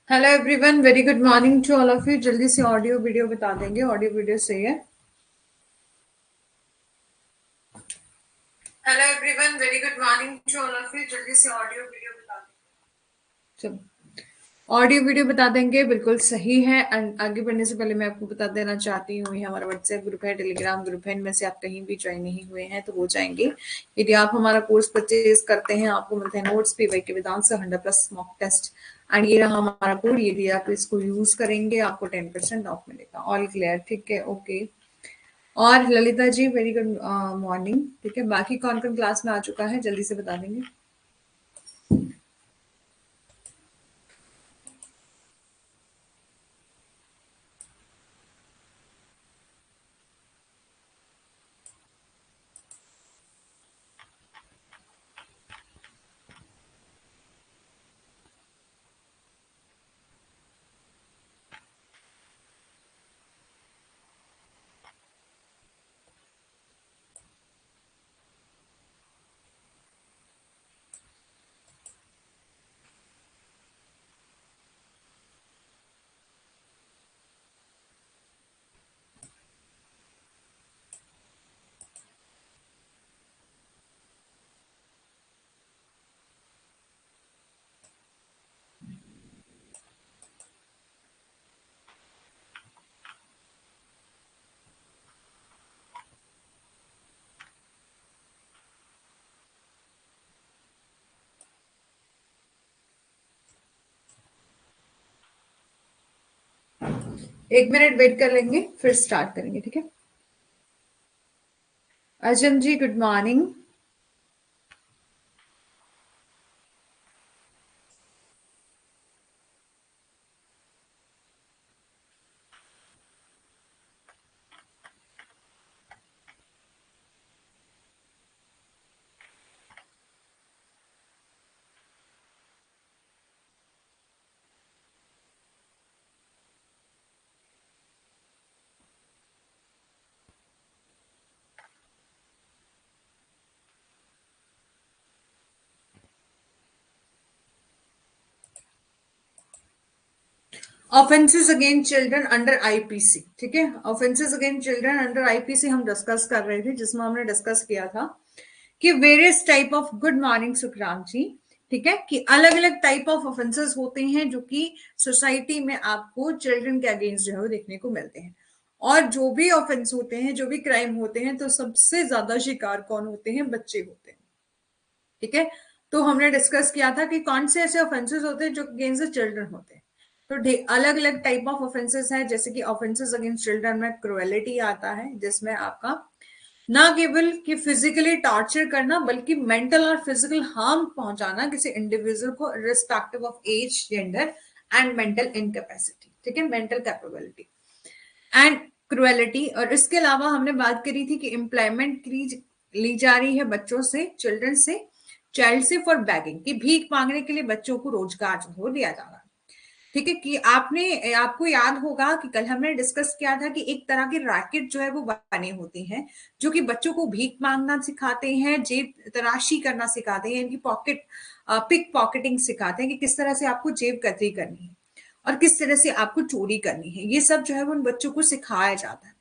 Hello everyone, very good morning to all of you. जल्दी से audio video बता देंगे। ऑडियो वीडियो सही है? Hello everyone, very good morning to all of you. जल्दी से ऑडियो वीडियो बता देंगे। चलो, ऑडियो वीडियो बता देंगे, बिल्कुल सही है। एंड आगे बढ़ने से पहले मैं आपको बता देना चाहती हूँ, ये हमारा व्हाट्सएप ग्रुप है, टेलीग्राम ग्रुप है। इनमें से आप कहीं भी ज्वाइन नहीं हुए हैं तो हो जाएंगे। यदि आप हमारा कोर्स परचेज करते हैं, आपको मिलते हैं नोट्स, पीवाई के वेदांत से 100+ मॉक टेस्ट। एंड ये रहा हमारा कोड। यदि आप इसको यूज करेंगे आपको 10% ऑफ मिलेगा। All clear? ठीक है, ओके। और Lalita ji, very good morning. ठीक है, बाकी कौन कौन क्लास में आ चुका है जल्दी से बता देंगे। एक मिनट वेट कर लेंगे, फिर स्टार्ट करेंगे। ठीक है, Azam ji, good morning. Offences against children under IPC. ठीक है, offences against children under IPC हम डिस्कस कर रहे थे, जिसमें हमने डिस्कस किया था कि various type of, good morning Sukhram ji. ठीक है, कि अलग अलग टाइप ऑफ ऑफेंसेस होते हैं जो कि सोसाइटी में आपको चिल्ड्रन के अगेंस्ट जो है वो देखने को मिलते हैं। और जो भी ऑफेंस होते हैं, जो भी क्राइम होते हैं, तो सबसे ज्यादा शिकार कौन होते हैं? बच्चे होते हैं। ठीक है, तो हमने डिस्कस किया था कि कौन से ऐसे ऑफेंसेस होते हैं जो अगेंस्ट द चिल्ड्रन होते हैं। तो अलग अलग टाइप ऑफ ऑफेंसेस है, जैसे कि ऑफेंसेस अगेंस्ट चिल्ड्रन में क्रुएलिटी आता है, जिसमें आपका ना केवल कि फिजिकली टॉर्चर करना, बल्कि मेंटल और फिजिकल हार्म पहुंचाना किसी इंडिविजुअल को, respective of age, gender and mental incapacity. ठीक है, मेंटल कैपेबिलिटी एंड क्रुएलिटी। और इसके अलावा हमने बात करी थी कि एम्प्लॉयमेंट ली जा रही है बच्चों से, चिल्ड्रन से, चाइल्ड से, फॉर बैगिंग, कि भीख मांगने के लिए बच्चों को रोजगार जो है दिया जा रहा है। ठीक है, कि आपको याद होगा कि कल हमने डिस्कस किया था कि एक तरह के रैकेट जो है वो बने होते हैं, जो कि बच्चों को भीख मांगना सिखाते हैं, जेब तराशी करना सिखाते हैं, इनकी पॉकेट पिक पॉकेटिंग सिखाते हैं कि किस तरह से आपको जेब कतरी करनी है और किस तरह से आपको चोरी करनी है। ये सब जो है वो उन बच्चों को सिखाया जाता है।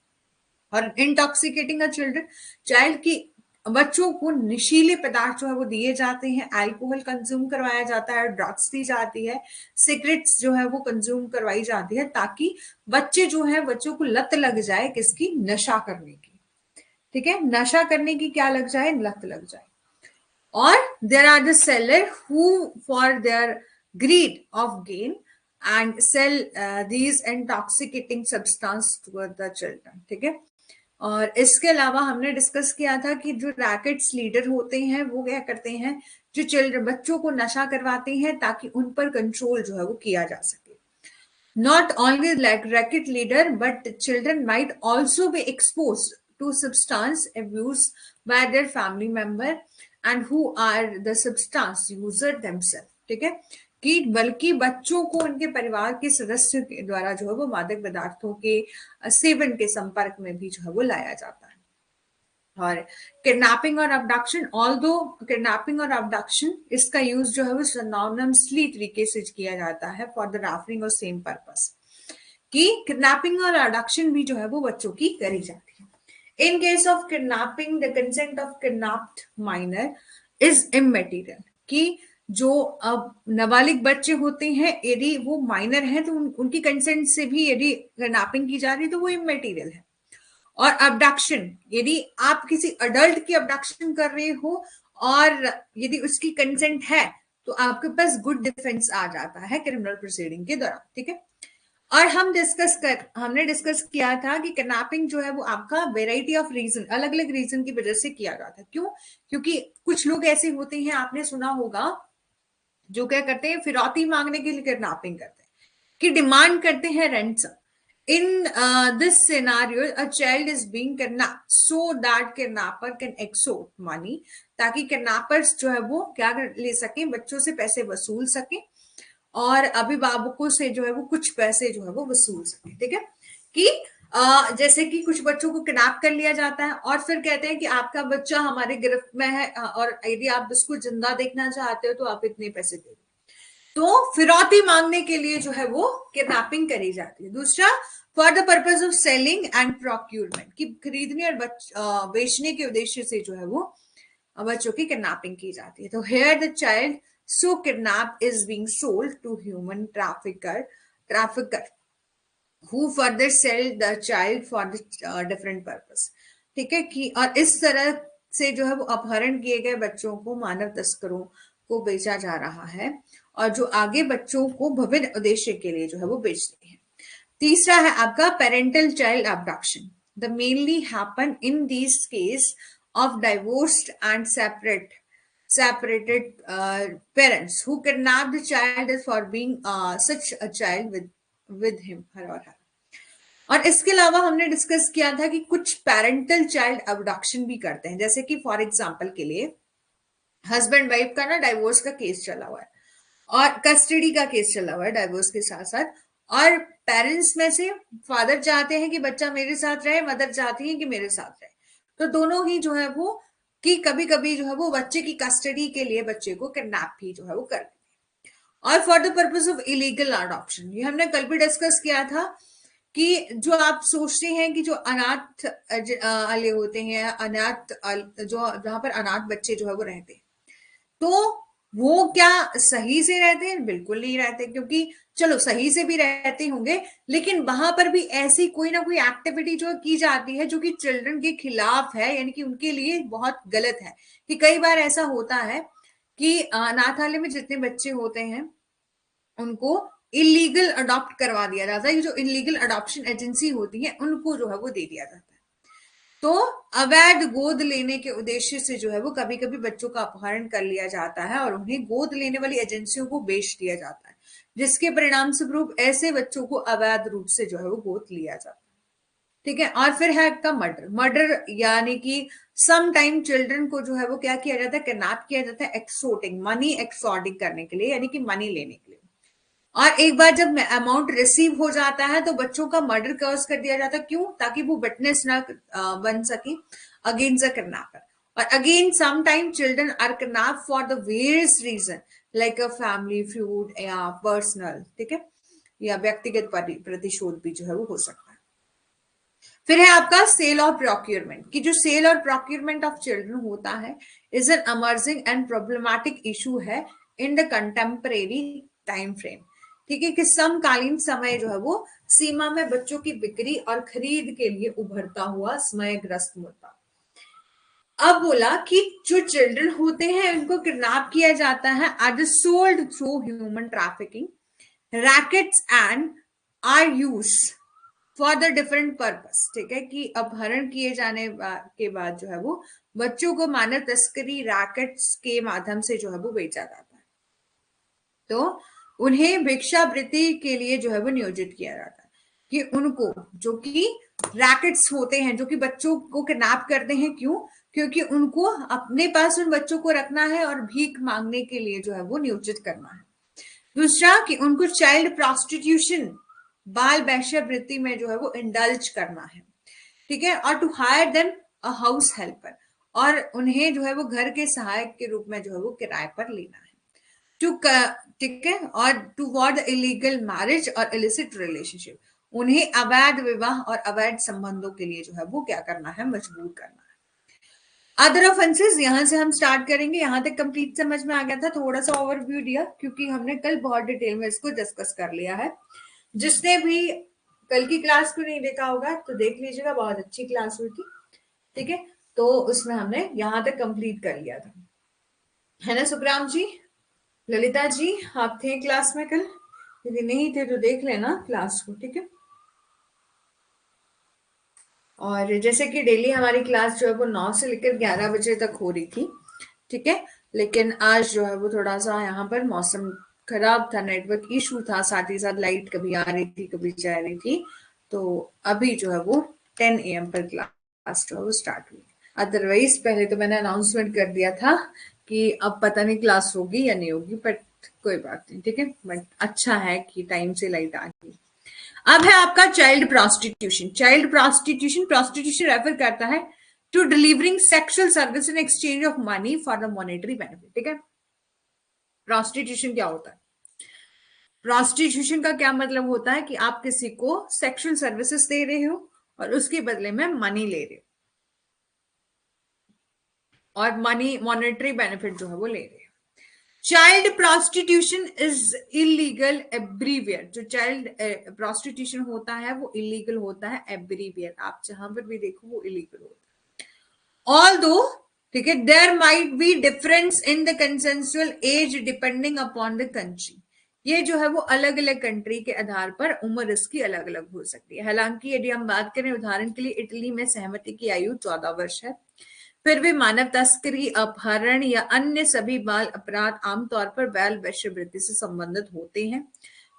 और इंटॉक्सिकेटिंग अ चिल्ड्रन, चाइल्ड की, बच्चों को नशीले पदार्थ जो है वो दिए जाते हैं, अल्कोहल कंज्यूम करवाया जाता है, ड्रग्स दी जाती है, सिगरेट्स जो है वो कंज्यूम करवाई जाती है, ताकि बच्चे जो है, बच्चों को लत लग जाए किसकी? नशा करने की। ठीक है, नशा करने की क्या लग जाए? लत लग जाए। और there are the seller who for their greed of gain and sell these intoxicating substance to the children। ठीक है, और इसके अलावा हमने डिस्कस किया था कि जो रैकेट्स लीडर होते हैं वो क्या करते हैं? जो चिल्ड्रन, बच्चों को नशा करवाते हैं ताकि उन पर कंट्रोल जो है वो किया जा सके। Not only like racket leader, but children might also be exposed to substance abuse by their family member and who are the substance user themselves। ठीक है, कि बल्कि बच्चों को उनके परिवार के सदस्य के द्वारा जो है वो मादक पदार्थों के सेवन के संपर्क में भी जो है वो लाया जाता है। और किडनैपिंग और अबडक्शन, ऑल्दो किडनैपिंग और अबडक्शन इसका यूज जो है वो सिनोनिमसली तरीके से किया जाता है फॉर द रेफरिंग और सेम पर्पस, कि किडनैपिंग और अबडक्शन भी जो है वो बच्चों की करी जाती है। In case of kidnapping the consent of kidnapped minor is immaterial, कि जो अब नाबालिग बच्चे होते हैं यदि वो माइनर हैं तो उनकी कंसेंट से भी यदि किडनैपिंग की जा रही है तो वो इममेटीरियल है। और अबडक्शन, यदि आप किसी अडल्ट की अबडक्शन कर रहे हो और यदि उसकी कंसेंट है तो आपके पास गुड डिफेंस आ जाता है क्रिमिनल प्रोसीडिंग के दौरान, ठीक है। और हमने डिस्कस किया था कि किडनैपिंग जो है वो आपका वेराइटी ऑफ रीजन, अलग अलग रीजन की वजह से किया जाता है। क्यों? क्योंकि कुछ लोग ऐसे होते हैं, आपने सुना होगा, जो क्या करते हैं, फिरौती मांगने के लिए किडनैपिंग करते हैं, कि डिमांड करते हैं रेंटसम। In this scenario, a child is being kidnapped so that kidnapper can extort money, ताकि किडनैपर्स जो है वो क्या ले सके, बच्चों से पैसे वसूल सके और अभिभावकों से जो है वो कुछ पैसे जो है वो वसूल सके, ठीक है। कि जैसे कि कुछ बच्चों को किडनैप कर लिया जाता है और फिर कहते हैं कि आपका बच्चा हमारे गिरफ्त में है और यदि आप उसको जिंदा देखना चाहते हो तो आप इतने पैसे दे दो। तो फिरौती मांगने के लिए जो है वो किडनैपिंग करी जाती है। दूसरा, for the purpose of selling and procurement, की खरीदने और बेचने के उद्देश्य से जो है वो बच्चों की किडनैपिंग की जाती है। तो here the child so kidnap is being sold to human trafficker who further sell the child for the different purpose, ठीक है। कि और इस तरह से जो है वो अपहरण किए गए बच्चों को मानव तस्करों को बेचा जा रहा है और जो आगे बच्चों को विभिन्न उद्देश्य के लिए जो है वो बेचते हैं। तीसरा है आपका parental child abduction. The mainly happen in this case of divorced and separated parents who kidnap the child for being such a child with him, her or her। और इसके अलावा हमने डिस्कस किया था कि कुछ पेरेंटल चाइल्ड अबडक्शन भी करते हैं, जैसे कि फॉर एग्जांपल के लिए हस्बैंड वाइफ का ना डाइवोर्स का केस चला हुआ है और कस्टडी का केस चला हुआ है डाइवोर्स के साथ साथ, और पेरेंट्स में से फादर चाहते हैं कि बच्चा मेरे साथ रहे, मदर चाहती है कि मेरे साथ रहे, तो दोनों ही जो है वो कि कभी कभी जो है वो बच्चे की कस्टडी के लिए बच्चे को किडनैप भी जो है वो कर देते हैं। और for the purpose of illegal adoption, ये हमने कल भी डिस्कस किया था कि जो आप सोचते हैं कि जो अनाथ वाले होते हैं, अनाथ जो जहां पर अनाथ बच्चे जो है वो रहते हैं, तो वो क्या सही से रहते हैं? बिल्कुल नहीं रहते, क्योंकि चलो सही से भी रहते होंगे लेकिन वहां पर भी ऐसी कोई ना कोई एक्टिविटी जो की जाती है जो कि चिल्ड्रन के खिलाफ है, यानी कि उनके लिए बहुत गलत है। कि कई बार ऐसा होता है कि अनाथालय में जितने बच्चे होते हैं उनको इलीगल अडॉप्ट करवा दिया जाता है। ये जो इलीगल अडॉप्शन एजेंसी होती है उनको जो है वो दे दिया जाता है। तो अवैध गोद लेने के उद्देश्य से जो है वो कभी कभी बच्चों का अपहरण कर लिया जाता है और उन्हें गोद लेने वाली एजेंसियों को बेच दिया जाता है, जिसके परिणाम स्वरूप ऐसे बच्चों को अवैध रूप से जो है वो गोद लिया जाता है, ठीक है। और फिर है आपका मर्डर यानी कि सम टाइम चिल्ड्रन को जो है वो क्या किया जाता है, किडनैप किया जाता है एक्सटॉर्टिंग, मनी एक्सटॉर्टिंग करने के लिए, यानी कि मनी लेने के लिए। और एक बार जब अमाउंट रिसीव हो जाता है तो बच्चों का मर्डर कॉज कर दिया जाता है। क्यों? ताकि वो विटनेस ना बन सके अगेंस्ट द किडनैपर। और again some time children are kidnap for the various reason like a family feud या पर्सनल, ठीक है, या व्यक्तिगत प्रतिशोध भी जो है वो हो सकता है। फिर है आपका सेल और प्रोक्यूरमेंट, की जो सेल और प्रोक्यूरमेंट ऑफ चिल्ड्रन होता है is an emerging and problematic issue है in the contemporary time frame, ठीक है। कि समकालीन समय जो है वो सीमा में बच्चों की बिक्री और खरीद के लिए उभरता हुआ समयग्रस्त मुद्दा। अब बोला कि जो चिल्ड्रन होते हैं उनको किडनैप किया जाता है are sold through human trafficking rackets and are use for the different purpose, ठीक है। कि अपहरण किए जाने के बाद जो है वो बच्चों को मानव तस्करी रैकेट्स के माध्यम से जो है वो बेचा जाता है, तो उन्हें भिक्षावृत्ति के लिए जो है वो नियोजित किया जाता है। कि उनको जो कि रैकेट्स होते हैं जो कि बच्चों को किडनैप करते हैं, क्यों? क्योंकि उनको अपने पास उन बच्चों को रखना है और भीख मांगने के लिए जो है वो नियोजित करना है। दूसरा कि उनको चाइल्ड प्रोस्टिट्यूशन, बाल वेश्यावृत्ति में जो है वो इंडल्ज करना है, ठीक है। और to hire them a house helper, और उन्हें जो है वो घर के सहायक के रूप में जो है वो किराए पर लेना है। टू, ठीक है, और टू वॉर्ड इलीगल मैरिज और इलिसिट रिलेशनशिप, उन्हें अवैध विवाह और अवैध संबंधों के लिए जो है वो क्या करना है, मजबूर करना है। अदर ऑफेंसेस यहां से हम स्टार्ट करेंगे, यहां तक कंप्लीट समझ में आ गया था, थोड़ा सा ओवरव्यू दिया क्योंकि हमने कल बहुत डिटेल में इसको डिस्कस कर लिया है। जिसने भी कल की क्लास को नहीं देखा होगा तो देख लीजिएगा, बहुत अच्छी क्लास हुई थी, ठीक है। तो उसमें हमने यहां तक कंप्लीट कर लिया था, है ना सुखराम जी? ललिता जी आप थे क्लास में कल? यदि नहीं थे तो देख लेना क्लास को, ठीक है। और जैसे कि डेली हमारी क्लास जो है वो 9 से लेकर 11 बजे तक हो रही थी, ठीक है। लेकिन आज जो है वो थोड़ा सा यहाँ पर मौसम खराब था, नेटवर्क इशू था, साथ ही साथ लाइट कभी आ रही थी कभी जा रही थी, तो अभी जो है वो 10 AM पर क्लास जो है वो स्टार्ट हुई। अदरवाइज पहले तो मैंने अनाउंसमेंट कर दिया था कि अब पता नहीं क्लास होगी या नहीं होगी, बट कोई बात नहीं, ठीक है। बट अच्छा है कि टाइम से लाइट आ गई। अब है आपका child prostitution. Child prostitution, prostitution refer करता है to delivering sexual service in exchange of money for the monetary benefit, ठीक है। प्रोस्टिट्यूशन क्या होता है? प्रोस्टिट्यूशन का क्या मतलब होता है कि आप किसी को सेक्सुअल सर्विसेज दे रहे हो और उसके बदले में मनी ले रहे हो, और मनी मॉनेटरी बेनिफिट जो है वो ले रहे हो। Child prostitution is illegal everywhere. जो चाइल्ड प्रोस्टिट्यूशन होता है वो इलीगल होता है एवरीवेयर, आप जहां पर भी देखो वो इलीगल होता है। ऑल दो, ठीक है, there might be difference in the consensual age depending upon the country. ये जो है वो अलग अलग कंट्री के आधार पर उम्र इसकी अलग अलग हो सकती है। हालांकि यदि हम बात करें उदाहरण के लिए इटली में सहमति की आयु 14 वर्ष है, फिर भी मानव तस्करी, अपहरण या अन्य सभी बाल अपराध आमतौर पर बाल वेश्यावृत्ति से संबंधित होते हैं।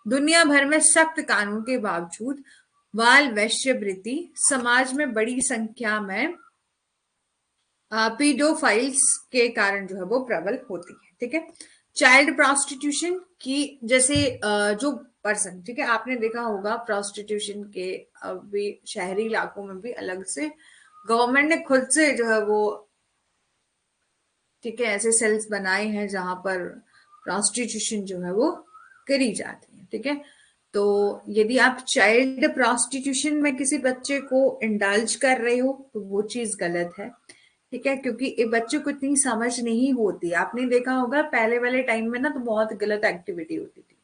दुनिया भर में सख्त कानून के बावजूद बाल वेश्यावृत्ति समाज में बड़ी संख्या में पीडोफाइल्स के कारण जो है वो प्रबल होती है, ठीक है। चाइल्ड प्रोस्टिट्यूशन की जैसे जो पर्सन, ठीक है, आपने देखा होगा प्रोस्टिट्यूशन के अभी शहरी इलाकों में भी अलग से गवर्नमेंट ने खुद से जो है वो, ठीक है, ऐसे सेल्स बनाए हैं जहां पर प्रोस्टिट्यूशन जो है वो करी जाती है, ठीक है। तो यदि आप चाइल्ड प्रोस्टिट्यूशन में किसी बच्चे को इंडल्ज कर रहे हो तो वो चीज गलत है, ठीक है, क्योंकि एक बच्चे को इतनी समझ नहीं होती। आपने देखा होगा पहले वाले टाइम में ना तो बहुत गलत एक्टिविटी होती थी।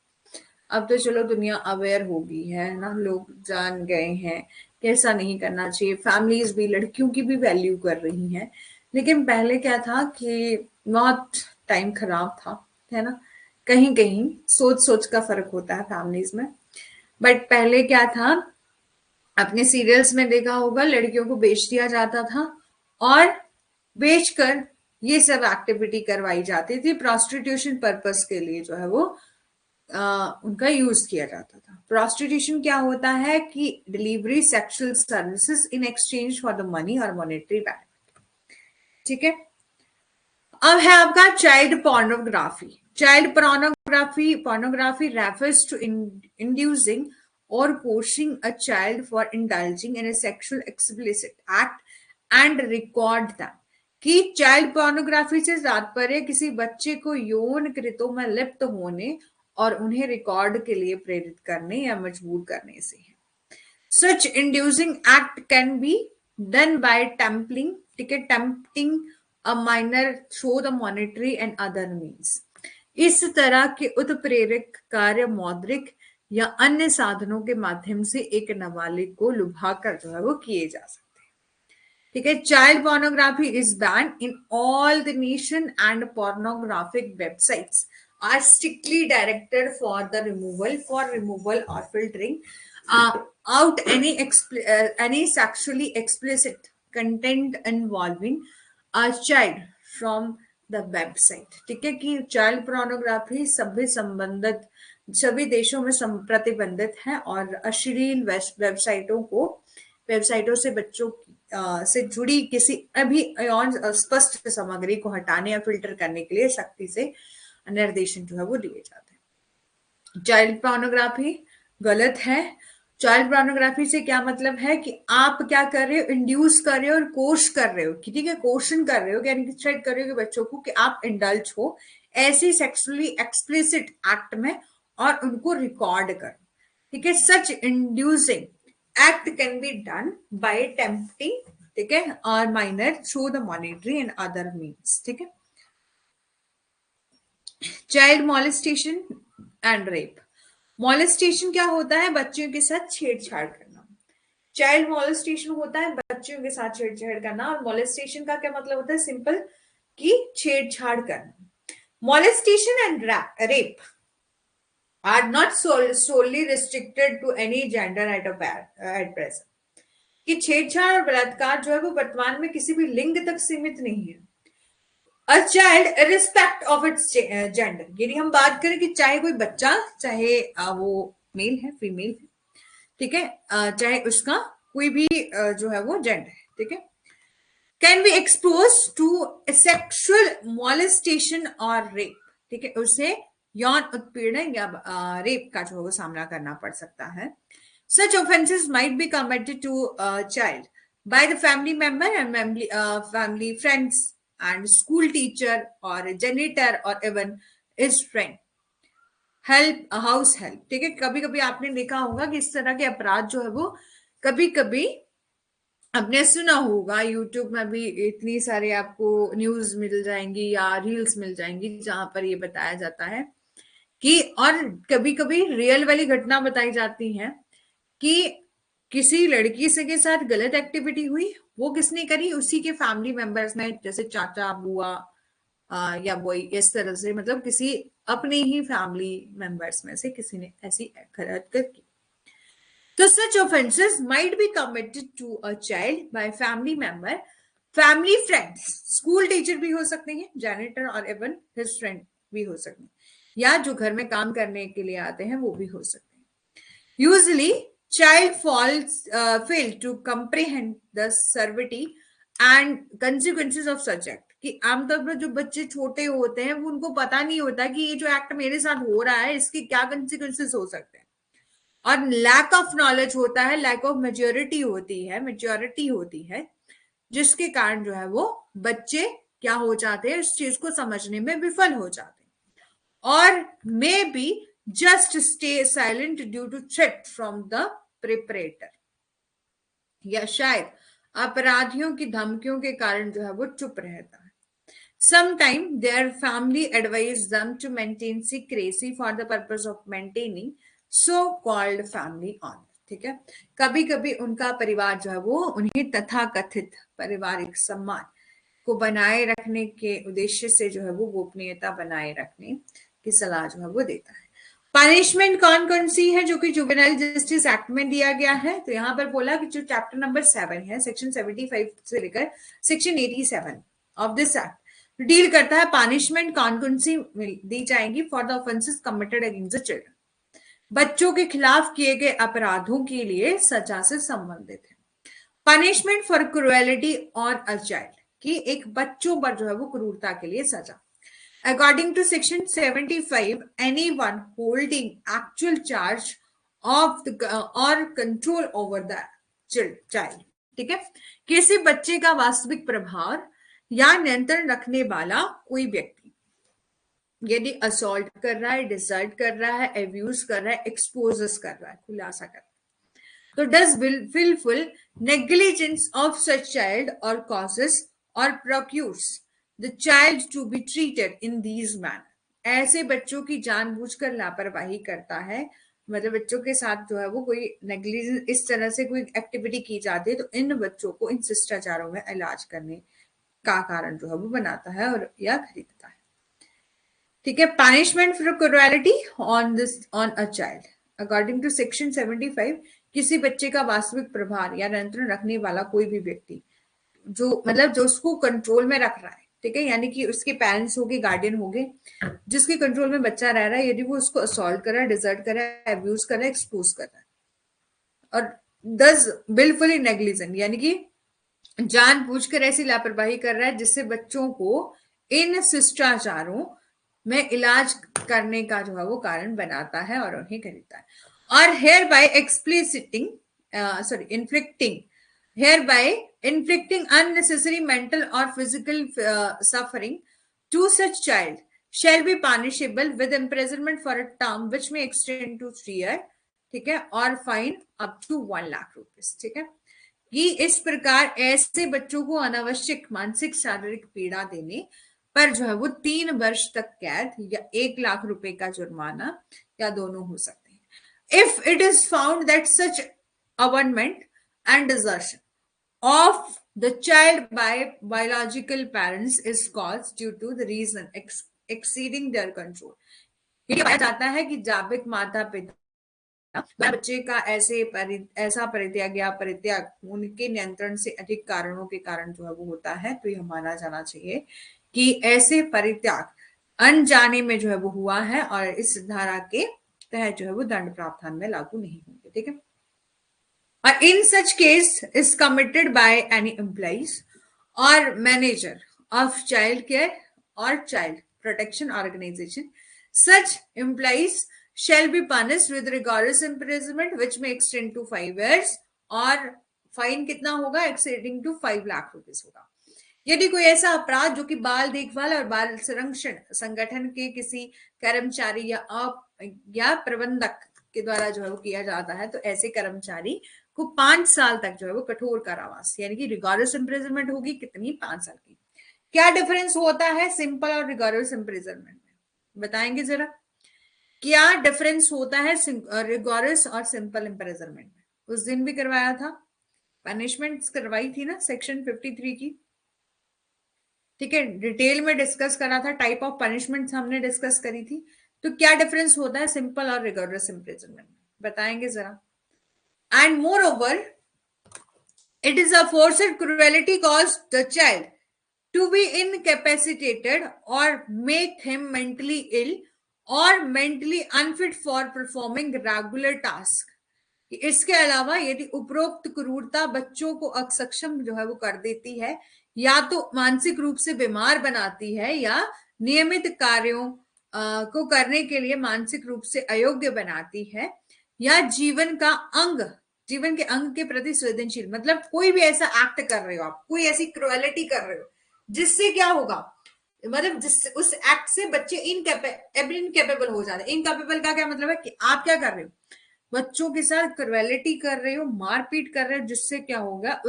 अब तो चलो दुनिया अवेयर हो गई है ना, लोग जान गए हैं कैसा नहीं करना चाहिए, फैमिलीज भी लड़कियों की भी वैल्यू कर रही हैं। लेकिन पहले क्या था कि बहुत टाइम खराब था, है ना। कहीं कहीं सोच सोच का फर्क होता है फैमिलीज में। बट पहले क्या था, अपने सीरियल्स में देखा होगा लड़कियों को बेच दिया जाता था और बेचकर ये सब एक्टिविटी करवाई जाती थी, प्रोस्टिट्यूशन पर्पस के लिए जो है वो उनका यूज किया जाता था। प्रोस्टिट्यूशन क्या होता है कि delivery sexual services in exchange for the money और मॉनेटरी बेनिफिट, ठीक है। अब है आपका child pornography. Child pornography, pornography refers to inducing or coercing a child for indulging in a sexual explicit act and record them। कि child pornography से तात्पर्य किसी बच्चे को यौन कृत्यों में लिप्त होने और उन्हें रिकॉर्ड के लिए प्रेरित करने या मजबूर करने से है। Such inducing act can be done by tempting, tempting a minor through the monetary and other means। इस तरह के उत्प्रेरक कार्य मौद्रिक या अन्य साधनों के माध्यम से एक नाबालिग को लुभाकर जो है वो किए जा सकते हैं, ठीक है। Child pornography is ban in all the nation and pornographic websites are strictly directed for the removal और filtering out any sexually explicit content involving a child from the website, ठीक है। कि चाइल्ड पोर्नोग्राफी सभी देशों में प्रतिबंधित है और अश्लील वेबसाइटों से बच्चों से जुड़ी किसी अभी स्पष्ट सामग्री को हटाने या फिल्टर करने के लिए सख्ती से निर्देशन जो है वो दिए जाते हैं। चाइल्ड पोर्नोग्राफी गलत है। चाइल्ड पोर्नोग्राफी से क्या मतलब है कि आप क्या कर रहे हो, इंड्यूस कर रहे हो और कोश कर रहे हो, ठीक है, कोशन कर रहे हो, यानी कि थ्रेट कर रहे हो कि बच्चों को कि आप इंडल्ज हो ऐसी सेक्सुअली एक्सप्लिसिट एक्ट में और उनको रिकॉर्ड कर, ठीक है। Such inducing act can be done by tempting, ठीक है, और minor through the monetary and other means, ठीक है। Child molestation and rape. Molestation क्या होता है, बच्चों के साथ छेड़छाड़ करना। चाइल्ड मॉलेस्टेशन होता है बच्चों के साथ छेड़छाड़ करना, और मॉलेस्टेशन का क्या मतलब होता है, सिंपल कि छेड़छाड़ करना। Molestation and rape are not solely restricted to any gender at present। कि छेड़छाड़ और बलात्कार जो है वो वर्तमान में किसी भी लिंग तक सीमित नहीं है। A child respect of its gender, यदि हम बात करें कि चाहे कोई बच्चा, चाहे वो मेल है फीमेल है, ठीक है, चाहे उसका कोई भी जो है वो जेंडर है, ठीक है, can be expose to sexual molestation और रेप, ठीक है, उसे यौन उत्पीड़न या रेप का जो है वो सामना करना पड़ सकता है। Such offenses might be committed to a child by the family member and family friends and school teacher or a janitor or even his friend, help, house help, ठीक है। कभी कभी आपने देखा होगा कि इस तरह के अपराध जो है वो कभी कभी आपने सुना होगा, यूट्यूब में भी इतनी सारे आपको न्यूज मिल जाएंगी या रील्स मिल जाएंगी जहां पर ये बताया जाता है कि, और कभी कभी रियल वाली घटना बताई जाती है कि किसी लड़की से के साथ गलत एक्टिविटी हुई, वो किसने करी, उसी के फैमिली मेंबर्स ने, जैसे चाचा बुआ या वो इस तरह से, मतलब किसी अपने ही फैमिली मेंबर्स में से किसी ने ऐसी हरकत की। तो such offences might be committed to a child by family member, family friends, school teacher भी हो सकते हैं, जैनिटर और इवन हिज फ्रेंड भी हो सकते हैं, या जो घर में काम करने के लिए आते हैं वो भी हो सकते हैं। Usually child fail to comprehend the severity and consequences of such act, कि आमतौर पर जो बच्चे छोटे होते हैं वो, उनको पता नहीं होता कि ये जो एक्ट मेरे साथ हो रहा है इसके क्या कंसिक्वेंसेस हो सकते हैं, और लैक ऑफ नॉलेज होता है, लैक ऑफ मेच्योरिटी होती है, जिसके कारण जो है वो बच्चे क्या हो जाते हैं, इस चीज को समझने में विफल हो जाते हैं, और may be just stay silent due to threat from the perpetrator, या शायद अपराधियों की धमकियों के कारण जो है वो चुप रहता है। Sometime their family advised them to maintain secrecy for the purpose of maintaining so-called family honor, ठीक है। कभी कभी उनका परिवार जो है वो उन्हें तथाकथित पारिवारिक सम्मान को बनाए रखने के उद्देश्य से जो है वो गोपनीयता बनाए रखने की सलाह जो है वो देता है। पनिशमेंट कौन कौन सी है जो कि जुवेनाइल जस्टिस एक्ट में दिया गया है, तो यहाँ पर बोला कि जो चैप्टर नंबर 7 है, सेक्शन 75 से लेकर section 87 of this act deal करता है पनिशमेंट कौन कौन सी दी जाएंगी for the offences committed against the children, बच्चों के खिलाफ किए गए अपराधों के लिए सजा से संबंधित है। Punishment for cruelty on a child, कि एक बच्चों पर जो है वो क्रूरता के लिए सजा। According to section 75, anyone holding actual charge of the or control over the child, ठीक है, किसी बच्चे का वास्तविक प्रभाव या नियंत्रण रखने वाला कोई व्यक्ति यदि असॉल्ट कर रहा है, डिसर्ट कर रहा है, एब्यूज कर रहा है, एक्सपोजेस कर रहा है, खुलासा कर रहा है, तो does willful negligence of such child or causes or procures the child to be treated in these manner, ऐसे बच्चों की जानबूझकर लापरवाही करता है, मतलब बच्चों के साथ जो है वो कोई नेग्लिजेंस, इस तरह से कोई एक्टिविटी की जाती है, तो इन बच्चों को इन शिष्टाचारों में इलाज करने का कारण जो है वो बनाता है और या खरीदता है, ठीक है। Punishment for cruelty on a child, according to section 75, किसी बच्चे का वास्तविक प्रभार या नियंत्रण रखने वाला कोई भी व्यक्ति जो, मतलब जो उसको कंट्रोल में रख रहा है, ठीक है, यानी कि उसके पेरेंट्स हो गए, गार्डियन हो गए, जिसके कंट्रोल में बच्चा रह रहा है, यदि वो उसको असॉल्ट कर रहा है, डिजर्ट कर रहा है, अब्यूज कर रहा है, एक्सपोज कर रहा है, और दस बिल्कुल नेग्लिजेंट, यानी कि जानबूझकर ऐसी लापरवाही कर रहा है जिससे बच्चों को इन शिष्टाचारों में इलाज करने का जो है वो कारण बनाता है और उन्हें खरीदता है। और hereby explicitly inflicting unnecessary mental or physical suffering to such child shall be punishable with imprisonment for a term which may extend to 3 year, ठीक है, और fine up to 1 lakh rupees, ठीक है। कि इस प्रकार ऐसे बच्चों को अनावश्यक मानसिक शारीरिक पीड़ा देने पर जो है वो 3 वर्ष तक कैद या 1 लाख रुपए का जुर्माना या दोनों हो सकते हैं। If it is found that such abandonment and desertion of the child by biological parents is caused due to the reason exceeding their control। ये पाया जाता है कि जाबिक माता पिता बच्चे का ऐसा परित्याग या परित्याग उनके नियंत्रण से अधिक कारणों के कारण जो है वो होता है, तो यह माना जाना चाहिए कि ऐसे परित्याग अनजाने में जो है वो हुआ है और इस धारा के तहत जो है वो दंड प्रावधान में लागू नहीं होंगे, ठीक है। Or in such case is committed by any employees or manager of child care or child protection organization, such employees shall be punished with rigorous imprisonment which may extend to 5 years और fine कितना होगा, exceeding to 5 lakh rupees होगा। यदि कोई ऐसा अपराध जो कि बाल देखभाल और बाल संरक्षण संगठन के किसी कर्मचारी या प्रबंधक के द्वारा जो है वो किया जाता है, तो ऐसे कर्मचारी को 5 साल तक जो है वो कठोर कारावास यानी कि रिगोरस इम्प्रिजनमेंट होगी, कितनी, 5 साल की। क्या डिफरेंस होता है सिंपल और रिगोरस इम्प्रिजनमेंट में, बताएंगे जरा, क्या डिफरेंस होता है रिगोरस और सिंपल इम्प्रिजनमेंट में? उस दिन भी करवाया था, पनिशमेंट्स करवाई थी ना सेक्शन 53 की, ठीक है, डिटेल में डिस्कस करा था, टाइप ऑफ पनिशमेंट्स हमने डिस्कस करी थी। तो क्या डिफरेंस होता है सिंपल और रिगोरस इम्प्रिजनमेंट में, बताएंगे जरा। And moreover, it is a forced cruelty caused the child to be incapacitated or make him mentally ill or mentally unfit for performing regular task। इसके अलावा यदि उपरोक्त क्रूरता बच्चों को अक्षम जो है वो कर देती है, या तो मानसिक रूप से बीमार बनाती है या नियमित कार्यों को करने के लिए मानसिक रूप से अयोग्य बनाती है, या जीवन के अंग के प्रति संवेदनशील, मतलब कोई भी ऐसा एक्ट कर रहे हो आप, कोई ऐसी क्रुएलिटी कर रहे हो जिससे क्या होगा, मतलब उस एक्ट से बच्चे इनकेपेबल हो जाते हैं। इनकेपेबल का क्या मतलब है कि आप क्या कर रहे हो, बच्चों के साथ क्रुएलिटी कर रहे हो, मारपीट कर रहे हो, जिससे क्या होगा,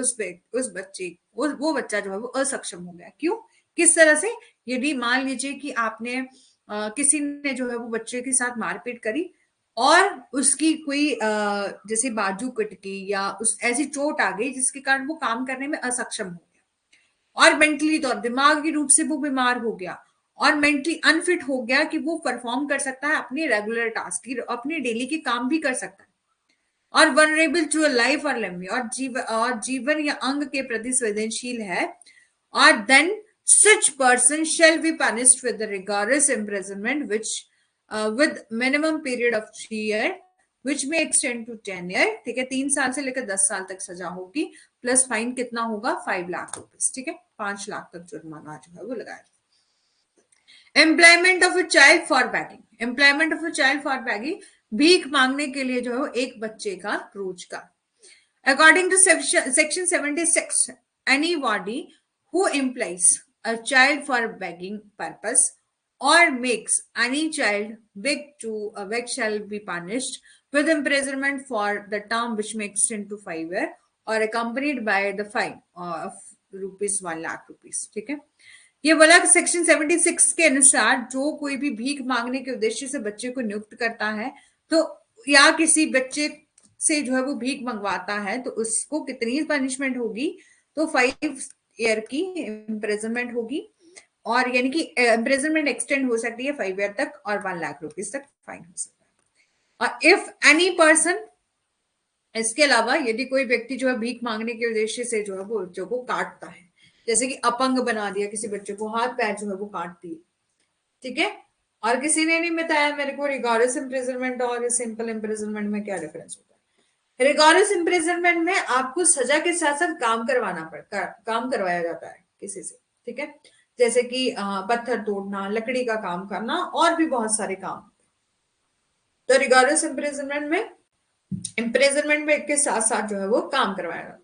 वो बच्चा जो है वो असक्षम हो गया। क्यों, किस तरह से? यदि मान लीजिए कि आपने किसी ने जो है वो बच्चे के साथ मारपीट करी और उसकी कोई जैसे बाजू कट गई या उस ऐसी चोट आ गई जिसके कारण वो काम करने में असक्षम हो गया और मेंटली तौर दिमागी रूप से वो बीमार हो गया और मेंटली अनफिट हो गया कि वो परफॉर्म कर सकता है अपने रेगुलर टास्क, अपने डेली के काम भी कर सकता है, और वनरेबल टू लाइफ और लिम्ब और जीवन या अंग के प्रति संवेदनशील है, और then such person shall be punished with the rigorous imprisonment which with minimum period of 3 year which may extend to 10 year, ठीक है, 3 साल से लेकर 10 साल तक सजा होगी, प्लस फाइन कितना होगा, 5 लाख रुपीज, ठीक है, 5 लाख तक जुर्माना जो है वो लगाया। Employment of a child for bagging, employment of a child for bagging, भीख मांगने के लिए जो है एक बच्चे का रोजगार। According to section 76, anybody who employs a child for begging purpose or makes any child beg shall be punished with imprisonment for the term which may extend to 5 years or accompanied by the fine of ₹1 lakh, ठीक है। ये बोला कि section 76 के अनुसार जो कोई भी भीख मांगने के उद्देश्य से बच्चे को नियुक्त करता है, तो या किसी बच्चे से जो है वो भीख मंगवाता है, तो उसको कितनी पनिशमेंट होगी, तो 5 ईयर की इम्प्रिजनमेंट होगी, और यानी कि इम्प्रिजनमेंट एक्सटेंड हो सकती है 5 ईयर तक और 1 लाख रुपीज तक फाइन हो सकता है। और इफ एनी पर्सन, इसके अलावा यदि कोई व्यक्ति जो है भीख मांगने के उद्देश्य से जो है वो बच्चों को काटता है, जैसे कि अपंग बना दिया किसी बच्चे को, हाथ पैर जो है वो काट दिए, ठीक है, और किसी ने नहीं बताया मेरे को रिगोरस इम्प्रिजनमेंट और सिंपल इम्प्रिजनमेंट में क्या डिफरेंस होता है। रिगोरस इम्प्रिजनमेंट में आपको सजा के साथ साथ काम करवाया जाता है किसी से, ठीक है, जैसे कि पत्थर तोड़ना, लकड़ी का काम करना, और भी बहुत सारे काम। तो रिगार्डस इम्प्रिजनमेंट के साथ साथ जो है वो काम करवाया जाता है।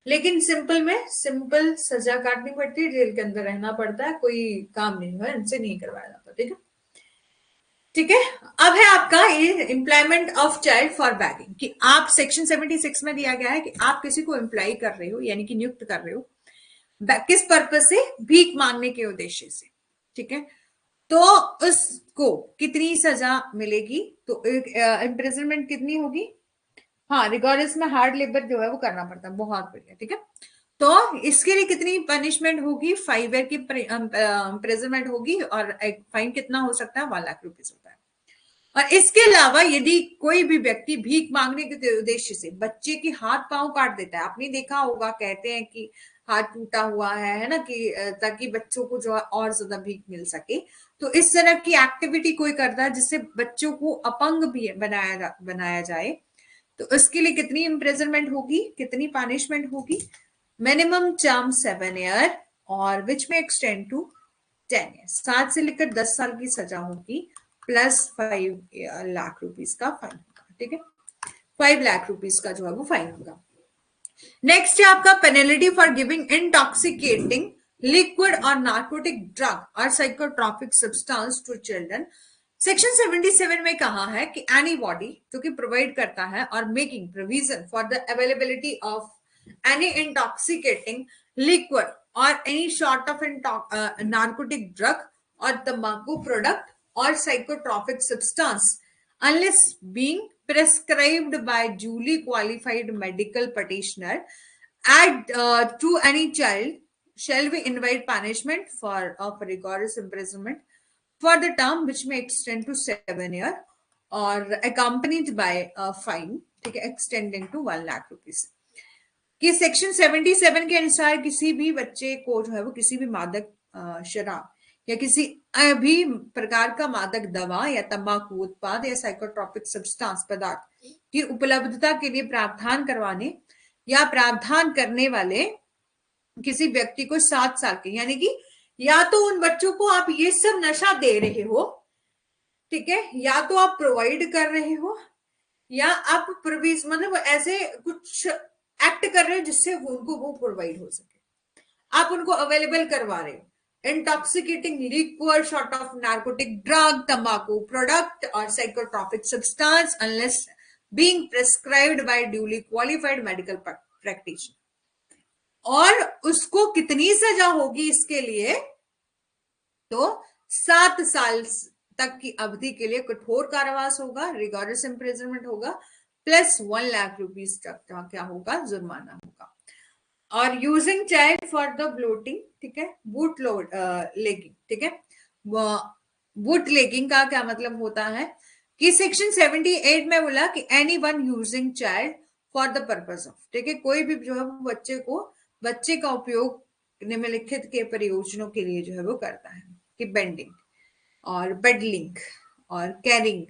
लेकिन सिंपल में सिंपल सजा काटनी पड़ती है, जेल के अंदर रहना पड़ता है, कोई काम नहीं हुआ, इनसे नहीं करवाया जाता। ठीक है, ठीक है। अब है आपका ये employment of child for bagging, कि आप सेक्शन 76 में दिया गया है कि आप किसी को एम्प्लॉय कर रहे हो, यानी कि नियुक्त कर रहे हो किस पर्पज से, भीख मांगने के उद्देश्य से। ठीक है, तो उसको कितनी सजा मिलेगी, तो इम्प्रिजनमेंट कितनी होगी। हाँ, रिगोरस में हार्ड लेबर जो है वो करना पड़ता है, बहुत बढ़िया। ठीक है, तो इसके लिए कितनी पनिशमेंट होगी, 5 ईयर की इम्प्रिजनमेंट होगी, और एक फाइन कितना हो सकता है, 1 लाख रुपीज होता है। और इसके अलावा यदि कोई भी व्यक्ति भीख मांगने के उद्देश्य से बच्चे के हाथ पांव काट देता है, आपने देखा होगा, कहते हैं कि हाथ टूटा हुआ है ना, कि ताकि बच्चों को जो है और ज्यादा भीख मिल सके। तो इस तरह की एक्टिविटी कोई करता है जिससे बच्चों को अपंग भी बनाया जाए, तो उसके लिए कितनी इम्प्रिजनमेंट होगी, कितनी पनिशमेंट होगी। मिनिमम टर्म 7 ईयर और विच में एक्सटेंड टू 10 ईयर, 7 से लेकर 10 साल की सजा होगी, प्लस 5 लाख रुपीज का फाइन होगा। ठीक है, 5 लाख रुपीज का जो है वो फाइन होगा। नेक्स्ट है आपका penalty for giving intoxicating liquid और नार्कोटिक ड्रग और psychotropic substance to children. Section 77 में कहा है कि एनी बॉडी जो कि प्रोवाइड करता है और making provision for the availability of any intoxicating liquid और any sort of narcotic drug और तंबाकू प्रोडक्ट और psychotropic substance unless being prescribed by duly qualified medical practitioner to any child shall be invite punishment for of rigorous imprisonment for the term which may extend to 7 year or accompanied by a fine, ठीक है, extending to 1 lakh rupees. कि section 77 के अनुसार किसी भी बच्चे को जो है वो किसी भी मादक शराब या किसी भी प्रकार का मादक दवा या तंबाकू उत्पाद या साइकोट्रॉपिक सब्सटेंस पदार्थ की उपलब्धता के लिए प्रावधान करवाने या प्रावधान करने वाले किसी व्यक्ति को 7 साल के, यानी कि या तो उन बच्चों को आप ये सब नशा दे रहे हो, ठीक है, या तो आप प्रोवाइड कर रहे हो, या आप प्रोविज मतलब ऐसे कुछ एक्ट कर रहे हो जिससे उनको वो प्रोवाइड हो सके, आप उनको अवेलेबल करवा रहे हो। Intoxicating liquid, short of narcotic drug, तंबाकू प्रोडक्ट और psychotropic substance unless being prescribed by duly qualified medical practitioner. और उसको कितनी सजा होगी इसके लिए, तो 7 साल तक की अवधि के लिए कठोर कारावास होगा, रिगोरस इम्प्रिजनमेंट होगा, प्लस 1 लाख रुपीज तक का क्या होगा, जुर्माना होगा। और using child for the bloating, ठीक है, बूट लेगिंग, ठीक है, बूट लेगिंग का क्या मतलब होता है कि सेक्शन 78 में बोला कि any one using child for the purpose of, ठीक है, कोई भी जो है वो बच्चे का उपयोग निम्नलिखित के प्रयोजनों के लिए जो है वो करता है, कि बेंडिंग और बेडलिंग और कैरिंग,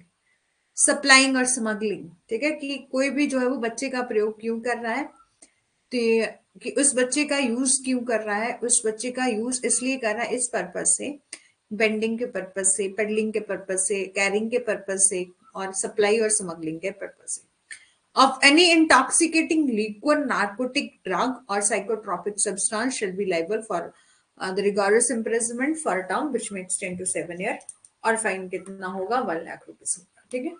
सप्लाइंग और स्मगलिंग, ठीक है, कि कोई भी जो है वो बच्चे का प्रयोग क्यों कर रहा है, तो कि उस बच्चे का यूज क्यों कर रहा है, उस बच्चे का यूज इसलिए कर रहा है इस पर्पज से, बेंडिंग के पर्पज से, पेडलिंग के पर्पज से, कैरिंग के पर्पज से, और सप्लाई और स्मगलिंग के पर्पज से, of any intoxicating liquid, narcotic drug or psychotropic substance shall be liable for the rigorous imprisonment for a term which may extend to 7 year, और fine कितना होगा, 1 लाख रुपीज होगा। ठीक है,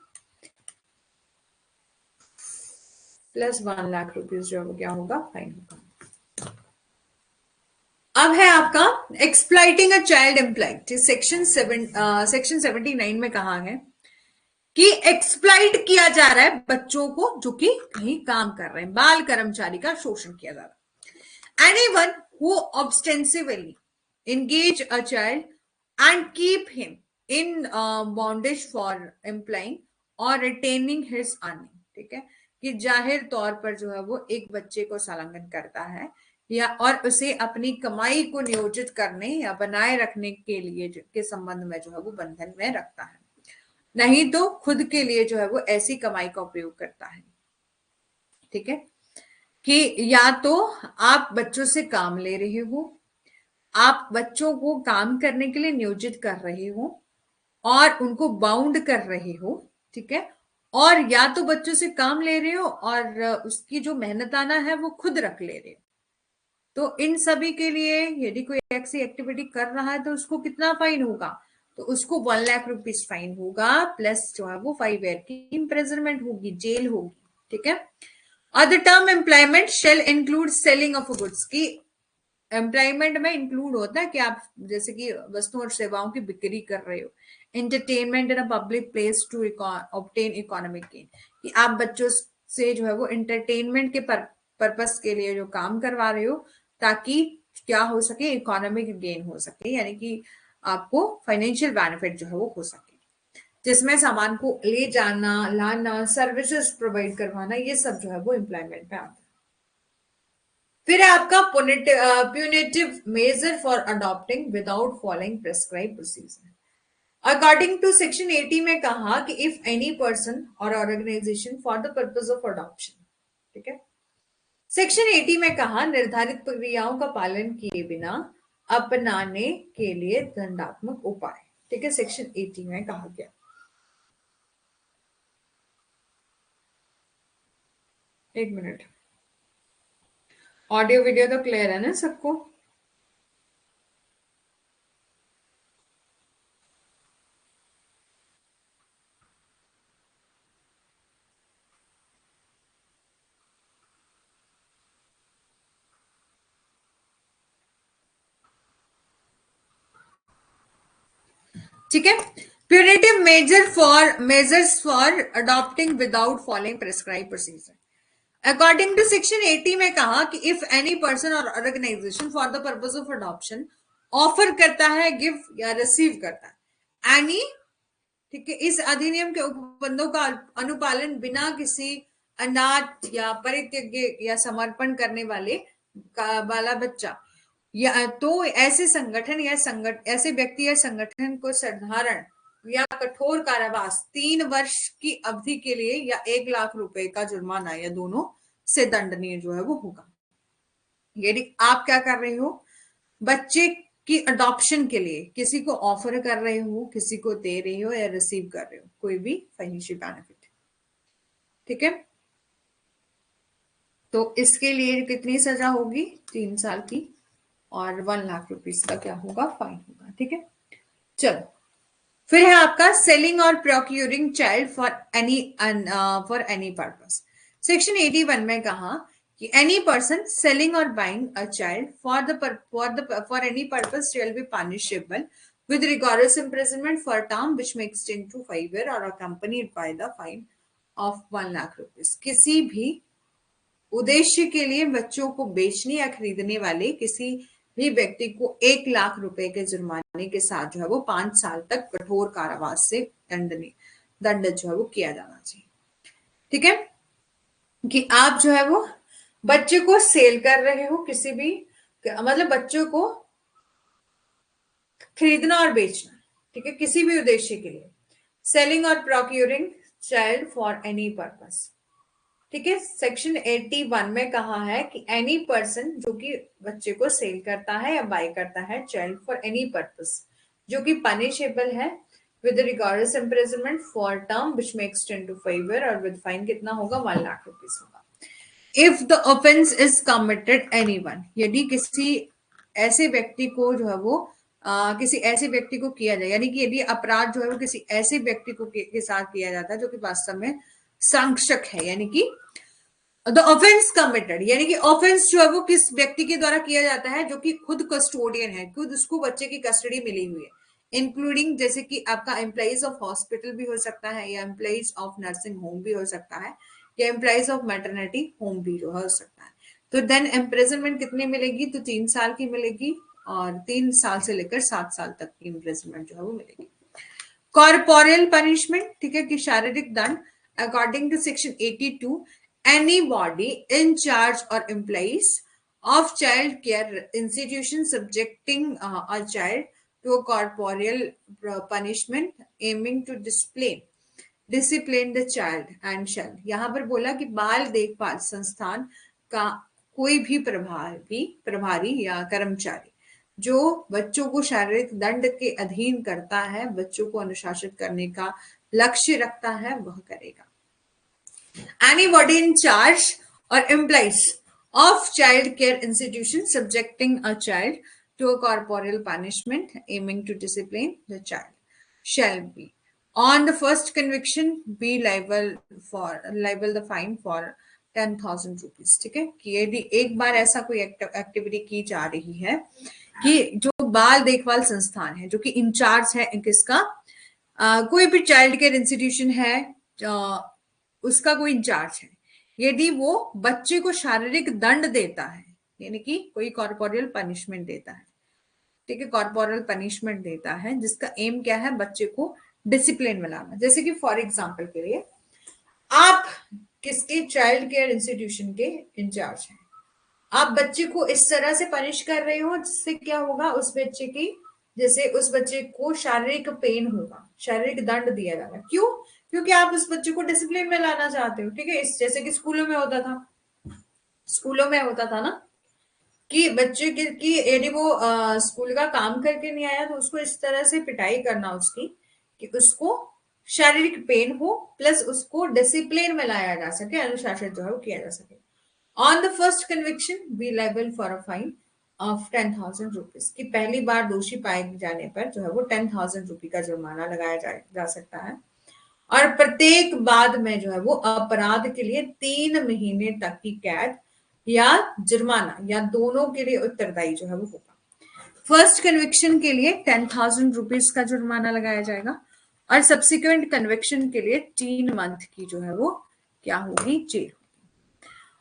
प्लस 1 लाख रुपीज जो क्या होगा, फाइन होगा। अब है आपका एक्सप्लाइटिंग अ चाइल्ड एम्प्लॉयड। सेक्शन 79 में कहा है कि एक्सप्लाइट किया जा रहा है बच्चों को जो कि कहीं काम कर रहे हैं, बाल कर्मचारी का शोषण किया जा रहा है। Anyone who ostensibly engage a child and keep him in bondage for employing or retaining his earning, ठीक है, कि जाहिर तौर पर जो है वो एक बच्चे को संलग्न करता है या और उसे अपनी कमाई को नियोजित करने या बनाए रखने के लिए के संबंध में जो है वो बंधन में रखता है, नहीं तो खुद के लिए जो है वो ऐसी कमाई का उपयोग करता है। ठीक है, कि या तो आप बच्चों से काम ले रहे हो, आप बच्चों को काम करने के लिए नियोजित कर रहे हो और उनको बाउंड कर रहे हो, ठीक है, और या तो बच्चों से काम ले रहे हो और उसकी जो मेहनताना है वो खुद रख ले रहे हो, तो इन सभी के लिए यदि कोई ऐसी एक्टिविटी कर रहा है तो उसको कितना फाइन होगा, तो उसको 1 लाख रुपीज फाइन होगा, प्लस जो है वो 5 ईयर की इम्प्रिजनमेंट होगी, जेल होगी, ठीक है। Other term employment shall include selling of goods की एम्प्लॉयमेंट में इंक्लूड होता है कि आप जैसे कि वस्तुओं और सेवाओं की बिक्री कर रहे हो, entertainment in a public place to obtain economic gain, कि आप बच्चों से जो है वो एंटरटेनमेंट के पर्पस के लिए जो काम करवा रहे हो, ताकि क्या हो सके, इकोनॉमिक गेन हो सके, यानी कि आपको फाइनेंशियल बेनिफिट जो है वो हो सके, जिसमें सामान को ले जाना, लाना, सर्विसेज प्रोवाइड करवाना, ये सब जो है वो एम्प्लॉयमेंट में आता है। फिर है आपका punitive measure for adopting without following prescribe procedure. According to section 80 में कहा कि इफ एनी पर्सन और organisation for the purpose of adoption, ठीक है। सेक्शन 80 में कहा निर्धारित प्रक्रियाओं का पालन किए बिना अपनाने के लिए दंडात्मक उपाय, ठीक है, सेक्शन 80 में कहा गया। एक मिनट, ऑडियो वीडियो तो क्लियर है ना सबको? ठीक है। Punitive measures for adopting without following prescribe procedure. According to section 80 में कहा कि इफ एनी पर्सन और organisation for the purpose of adoption offer करता है, गिव या रिसीव करता है एनी, ठीक है, इस अधिनियम के उपबंधों का अनुपालन बिना किसी अनाथ या परित्यज्य या समर्पण करने वाला बच्चा, या तो ऐसे संगठन या ऐसे व्यक्ति या संगठन को साधारण या कठोर कारावास 3 वर्ष की अवधि के लिए या 1 लाख रुपए का जुर्माना या दोनों से दंडनीय जो है वो होगा। यदि आप क्या कर रहे हो, बच्चे की अडॉप्शन के लिए किसी को ऑफर कर रहे हो, किसी को दे रहे हो या रिसीव कर रहे हो कोई भी फाइनेंशियल बेनिफिट, ठीक है, तो इसके लिए कितनी सजा होगी, 3 साल की, और 1 लाख रुपीज का क्या होगा, फाइन होगा, ठीक है। चलो, फिर है आपका सेलिंग और procuring child for any purpose. Section 81 में कहा कि एनी पर्सन सेलिंग और buying a child for any purpose shall be punishable with rigorous imprisonment for a term which may extend to 5 years or accompanied by the fine of 1 lakh rupees. किसी भी उद्देश्य के लिए बच्चों को बेचने या खरीदने वाले किसी भी व्यक्ति को 1 लाख रुपए के जुर्माने के साथ जो है वो 5 साल तक कठोर कारावास से दंड जो है वो किया जाना चाहिए, ठीक है, कि आप जो है वो बच्चे को सेल कर रहे हो, किसी भी मतलब बच्चों को खरीदना और बेचना, ठीक है, किसी भी उद्देश्य के लिए, सेलिंग और procuring child for any purpose, ठीक है। सेक्शन 81 में कहा है कि एनी पर्सन जो कि बच्चे को सेल करता है या बाय करता है चाइल्ड फॉर एनी पर्पस, जो कि पनिशेबल है with rigorous imprisonment for term which may extend to 5 year और विद फाइन कितना होगा, 1 लाख रुपीज होगा। If the offence is committed anyone, यदि किसी ऐसे व्यक्ति को जो है वो किसी ऐसे व्यक्ति को किया जाए, यानी कि यदि अपराध जो है वो किसी ऐसे व्यक्ति को के साथ किया जाता है जो कि वास्तव में संक्षक है, यानी कि द ऑफेंस कमिटेड, यानी कि ऑफेंस जो है वो किस व्यक्ति के द्वारा किया जाता है जो कि खुद कस्टोडियन है, खुद उसको बच्चे की कस्टडी मिली हुई है, इंक्लूडिंग जैसे कि आपका एम्प्लॉइज ऑफ हॉस्पिटल भी हो सकता है या एम्प्लॉइज ऑफ नर्सिंग होम भी हो सकता है या एम्प्लॉइज ऑफ मैटरनिटी होम भी जो हो सकता है। तो देन इम्प्रिजनमेंट कितनी मिलेगी, तो 3 साल की मिलेगी और 3 साल से लेकर 7 साल तक की इम्प्रिजनमेंट जो है वो मिलेगी। कॉर्पोरियल पनिशमेंट, ठीक है, कि शारीरिक दंड। According to section 82, anybody in charge और employees of child care institution subjecting a child to a corporeal punishment aiming to discipline the child and shall, यहां पर बोला कि बाल देखभाल संस्थान का कोई भी प्रभारी या कर्मचारी जो बच्चों को शारीरिक दंड के अधीन करता है, बच्चों को अनुशासित करने का लक्ष्य रखता है, वह करेगा। Anybody in charge or employees of child care institution subjecting a child to a corporeal punishment aiming to discipline the child shall be on the first conviction be liable the fine for 10,000 rupees। ठीक है, कि यदि एक बार ऐसा कोई activity की जा रही है कि जो बाल देखभाल संस्थान है, जो कि इंचार्ज है किसका, कोई भी चाइल्ड केयर इंस्टीट्यूशन है, उसका कोई इंचार्ज है, यदि वो बच्चे को शारीरिक दंड देता है, यानी कि कोई कॉर्पोरियल पनिशमेंट देता है, ठीक है, कॉर्पोरल पनिशमेंट देता है, जिसका एम क्या है, बच्चे को डिसिप्लिन में लाना। जैसे कि फॉर एग्जांपल के लिए आप किसके चाइल्ड केयर इंस्टीट्यूशन के इंचार्ज हैं, आप बच्चे को इस तरह से पनिश कर रहे हो जिससे क्या होगा, उस बच्चे की, जैसे उस बच्चे को शारीरिक पेन होगा, शारीरिक दंड दिया जाएगा। क्यों? क्योंकि आप उस बच्चे को डिसिप्लिन में लाना चाहते हो। ठीक है, इस जैसे कि स्कूलों में होता था, स्कूलों में होता था ना कि बच्चे की यदि वो स्कूल का काम करके नहीं आया तो उसको इस तरह से पिटाई करना उसकी कि उसको शारीरिक पेन हो प्लस उसको डिसिप्लिन में लाया जा सके, अनुशासित जो है वो किया जा सके। On the first conviction B liable for a fine of 10,000 rupees, की पहली बार दोषी पाए जाने पर जो है वो 10,000 रुपये का जुर्माना लगाया जा सकता है, और प्रत्येक बाद में जो है वो अपराध के लिए 3 महीने तक की कैद या जुर्माना या दोनों के लिए उत्तरदायी जो है वो होगा। फर्स्ट कन्विक्शन के लिए 10,000 रुपीज का जुर्माना लगाया जाएगा और सब्सिक्वेंट कन्विक्शन के लिए 3 मंथ की जो है वो क्या होगी, जेल।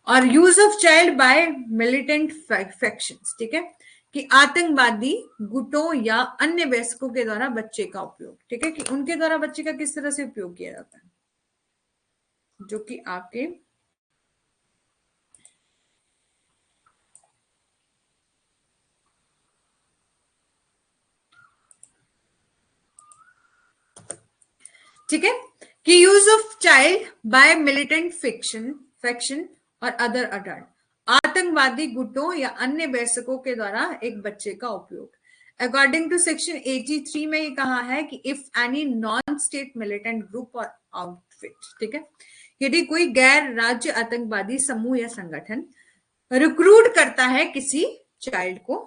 और use of child by militant factions, ठीक है, कि आतंकवादी गुटों या अन्य वयस्कों के द्वारा बच्चे का उपयोग, ठीक है, कि उनके द्वारा बच्चे का किस तरह से उपयोग किया जाता है, जो कि आपके ठीक है, कि use of child by militant faction और अदर अडल्ट, आतंकवादी गुटों या अन्य वयस्कों के द्वारा एक बच्चे का उपयोग। अकॉर्डिंग टू सेक्शन 83 में ये कहा है कि if any non state militant group और आउटफिट, ठीक है, यदि कोई गैर राज्य आतंकवादी समूह या संगठन रिक्रूट करता है किसी चाइल्ड को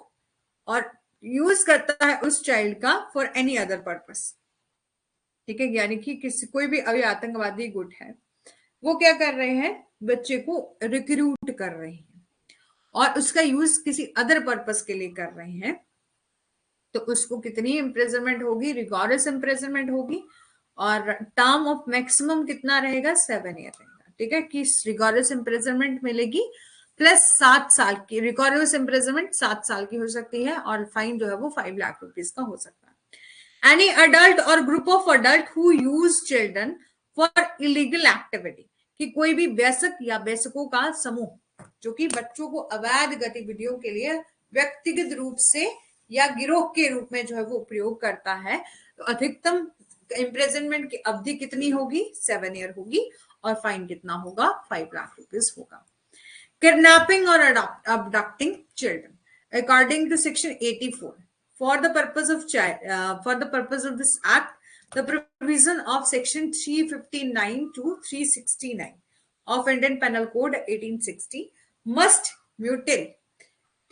और यूज करता है उस चाइल्ड का फॉर एनी अदर पर्पस, ठीक है, यानी कि किसी कोई भी अभी आतंकवादी गुट है वो क्या कर रहे हैं, बच्चे को रिक्रूट कर रहे हैं और उसका यूज किसी अदर पर्पस के लिए कर रहे हैं, तो उसको कितनी इम्प्रिजनमेंट होगी, रिगोरस इम्प्रिजनमेंट होगी, और टर्म ऑफ मैक्सिमम कितना रहेगा, 7 ईयर रहेगा। ठीक है, कि रिगोरस इम्प्रिजनमेंट मिलेगी प्लस 7 साल की, रिगोरस इम्प्रिजनमेंट 7 साल की हो सकती है और फाइन जो है वो 5 लाख रुपीज का हो सकता है। Any adult or group of adult who use children for illegal activity, कि कोई भी वयस्क या वयस्कों का समूह जो कि बच्चों को अवैध गतिविधियों के लिए व्यक्तिगत रूप से या गिरोह के रूप में जो है वो प्रयोग करता है, तो अधिकतम इम्प्रिजनमेंट की अवधि कितनी होगी, 7 ईयर होगी और फाइन कितना होगा, 5 लाख रुपीज होगा। किडनैपिंग और abducting children, according to section 84, for the purpose of this act, the provision of section 359 to 369 of Indian Penal Code 1860 must mutil,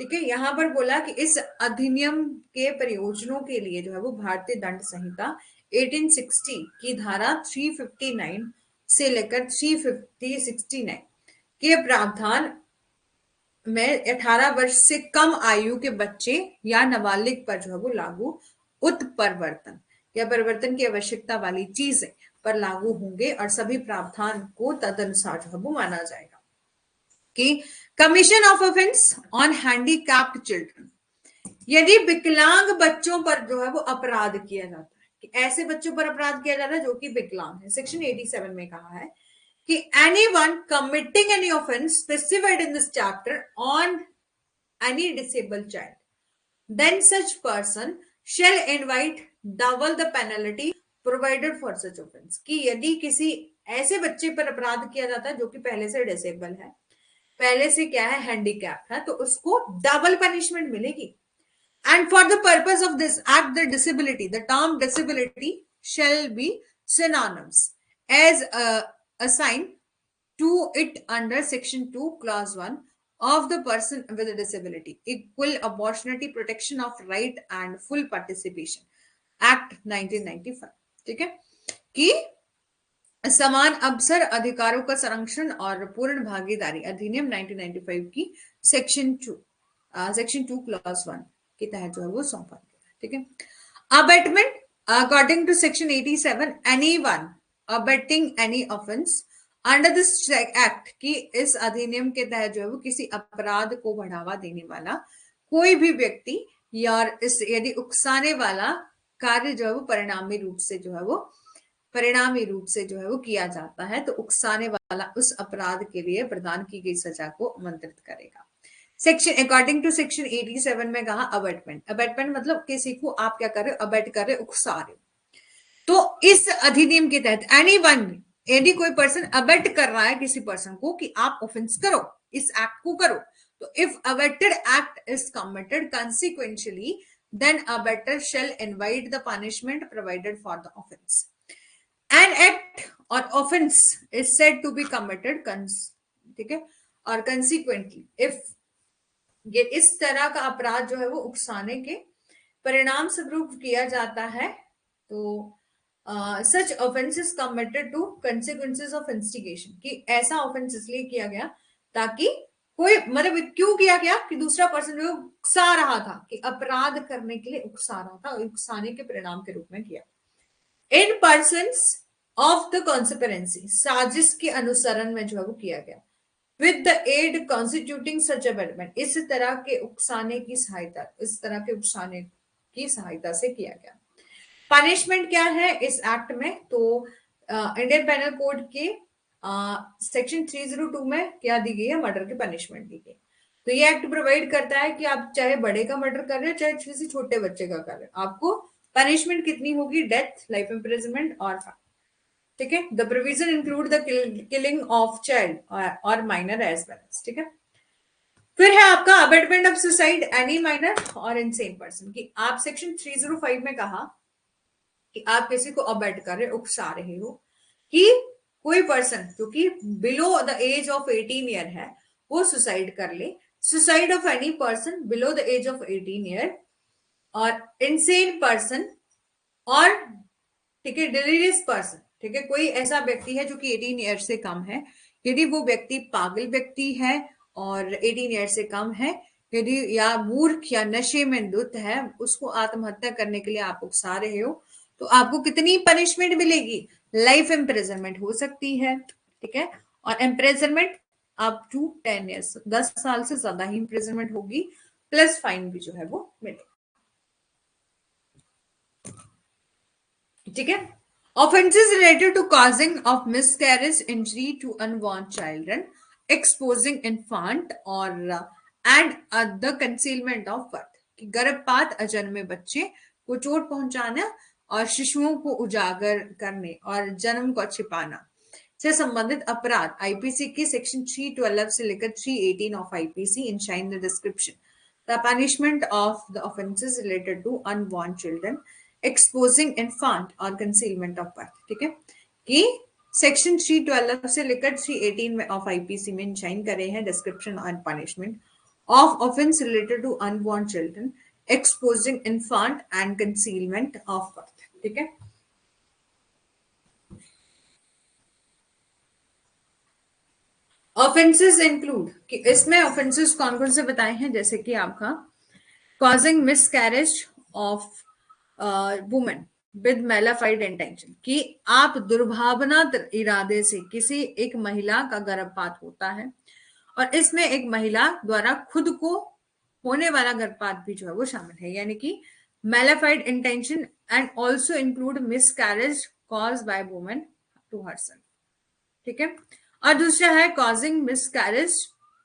ठीक है, यहां पर बोला कि इस अधिनियम के प्रयोजनों के लिए जो है वो भारतीय दंड संहिता 1860 की धारा 359 से लेकर 369 के प्रावधान में 18 वर्ष से कम आयु के बच्चे या नाबालिग पर जो है वो लागू उत्परिवर्तन या परिवर्तन की आवश्यकता वाली चीजें पर लागू होंगे और सभी प्रावधान को तदनुसार जो है वो माना जाएगा। कि commission of offence on handicapped children, यदि विकलांग बच्चों पर जो है वो अपराध किया जाता है, कि ऐसे बच्चों पर अपराध किया जाता है जो कि विकलांग है, सेक्शन 87 में कहा है कि anyone committing any offense specified in this chapter on any disabled child, then such person shall invite double the penalty provided for such offense, कि यदि किसी ऐसे बच्चे पर अपराध किया जाता है जो कि पहले से डिसेबल है, पहले से क्या है, हैंडीकैप है, तो उसको डबल पनिशमेंट मिलेगी। And for the purpose of this act, the term disability shall be synonyms as assigned to it under section 2 clause 1 of the person with a disability, equal opportunity protection of right and full participation act 1995. ठीक है कि समान अवसर अधिकारों का संरक्षण और पूर्ण भागीदारी अधिनियम 1995 की सेक्शन 2 क्लॉज 1 के तहत जो है वो सौंपा गया। ठीक है, abetment according to section 87 anyone abetting any offence under this act की इस अधिनियम के तहत जो है वो किसी अपराध को बढ़ावा देने वाला कोई भी व्यक्ति या इस यदि उकसाने वाला कार्य जो है वो परिणामी रूप से जो है वो किया जाता है तो उकसाने वाला उस अपराध के लिए प्रदान की गई सजा को आमंत्रित करेगा। सेक्शन अकॉर्डिंग टू सेक्शन 87 में कहा अबेटमेंट मतलब किसी को आप क्या कर रहे हो, अबेट कर रहे हो, उकसा रहे हो। तो इस अधिनियम के तहत यदि कोई पर्सन अबेट कर रहा है किसी पर्सन को कि आप ऑफेंस करो, इस एक्ट को करो, तो if abetted act is committed consequentially then abettor shall invite the punishment provided for the offence. An act or offense is said to be committed, ठीक है, और consequently if ये इस तरह का अपराध जो है वो उकसाने के परिणाम स्वरूप किया जाता है तो such offense is committed to consequences of instigation, कि ऐसा ऑफेंस इसलिए किया गया ताकि कोई मतलब क्यों किया गया कि दूसरा पर्सन जो उकसा रहा था कि अपराध करने के लिए उकसा रहा था, उकसाने के परिणाम के रूप में किया। In persons of the conspiracy साजिश के अनुसरण में जो है वो किया गया with the aid constituting such abetment, इस तरह के उकसाने की सहायता से किया गया। पनिशमेंट क्या है इस एक्ट में, तो इंडियन पेनल कोड के सेक्शन 302 में क्या दी गई है, मर्डर की पनिशमेंट दी गई। तो ये एक्ट प्रोवाइड करता है कि आप चाहे बड़े का मर्डर कर रहे हो चाहे किसी छोटे बच्चे का कर रहे हो, आपको पनिशमेंट कितनी होगी, डेथ, लाइफ इम्प्रिजनमेंट और फाइन। ठीक है, the provision include the killing of child और माइनर एज वेल। ठीक है, फिर है आपका abetment of suicide any minor और इनसेन पर्सन, की आप सेक्शन 305 में कहा कि आप किसी को अबेट कर रहे, उकसा रहे हो कि कोई पर्सन जो कि below the age of 18 year है वो सुसाइड कर ले। Suicide of any person below the age of 18 year और इनसेन पर्सन और ठीक है डिलीरियस पर्सन, ठीक है, कोई ऐसा व्यक्ति है जो कि 18 ईयर से कम है, यदि वो व्यक्ति पागल व्यक्ति है और 18 ईयर से कम है, यदि या मूर्ख या नशे में धुत है, उसको आत्महत्या करने के लिए आप उकसा रहे हो, तो आपको कितनी पनिशमेंट मिलेगी, लाइफ इम्प्रिजनमेंट हो सकती है। ठीक है, और इम्प्रिजनमेंट अप टू 10 ईयर्स, 10 साल से ज्यादा ही इम्प्रिजनमेंट होगी, प्लस फाइन भी जो है वो मिलेगा। ठीक है, offenses related to causing of miscarriage, injury to unborn children, exposing infant or and the concealment of birth, कि गर्भपात अजन्मे बच्चे को चोट पहुंचाना और शिशुओं को उजागर करने और जन्म को छिपाना से संबंधित अपराध आईपीसी की सेक्शन 312 से लेकर 318 of IPC enshrine the description the punishment of the offences related to unborn children, exposing infant और कंसीलमेंट ऑफ बर्थ। ठीक है, कि सेक्शन 312 से लेकर 318 में ऑफ आईपीसी में इंशाइन करे हैं डिस्क्रिप्शन और punishment of offence related to unborn children, exposing infant and concealment of birth. ठीक है, ऑफेंसेस इंक्लूड कि इसमें ऑफेंसेस कौन कौन से बताए हैं, जैसे कि आपका causing miscarriage of women with mala fide intention, कि आप दुर्भावना इरादे से किसी एक महिला का गर्भपात होता है और इसमें एक महिला द्वारा खुद को होने वाला गर्भपात भी जो है वो शामिल है, यानी कि mala fide intention and also include miscarriage cause by women to herself. ठीक है, और दूसरा है causing miscarriage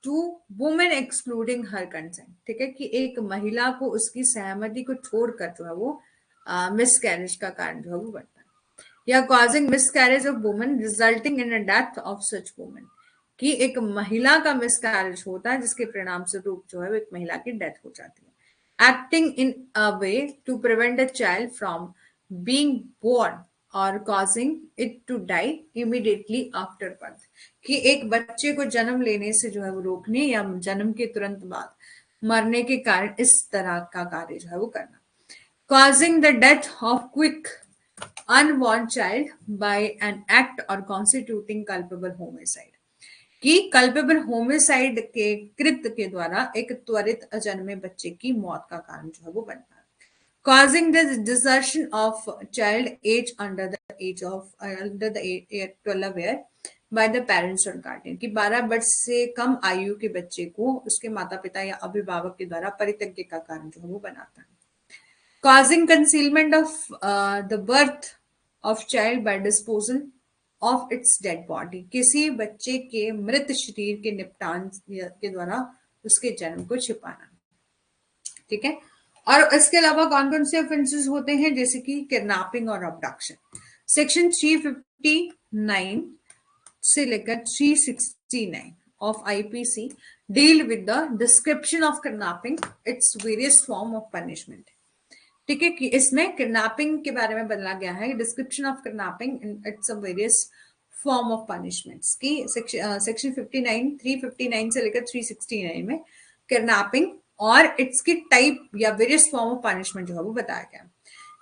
to women excluding her consent. ठीक है, कि एक महिला को उसकी सहमति को छोड़कर जो है वो मिसकैरेज का कारण जो है वो बनता है, या causing miscarriage of women resulting in a death of such women, कि एक महिला का मिसकैरेज होता है जिसके परिणाम स्वरूप जो है वो एक महिला की डेथ हो जाती है। acting in a way to prevent a child from being born or causing it to die immediately after birth, कि एक बच्चे को जन्म लेने से जो है वो रोकने या जन्म के तुरंत बाद मरने के कारण इस तरह का कार्य जो है वो करना। causing the death of quick unborn child by an act or constituting culpable homicide, कि कल्पेबल होमिसाइड के कृत्य के द्वारा एक त्वरित अजन्मे बच्चे की मौत का कारण जो है वो बनता है। causing the desertion of child age under the age of under the 12 year by the parents or guardian, कि 12 वर्ष से कम आयु के बच्चे को उसके माता पिता या अभिभावक के द्वारा परित्यज्य का कारण जो है वो बनाता है। causing concealment of the birth of child by disposal of its dead body, किसी बच्चे के मृत शरीर के निपटान के द्वारा उसके जन्म को छिपाना। ठीक है, और इसके अलावा कौन कौन से ऑफेंसेस होते हैं, जैसे कि किडनैपिंग और अबडक्शन। सेक्शन 359 से लेकर 369 of IPC deal with the description of kidnapping, its various form of punishment. ठीक है, कि इसमें किडनैपिंग के बारे में बदला गया है, description of kidnapping it's a various form of punishments, की सेक्शन 359 से लेकर 369 में किडनैपिंग और इट्स की टाइप या वेरियस फॉर्म ऑफ पनिशमेंट जो है वो बताया गया।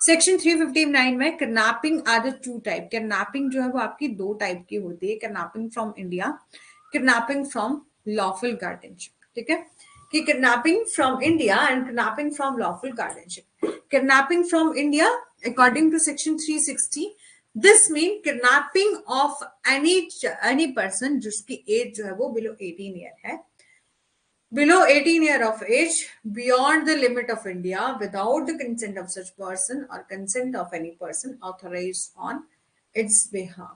सेक्शन 359 में kidnapping are the two type, kidnapping जो है वो आपकी दो टाइप की होती है, kidnapping from India, kidnapping from lawful guardianship. ठीक है, कि kidnapping from India and kidnapping from lawful guardianship. Kidnapping from India according to section 360, this mean kidnapping of any person जिसकी एज जो है वो बिलो 18 ईयर है, below 18 year of age, beyond the limit of India, without the consent of such person or consent of any person authorized on its behalf।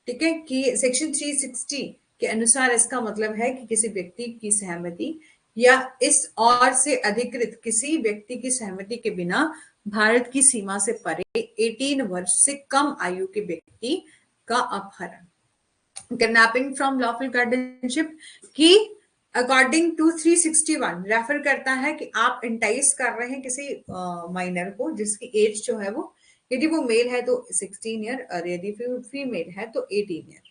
ठीक है, कि section 360 के अनुसार इसका मतलब है कि किसी व्यक्ति की सहमति या इस और से अधिकृत किसी व्यक्ति की सहमति के बिना भारत की सीमा से परे 18 वर्ष से कम आयु के व्यक्ति का अपहरण। किडनैपिंग फ्रॉम लॉफुल गार्डियनशिप की अकॉर्डिंग टू 361 रेफर करता है कि आप इंटाइस कर रहे हैं किसी माइनर को जिसकी एज जो है वो, यदि वो मेल है तो 16 ईयर और यदि फीमेल है तो 18 ईयर,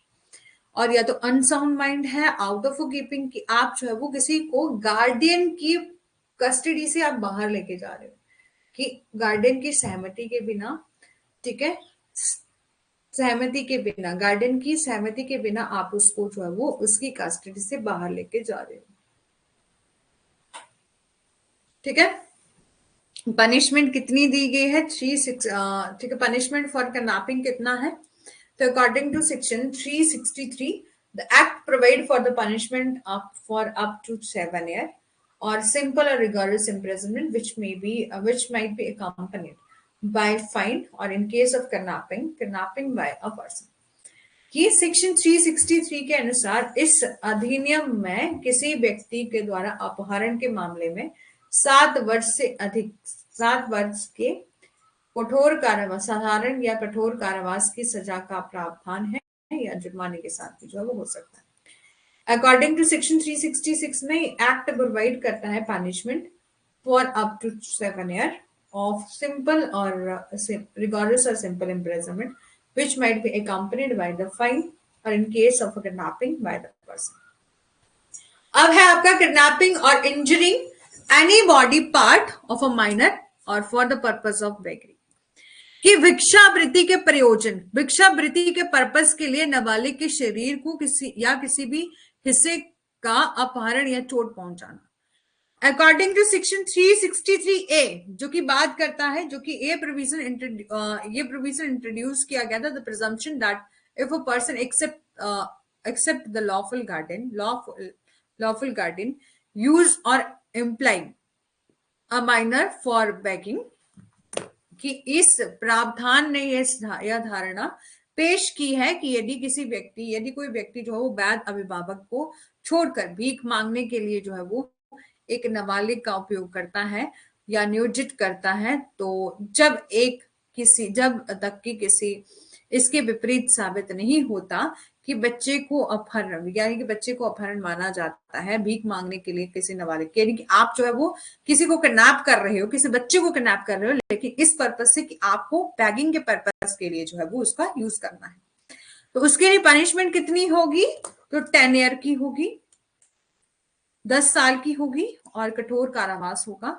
और या तो अनसाउंड माइंड है, आउट ऑफ कीपिंग, कि आप जो है वो किसी को गार्डियन की कस्टडी से आप बाहर लेके जा रहे हो, कि गार्डियन की सहमति के बिना, ठीक है, सहमति के बिना, गार्डियन की सहमति के बिना आप उसको जो है वो उसकी कस्टडी से बाहर लेके जा रहे हो। ठीक है, पनिशमेंट कितनी दी गई है, 36। ठीक है, पनिशमेंट फॉर किडनैपिंग कितना है, तो according to section 363 the act provide for the punishment for up to 7 year और सिंपल और rigorous imprisonment which might be accompanied by fine or in case of kidnapping by a person। कि section 363 के अनुसार इस अधिनियम में किसी व्यक्ति के द्वारा अपहरण के मामले में 7 वर्ष से अधिक 7 वर्ष के कठोर कारावास, साधारण या कठोर कारावास की सजा का प्रावधान है या जुर्माने के साथ भी जो है वो हो सकता है। अकॉर्डिंग टू सेक्शन 366 में एक्ट प्रोवाइड करता है punishment for up to 7 year of simple or rigorous or simple imprisonment which might be accompanied by the fine or in case of a kidnapping by the person। अब है आपका kidnapping or injuring any body part of a minor or for the purpose of beggary, कि भिक्षावृत्ति के प्रयोजन, भिक्षावृत्ति के purpose के लिए नाबालिग के शरीर को किसी भी हिस्से का अपहरण या चोट पहुंचाना। अकॉर्डिंग टू सेक्शन 363A जो कि बात करता है, जो कि ये प्रोविजन इंट्रोड्यूस किया गया था, the presumption that if a person except the lawful guardian use or employ a minor for begging, कि इस प्रावधान ने यह धारणा पेश की है कि यदि कोई व्यक्ति जो है वो वैध अभिभावक को छोड़कर भीख मांगने के लिए जो है वो एक नाबालिग का उपयोग करता है या नियोजित करता है, तो जब तक कि किसी इसके विपरीत साबित नहीं होता कि बच्चे को अपहरण, यानी कि बच्चे को अपहरण माना जाता है भीख मांगने के लिए किसी नाबालिग, यानी कि आप जो है वो किसी को किडनैप कर रहे हो, किसी बच्चे को किडनैप कर रहे हो, लेकिन इस पर्पज से कि आपको बैगिंग के पर्पज के लिए जो है वो उसका यूज करना है। तो उसके लिए पनिशमेंट कितनी होगी? तो 10 ईयर की होगी, 10 साल की होगी और कठोर कारावास होगा।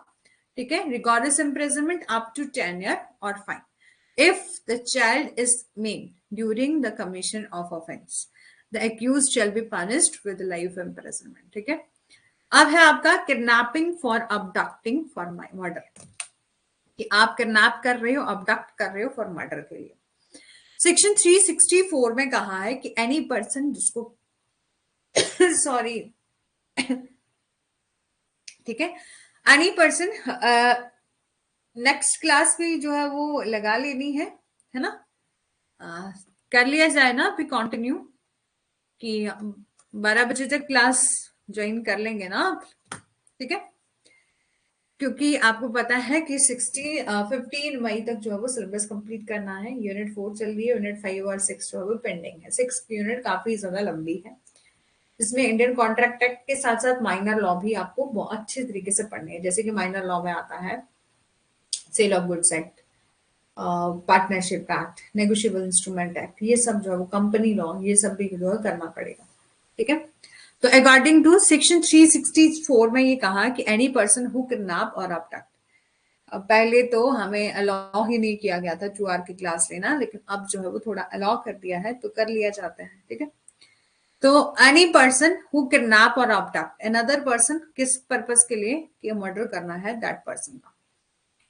ठीक है, rigorous imprisonment up to 10 year और fine if the child is maimed during the commission of offence, the accused shall be punished with life imprisonment. ठीक है, अब है आपका kidnapping for abducting for murder, कि आप किडनैप कर रहे हो, अबडक्ट कर रहे हो फॉर मर्डर के लिए। सेक्शन 364 में कहा है कि एनी पर्सन जिसको सॉरी ठीक है, एनी पर्सन, नेक्स्ट क्लास भी जो है वो लगा लेनी है ना, कर लिया जाए ना अभी कंटिन्यू, कि 12 बजे तक क्लास ज्वाइन कर लेंगे ना आप। ठीक है, क्योंकि आपको पता है कि 15 मई तक जो है वो सिलेबस कंप्लीट करना है। यूनिट 4 चल रही है, यूनिट 5 और 6 जो है वो पेंडिंग है। 6 यूनिट काफी ज्यादा लंबी है, इसमें इंडियन कॉन्ट्रैक्ट एक्ट के साथ साथ माइनर लॉ भी आपको बहुत अच्छे तरीके से पढ़ने हैं। जैसे कि माइनर लॉ में आता है sale of goods act, partnership act, negotiable instrument act, ये सब जो है वो कंपनी लॉ, ये सब भी जो है करना पड़ेगा। ठीक है, तो अकॉर्डिंग टू सेक्शन 364 में ये कहा कि एनी पर्सन हु किडनैप और अबडक्ट, पहले तो हमें अलाउ ही नहीं किया गया था 2 आवर की क्लास लेना, लेकिन अब जो है वो थोड़ा अलाउ कर दिया है, तो कर लिया जाता है। ठीक है, तो एनी पर्सन हु किडनैप और अबडक्ट अनदर पर्सन, किस पर्पस के लिए? कि मर्डर करना है दैट पर्सन का,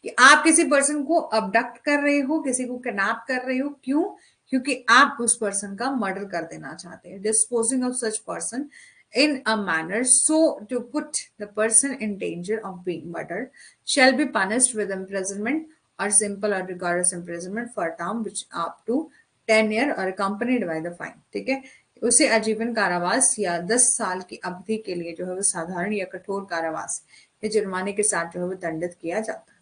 कि आप किसी पर्सन को अबडक्ट कर रहे हो, किसी को किडनैप कर रहे हो, क्यों? क्योंकि आप उस पर्सन का मर्डर कर देना चाहते हैं। Disposing of such person in a manner so to put the person in danger of being murdered shall be punished with imprisonment or simple or rigorous imprisonment for a term which up to 10 year or accompanied by the fine। ठीक है, उसे आजीवन कारावास या 10 साल की अवधि के लिए जो है वो साधारण या कठोर कारावास या जुर्माने के साथ जो है वो दंडित किया जाता है।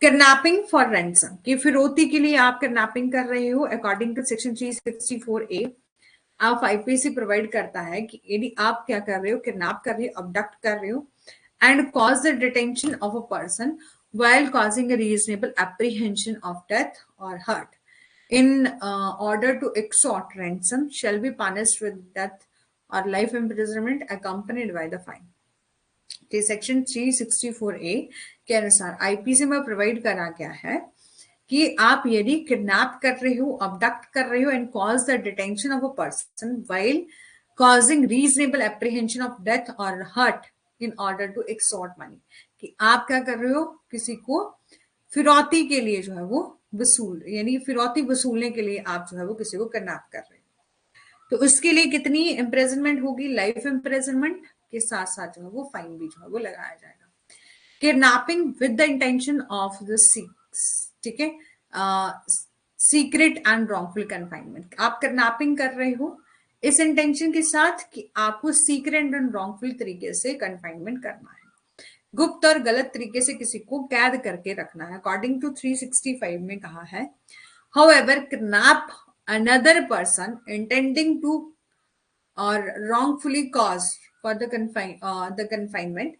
किडनैपिंग फॉर रैंसम, की फिरौती के लिए आप किडनैपिंग कर रहे हो, अकॉर्डिंग टू सेक्शन 364A आप आईपीसी प्रोवाइड करता है कि यदि आप क्या कर रहे हो, किडनैप कर रहे हो, अबडक्ट कर रहे हो and cause the detention of a person while causing a reasonable apprehension of death or hurt in order to extort ransom shall be punished with death or life imprisonment accompanied by the fine। Section 364A के अनुसार IPC में provide करा गया है कि आप यदि kidnap कर रहे हो, अबडक्ट कर रहे हो and cause the detention of a person while causing reasonable apprehension of death or hurt in order to extort money, कि आप क्या कर रहे हो, किसी को फिरौती के लिए जो है वो वसूल, यानी फिरौती वसूलने के लिए आप जो है वो किसी को किडनैप कर रहे हो, तो उसके लिए कितनी इम्प्रेजनमेंट होगी? लाइफ इम्प्रेजनमेंट के साथ साथ जो है वो फाइन भी जो है वो लगाया जाएगा। Kidnapping with the intention of the seeks, ठीक है, सीक्रेट एंड रॉन्गफुल कन्फाइनमेंट, आप किडनैपिंग कर रहे हो इस इंटेंशन के साथ कि आपको सीक्रेट एंड रॉन्गफुल तरीके से कन्फाइनमेंट करना है, गुप्त और गलत तरीके से किसी को कैद करके रखना है। अकॉर्डिंग टू 365 में कहा है, however kidnap another person intending to or wrongfully caused for the confinement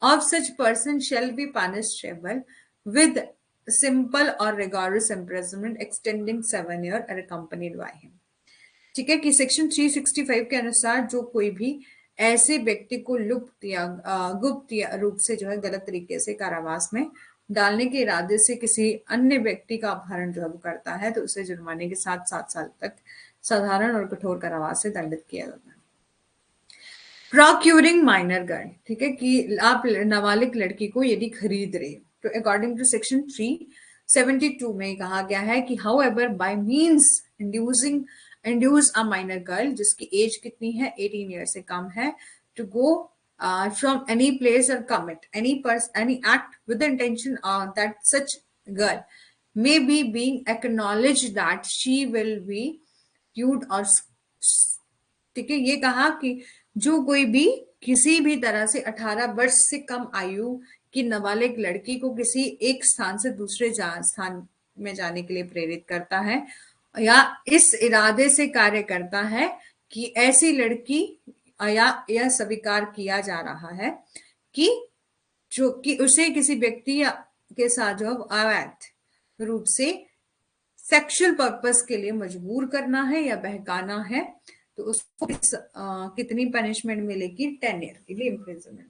of such person shall be punishable with simple or rigorous imprisonment extending 7 years or accompanied by him। ठीक है, कि section 365 के अनुसार जो कोई भी ऐसे व्यक्ति को गुप्त रूप से जो है गलत तरीके से कारावास में डालने के इरादे से किसी अन्य व्यक्ति का अपहरण जो है वो करता है, तो उसे जुर्माने के साथ 7 साल तक साधारण और कठोर कारावास से दंडित किया जाता है। प्रोक्यूरिंग माइनर गर्ल, ठीक है, कि आप नाबालिग लड़की को यदि खरीद रहे हो, तो अकॉर्डिंग टू सेक्शन 372 में कहा गया है कि however by means induce a minor girl जिसकी एज कितनी है, 18 ईयर से कम है, to go from any place or commit any act with the intention that such girl may be being acknowledged that she will be viewed or, ठीक है, ये कहा कि जो कोई भी किसी भी तरह से 18 वर्ष से कम आयु की नाबालिग लड़की को किसी एक स्थान से दूसरे स्थान में जाने के लिए प्रेरित करता है या इस इरादे से कार्य करता है कि ऐसी लड़की या यह स्वीकार किया जा रहा है कि जो कि उसे किसी व्यक्ति के साथ जो अवैध रूप से सेक्सुअल पर्पस के लिए मजबूर करना है या बहकाना है, तो उसको कितनी पनिशमेंट मिलेगी? 10 ईयर के लिए इम्प्रिजनमेंट।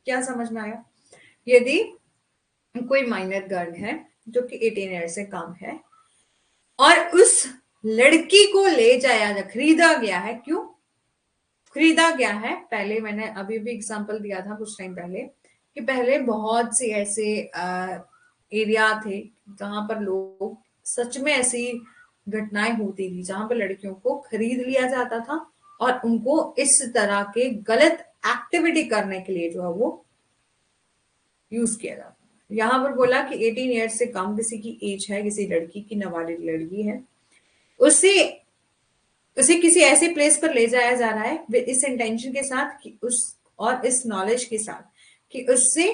क्या समझ में आया? यदि कोई माइनर गर्ल है जो कि 18 ईयर से कम है और उस लड़की को ले जाया खरीदा गया है, क्यों खरीदा गया है? पहले मैंने अभी भी एग्जांपल दिया था कुछ टाइम पहले कि पहले बहुत से ऐसे एरिया थे जहां पर लोग सच में ऐसी घटनाएं होती थी जहां पर लड़कियों को खरीद लिया जाता था और उनको इस तरह के गलत एक्टिविटी करने के लिए जो है वो यूज किया जाता है। यहाँ पर बोला कि 18 ईयर्स से कम किसी की एज है, किसी लड़की की, नाबालिग लड़की है, उसे उसे किसी ऐसे प्लेस पर ले जाया जा रहा है इस इंटेंशन के साथ कि उस और इस नॉलेज के साथ कि उससे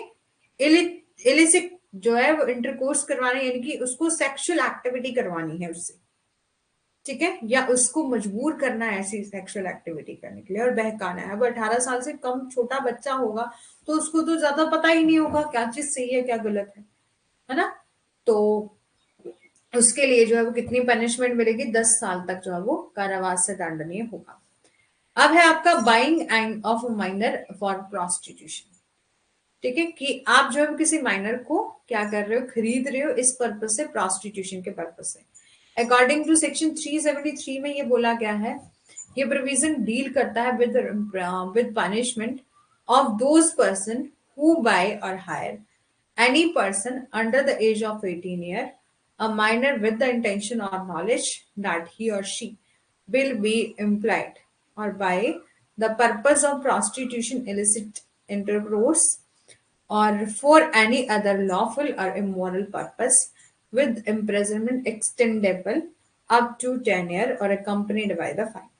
इलिसिट जो है वो इंटरकोर्स करवाना, यानी कि उसको सेक्सुअल एक्टिविटी करवानी है उससे, ठीक है, या उसको मजबूर करना है ऐसी सेक्सुअल एक्टिविटी करने के लिए और बहकाना है। अब 18 साल से कम छोटा बच्चा होगा तो उसको तो ज्यादा पता ही नहीं होगा क्या चीज सही है क्या गलत है ना? तो उसके लिए जो है वो कितनी पनिशमेंट मिलेगी? 10 साल तक जो है वो कारावास से दंडनीय होगा। अब है आपका buying end of minor for prostitution, ठीक है, कि आप जो है किसी माइनर को क्या कर रहे हो? खरीद रहे हो इस पर्पज से, प्रोस्टिट्यूशन के पर्पज से। अकॉर्डिंग टू सेक्शन 373 में ये बोला गया है, ये प्रोविजन डील करता है with punishment of those person who buy और hire any person under the age of 18 year, a minor with the intention or knowledge that he or she will be employed or by the purpose of prostitution, illicit intercourse, or for any other lawful or immoral purpose, with imprisonment extendable up to 10 year or accompanied by the fine।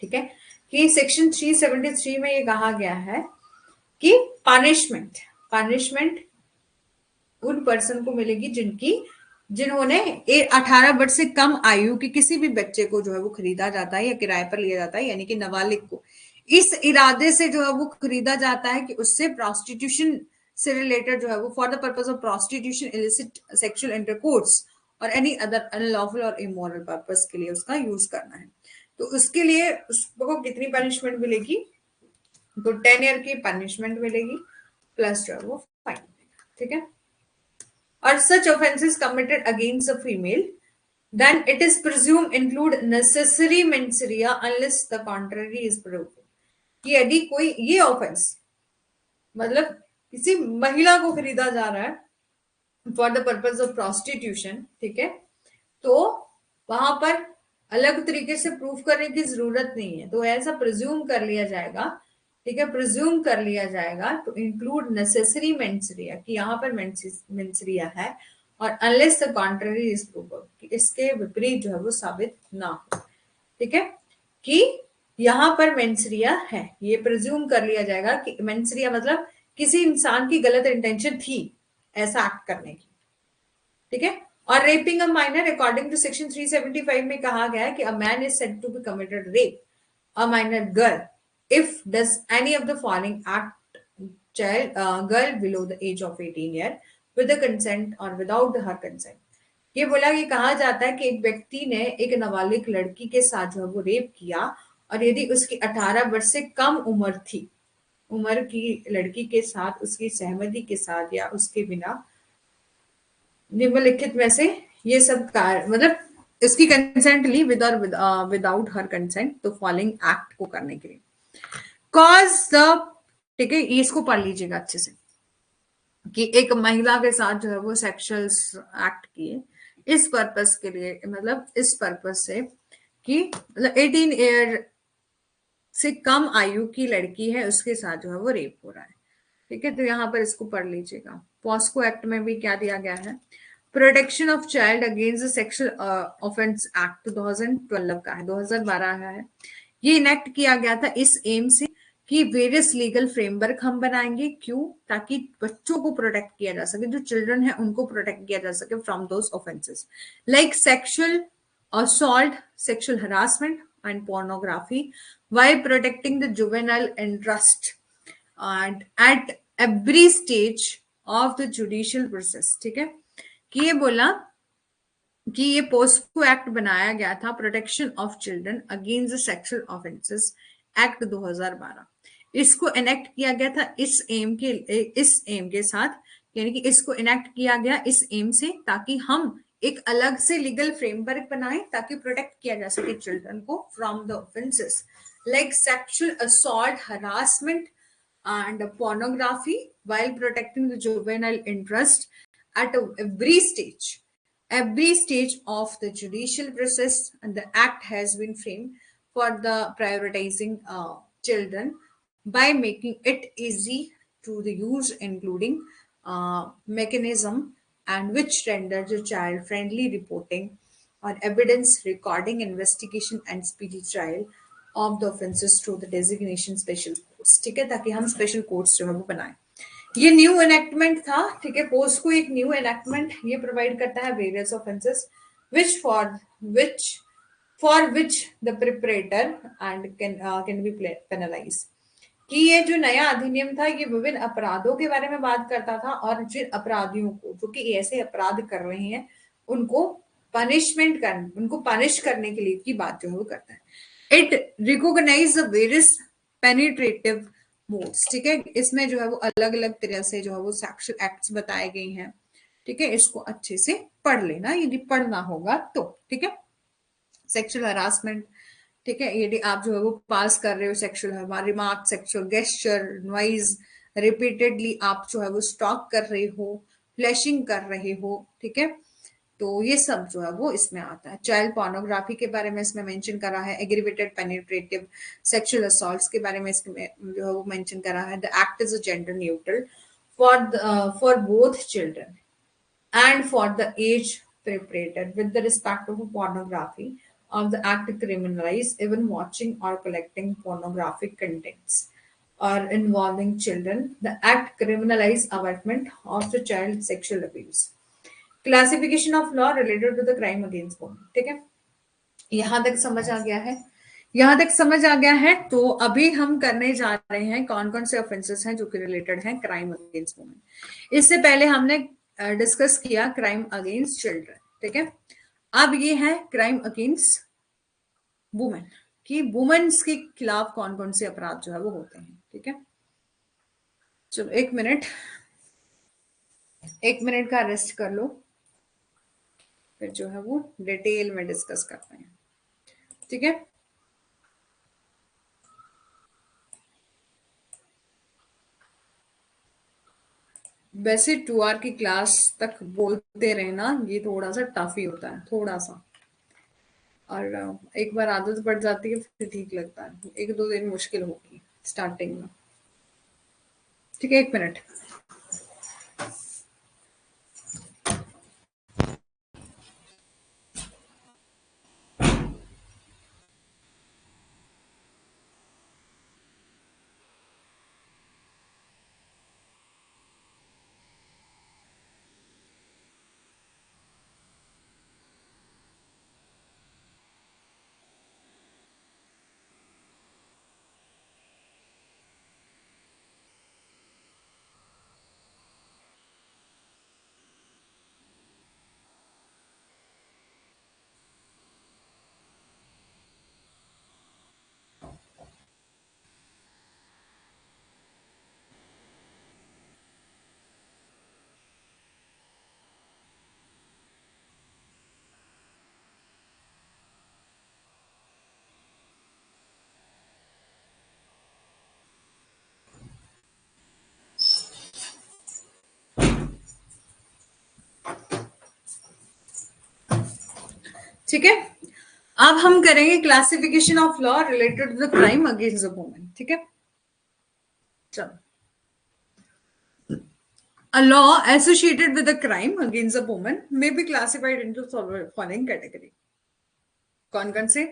ठीक है, कि section 373 में ये कहा गया है कि punishment उन पर्सन को मिलेगी जिन्होंने 18 वर्ष से कम आयु के किसी भी बच्चे को जो है वो खरीदा जाता है या किराए पर लिया जाता है, यानी कि नाबालिग को इस इरादे से जो है वो खरीदा जाता है कि उससे प्रोस्टिट्यूशन से रिलेटेड जो है वो for the purpose of prostitution, illicit sexual intercourse और एनी अदर अनलॉफुल और इमोरल पर्पस के लिए उसका यूज करना है। तो उसके लिए उसको कितनी पनिशमेंट मिलेगी? तो 10 ईयर की पनिशमेंट मिलेगी प्लस जो है वो फाइन, ठीक है। और such offenses committed against a female, then it is presumed include necessary mens rea unless the contrary is proven। कि यदि कोई ये ऑफेंस मतलब किसी महिला को खरीदा जा रहा है for the purpose of prostitution, ठीक है, तो वहां पर अलग तरीके से प्रूफ करने की जरूरत नहीं है, तो ऐसा प्रिज्यूम कर लिया जाएगा, ठीक है, प्रिज्यूम कर लिया जाएगा तो इंक्लूड नेसेसरी मेंस रिया, कि यहाँ पर मेंस रिया है, और unless the contrary is prove, कि इसके विपरीत जो है वो साबित ना हो, ठीक है, कि यहाँ पर मेंस रिया है, ये प्रिज्यूम कर लिया जाएगा कि मेंस रिया मतलब किसी इंसान की गलत इंटेंशन थी ऐसा एक्ट करने की, ठीक है। और raping a minor according to section 375 में कहा गया है कि a man is said to be committed rape a minor girl if does any of the following act child girl below the age of 18 year with the consent or without her consent। ये बोला, ये कहा जाता है कि एक व्यक्ति ने एक नाबालिग लड़की के साथ जो है वो रेप किया और यदि उसकी 18 वर्ष से कम उम्र थी, उम्र की लड़की के साथ उसकी सहमति के साथ या उसके बिना निम्नलिखित में से ये सब कार्य मतलब उसकी कंसेंट ली विद और विदाउट हर कंसेंट, तो फॉलोइंग एक्ट को करने के लिए कॉज द, ठीक है, इसको पढ़ लीजिएगा अच्छे से, कि एक महिला के साथ जो है वो सेक्सुअल एक्ट किए इस पर्पस के लिए, मतलब इस पर्पस से कि मतलब 18 ईयर से कम आयु की लड़की है उसके साथ जो है वो रेप हो रहा है, ठीक है, तो यहाँ पर इसको पढ़ लीजिएगा। पॉस्को एक्ट में भी क्या दिया गया है? Protection of child against sexual offence act 2012 का है, 2012 का है। ये इनेक्ट किया गया था इस एम से कि वेरियस लीगल फ्रेमवर्क हम बनाएंगे, क्यों? ताकि बच्चों को प्रोटेक्ट किया जा सके, जो चिल्ड्रन है उनको प्रोटेक्ट किया जा सके from those offences like sexual assault, sexual harassment and pornography while protecting the juvenile interest and at every stage of the judicial process. ठीक है, कि ये बोला कि ये पोस्को एक्ट बनाया गया था protection of children against sexual offences act 2012। इसको इनेक्ट किया गया था इस एम के साथ, यानी कि इसको इनेक्ट किया गया इस एम से ताकि हम एक अलग से लीगल फ्रेमवर्क बनाएं ताकि प्रोटेक्ट किया जा सके चिल्ड्रन को from the offences like sexual assault, harassment and pornography while protecting the juvenile interest at every stage of the judicial process. And the act has been framed for the prioritizing children by making it easy to the use, including mechanism and which render the child friendly reporting or evidence recording, investigation and speedy trial of the offenses through the designation special courts। ठीक है, ताकि हम special courts जो है वो बनाएं। ये new enactment था। ठीक है, पोस्ट को एक न्यू एनेक्टमेंट ये प्रोवाइड करता है various offences for which the प्रिपरेटर and can be penalise. कि ये जो नया अधिनियम था ये विभिन्न अपराधों के बारे में बात करता था और जिन अपराधियों को जो कि ऐसे अपराध कर रहे हैं उनको पनिश करने के लिए की बात जो है वो करता है। It recognise the various penetrative modes. ठीक है, इसमें जो है वो अलग अलग तरह से जो है वो सेक्सुअल एक्ट्स बताए गए हैं। ठीक है, इसको अच्छे से पढ़ लेना यदि पढ़ना होगा तो। ठीक है, सेक्सुअल हरासमेंट। ठीक है, यदि आप जो है वो पास कर रहे हो sexual remark, sexual gesture, noise, repeatedly आप जो है वो स्टॉक कर रहे हो, फ्लैशिंग कर रहे हो। ठीक है, तो ये सब जो है वो इसमें आता है। चाइल्ड पोर्नोग्राफी के बारे में इसमें मेंशन करा है, एग्रीवेटेड पेनिट्रेटिव सेक्सुअल असॉल्ट्स के बारे में इसमें जो है वो मेंशन करा है। The act is gender neutral for both children and for the age perpetrated with the respect of pornography of the act criminalize even watching or collecting pornographic contents or involving children. The act criminalize avertment of the child sexual abuse। Classification of law related to the crime against women. ठीक है, यहां तक समझ आ गया है? यहां तक समझ आ गया है तो अभी हम करने जा रहे हैं कौन कौन से ऑफेंसेस हैं जो कि रिलेटेड हैं क्राइम अगेंस्ट वुमेन। इससे पहले हमने डिस्कस किया क्राइम अगेंस्ट चिल्ड्रन। ठीक है, अब ये है क्राइम अगेंस्ट वुमेन कि वुमेन्स के खिलाफ कौन कौन से अपराध जो है वो होते हैं। ठीक है, चलो एक मिनट का रेस्ट कर लो, फिर जो है वो डिटेल में डिस्कस करते हैं। ठीक है, वैसे 2 आवर की क्लास तक बोलते रहना ये थोड़ा सा टफ ही होता है, थोड़ा सा, और एक बार आदत पड़ जाती है फिर ठीक लगता है। 1-2 दिन मुश्किल होगी स्टार्टिंग में। ठीक है, 1 मिनट। ठीक है, अब हम करेंगे classification of law related to the crime against the women. ठीक है, चलो। A law associated with a crime against a woman may be classified into following category। कौन कौन से?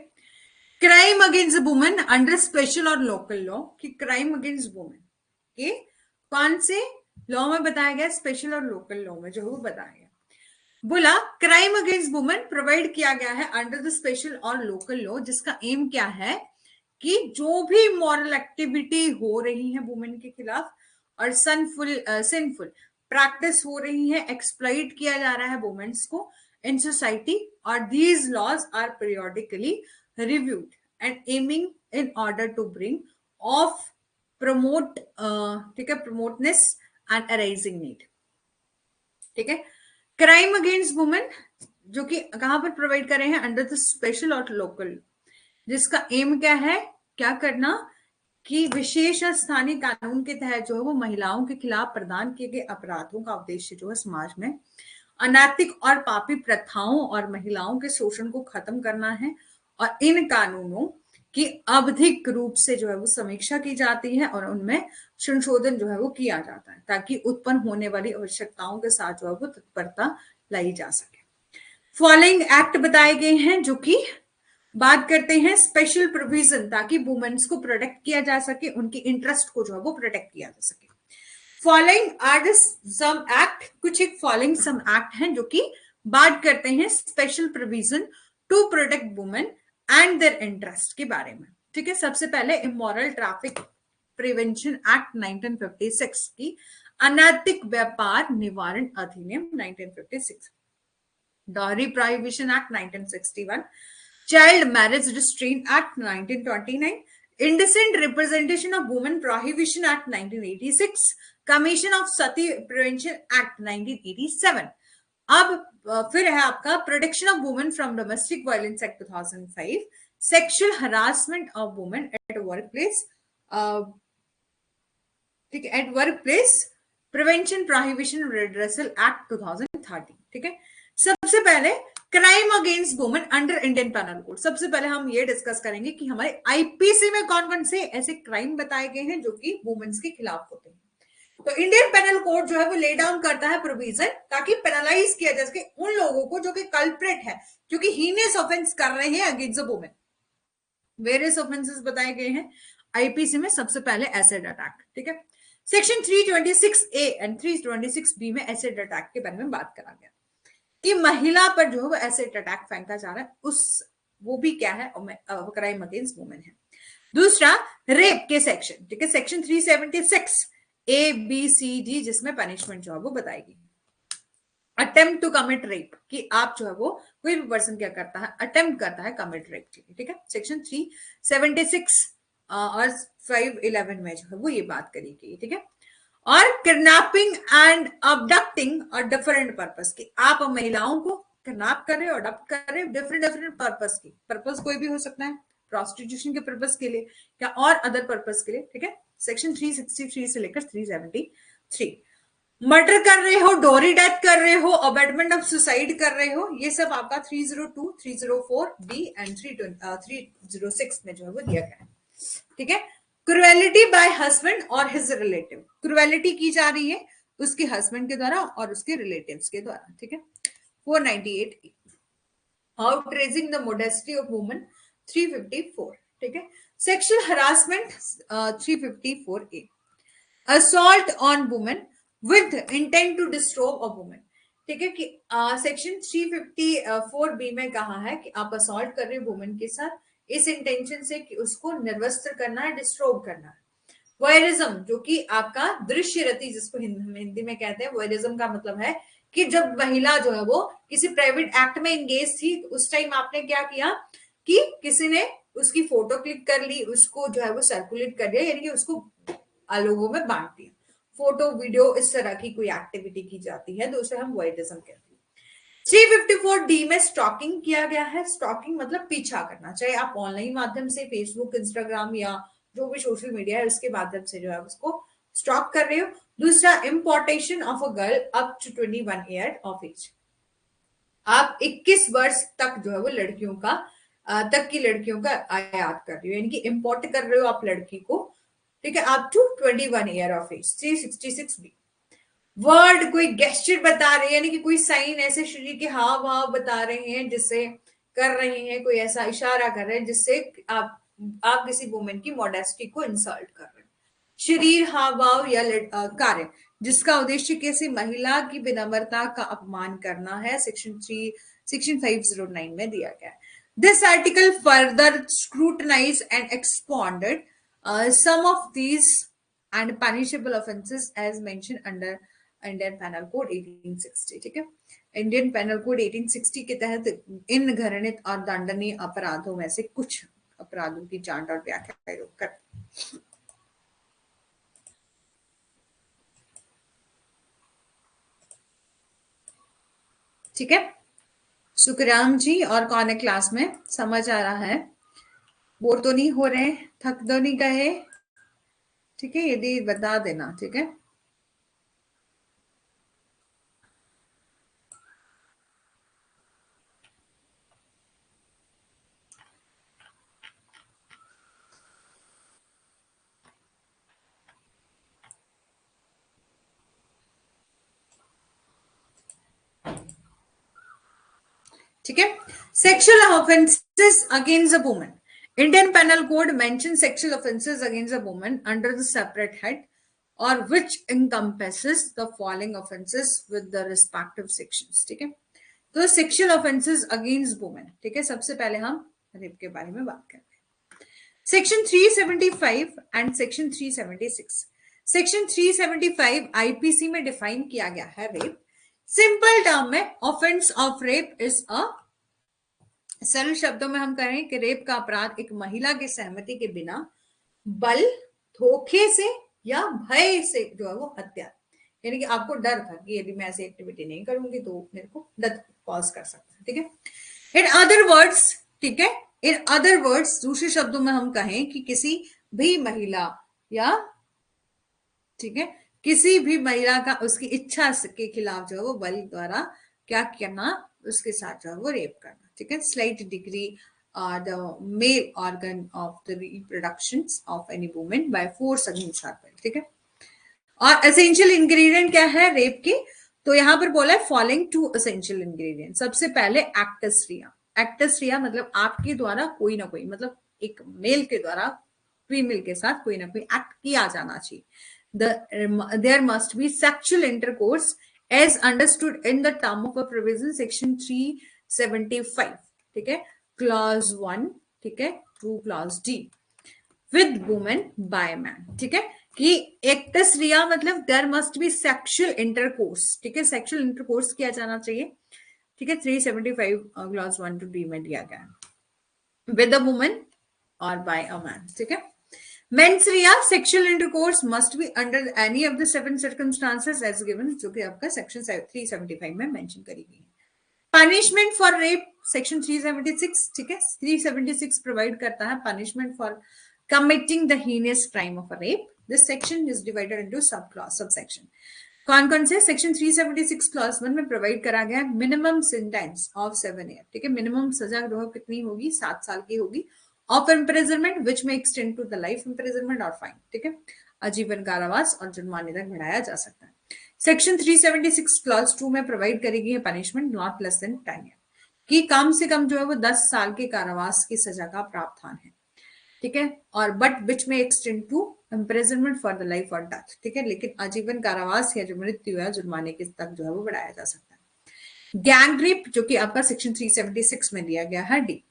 Crime against women under special और लोकल लॉ। कि crime against women ये कौन से लॉ में बताया गया? स्पेशल और लोकल लॉ में जो है वो बताया गया। बोला क्राइम अगेंस्ट वुमेन प्रोवाइड किया गया है अंडर द स्पेशल और लोकल लॉ, जिसका एम क्या है कि जो भी मॉरल एक्टिविटी हो रही है वुमेन के खिलाफ और सिंफुल प्रैक्टिस हो रही है, एक्सप्लॉइट किया जा रहा है वुमेन्स को इन सोसाइटी, और these laws are periodically reviewed and aiming in order to bring of promote, ठीक है, प्रमोटनेस एंड अराइजिंग नीड। ठीक है, क्राइम अगेंस्ट वुमेन जो कि कहां पर प्रोवाइड कर रहे हैं, अंडर द स्पेशल और लोकल, जिसका एम क्या है, क्या करना कि विशेष और स्थानीय कानून के तहत जो है वो महिलाओं के खिलाफ प्रदान किए गए अपराधों का उद्देश्य जो है समाज में अनैतिक और पापी प्रथाओं और महिलाओं के शोषण को खत्म करना है, और इन कानूनों की आवधिक रूप से जो है वो समीक्षा की जाती है और उनमें संशोधन जो है वो किया जाता है, ताकि उत्पन्न होने वाली आवश्यकताओं के साथ जो है वो तत्परता लाई जा सके। फॉलोइंग एक्ट बताए गए हैं जो कि बात करते हैं स्पेशल प्रोविजन, ताकि वुमेन्स को प्रोटेक्ट किया जा सके, उनकी इंटरेस्ट को जो है वो प्रोटेक्ट किया जा सके। फॉलोइंग आर सम एक्ट, कुछ एक फॉलोइंग सम एक्ट हैं जो कि बात करते हैं special provision to protect women and their interest के बारे में। ठीक है, सबसे पहले इमोरल ट्रैफिक प्रिवेंशन एक्ट 1956 की अनैतिक व्यापार निवारण अधिनियम 1956, dowry prohibition act 1961, child marriage restraint act 1929, indecent representation of women prohibition act 1986, commission of sati prevention act 1987। अब फिर है आपका protection of women from domestic violence act 2005, sexual harassment of women at work place, ठीक है, at work place prevention prohibition redressal act 2013। ठीक है, सबसे पहले crime against women under Indian penal code, सबसे पहले हम ये डिस्कस करेंगे कि हमारे आईपीसी में कौन कौन से ऐसे क्राइम बताए गए हैं जो कि वुमेन्स के खिलाफ होते हैं। तो इंडियन पेनल कोड जो है वो ले डाउन करता है प्रोविजन, ताकि पेनलाइज किया जा सके उन लोगों को जो कि कल्प्रेट है, जो कि हीनियस ऑफेंस कर रहे हैं against the women. Various offences बताए गए हैं आईपीसी में, सबसे पहले एसिड अटैक। ठीक है, सेक्शन 326A एंड 326B में एसिड अटैक के बारे में बात करा गया कि महिला पर जो है वो एसिड अटैक फेंका जा रहा है, उस वो भी क्या है, क्राइम अगेंस्ट वुमेन है। दूसरा रेप के सेक्शन, ठीक है, section 376A, B, C, D, जिसमें पनिशमेंट जो है वो बताएगी। अटेम्प्ट टू कमिट रेप, कि आप जो है वो कोई भी पर्सन क्या करता है, अटेम्प्ट करता है कमिट रेप के लिए। ठीक है, सेक्शन 376 और 511 में जो है वो ये बात करी गई। ठीक है, और किडनैपिंग एंड अबडक्टिंग और डिफरेंट पर्पस की, आप महिलाओं को किडनैप कर रहे हो, अडॉप्ट कर रहे हो, डिफरेंट डिफरेंट पर्पस की, पर्पस कोई भी हो सकता है, प्रोस्टिट्यूशन के पर्पस के लिए या और अदर पर्पस के लिए। ठीक है, सेक्शन 363 से लेकर 373, मर्डर कर रहे हो, डोरी डेथ कर रहे हो, अबेटमेंट ऑफ सुसाइड कर रहे हो, ये सब आपका 302, 304B एंड 306 में जो है वो दिया गया है। ठीक है, क्रुएलिटी बाय हस्बैंड और हिज रिलेटिव, क्रुएलिटी की जा रही है उसके हस्बैंड के द्वारा और उसके रिलेटिव्स के द्वारा। ठीक है, 498A, outraging the modesty of woman 354। ठीक है, sexual harassment 354A, assault on women with intent to destroy a woman. ठीक है, कि सेक्शन 354B में कहा है कि आप असॉल्ट कर रहे हो वुमेन के साथ इस इंटेंशन से कि उसको निर्वस्त्र करना है, डिस्ट्रॉय करना है। वॉयरिज्म, जो कि आपका दृश्य रति, जिसको हिंदी में कहते हैं, वॉयरिज्म का मतलब है कि जब महिला जो है वो किसी प्राइवेट एक्ट में एंगेज थी, तो उस टाइम आपने क्या किया कि किसी ने उसकी फोटो क्लिक कर ली, उसको जो है वो सर्कुलेट कर दिया, यानी कि उसको लोगों में बांट दिया, फोटो वीडियो इस तरह की कोई एक्टिविटी की जाती है तो उसे हम वॉयरिज्म कहते हैं। 354D में स्टॉकिंग किया गया है, स्टॉकिंग मतलब पीछा करना, चाहे आप ऑनलाइन माध्यम से फेसबुक, इंस्टाग्राम या जो भी सोशल मीडिया है उसके माध्यम से जो है उसको स्टॉक कर रहे हो। दूसरा, importation of a girl up to 21 year of age, आप 21 वर्ष तक जो है वो लड़कियों का तक की लड़कियों का आयात कर रही हो, यानी कि इंपोर्ट कर रहे हो आप लड़की को। ठीक है, up to 21 year of age. 366B, word कोई गेस्चर बता रहे हैं, यानी कि कोई साइन ऐसे शरीर के हाव भाव बता रहे हैं जिससे कर रहे हैं, कोई ऐसा इशारा कर रहे हैं जिससे आप किसी वुमेन की मॉडेस्टी को इंसल्ट कर रहे हैं। शरीर, हाव भाव या कार्य जिसका उद्देश्य किसी महिला की विनम्रता का अपमान करना है, सेक्शन 509 में दिया गया है। This article further scrutinize and expounded some of these and punishable offenses as mentioned under Indian penal code 1860। ठीक है, इंडियन पेनल कोड 1860 के तहत इन घृणित और दंडनीय अपराधों में से कुछ अपराधों की जांच और व्याख्या कर। ठीक है, सुखराम जी और कौन है क्लास में, समझ आ रहा है? बोर तो नहीं हो रहे, थक तो नहीं गए? ठीक है, यदि बता देना। ठीक है, ठीक है। Sexual offences against a woman, Indian penal code mention sexual offences against a woman under the separate head और which encompasses the following offenses with the respective sections। ठीक है, तो सेक्सुअल ऑफेंसेस अगेंस्ट वुमेन। ठीक है, सबसे पहले हम rape के बारे में बात करें। Section 375 and section 376। Section 375 IPC में डिफाइन किया गया है रेप। सिंपल टर्म में offence of rape is a, सरल शब्दों में हम कहें कि रेप का अपराध एक महिला की सहमति के बिना बल, धोखे से या भय से जो है वो हत्या, यानी कि आपको डर था कि यदि मैं ऐसी एक्टिविटी नहीं करूंगी तो मेरे को डेथ कॉज कर सकता है। ठीक है, इन अदर वर्ड्स, ठीक है, इन अदर वर्ड्स दूसरे शब्दों में हम कहें कि किसी भी महिला या, ठीक है, किसी भी महिला का उसकी इच्छा के खिलाफ जो है वो बल द्वारा क्या करना, उसके साथ जो है वो रेप करना। ठीक है, slight degree the male organ of the reproduction of any woman by force against her will. ठीक है, और एसेंशियल इंग्रेडिएंट क्या है रेप के, तो यहां पर बोला है फॉलोइंग टू एसेंशियल इंग्रेडिएंट। सबसे पहले एक्टस रिया। एक्टस रिया मतलब आपके द्वारा कोई ना कोई, मतलब एक मेल के द्वारा फीमेल के साथ कोई ना कोई एक्ट किया जाना चाहिए। There must be sexual intercourse as understood in the term of a provision section 375। ठीक है, क्लॉज 1, ठीक है, to clause D with women by man. ठीक है, कि एक्टस रिया मतलब there must be sexual intercourse. ठीक है, सेक्सुअल इंटरकोर्स किया जाना चाहिए। ठीक है, 375 क्लॉज 1 टू डी में दिया गया है, विद अ वुमन और बाय अ मैन। ठीक है, mens rea sexual intercourse must be under any of the 7 circumstances as given, जो कि आपका सेक्शन 375 में मेंशन करी गई है। Punishment for rape section 376। ठीक है, 376 प्रोवाइड करता है punishment for committing the heinous crime of a rape। This section is divided into subsection। कौन कौन से? सेक्शन 376 क्लॉज 1 में प्रोवाइड करा गया है मिनिमम सेंटेंस ऑफ 7 ईयर। ठीक है, मिनिमम सजा जो कितनी होगी? 7 साल की होगी। Of imprisonment which may extend to the life imprisonment और फाइन। ठीक है, आजीवन कारावास और जुर्माने तक बढ़ाया जा सकता है। सेक्शन 376 क्लॉज 2 में प्रोवाइड करेगी है punishment not less than 10 year, कि कम से कम जो है वो 10 साल के कारावास की सजा का प्रावधान है। ठीक है, और but which may extend to imprisonment for the life और डेथ। ठीक है, लेकिन आजीवन कारावास या जो मृत्यु है जुर्माने के तक जो है वो बढ़ाया जा सकता है। गैंग रेप जो कि आपका सेक्शन 376 में दिया गया है डी।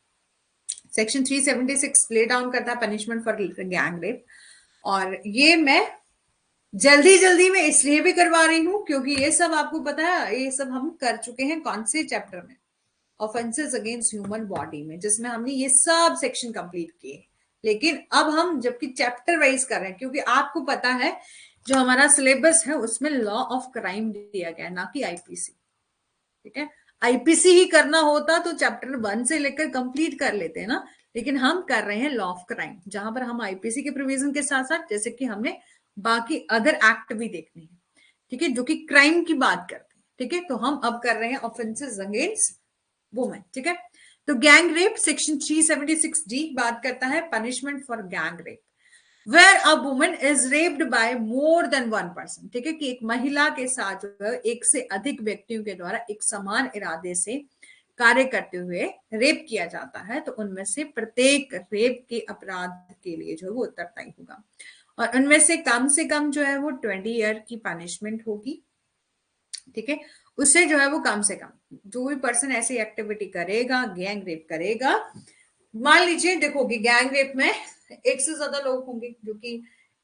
सेक्शन 376 ले डाउन करता है पनिशमेंट फॉर गैंग रेप, और ये मैं जल्दी में इसलिए भी करवा रही हूं क्योंकि ये सब आपको पता है, ये सब हम कर चुके हैं कौन से चैप्टर में? ऑफेंसेस अगेंस्ट ह्यूमन बॉडी में, जिसमें हमने ये सब सेक्शन कंप्लीट किए। लेकिन अब हम जबकि चैप्टर वाइज कर रहे हैं, क्योंकि आपको पता है जो हमारा सिलेबस है उसमें लॉ ऑफ क्राइम दिया गया है, ना कि आईपीसी। ठीक है, आईपीसी ही करना होता तो चैप्टर 1 से लेकर कंप्लीट कर लेते हैं ना, लेकिन हम कर रहे हैं लॉ ऑफ क्राइम, जहां पर हम आईपीसी के प्रोविजन के साथ साथ जैसे कि हमने बाकी अदर एक्ट भी देखने हैं। ठीक है, जो कि क्राइम की बात करते हैं। ठीक है, तो हम अब कर रहे हैं ऑफेंसेस अगेंस्ट वुमेन। ठीक है, तो गैंग रेप सेक्शन 376 डी बात करता है punishment for gang rape where a woman is raped by more than 1 person. ठीक है, कि एक महिला के साथ एक से अधिक व्यक्तियों के द्वारा एक समान इरादे से कार्य करते हुए रेप किया जाता है, तो उनमें से प्रत्येक रेप के अपराध के लिए जो है वो उत्तरदायी होगा। और उनमें से कम जो है वो 20 ईयर की पनिशमेंट होगी, ठीक है। उससे जो है वो कम से कम जो भी पर्सन ऐसी एक्टिविटी करेगा, गैंग रेप करेगा, मान लीजिए देखोगे गैंग रेप में एक से ज्यादा लोग होंगे जो कि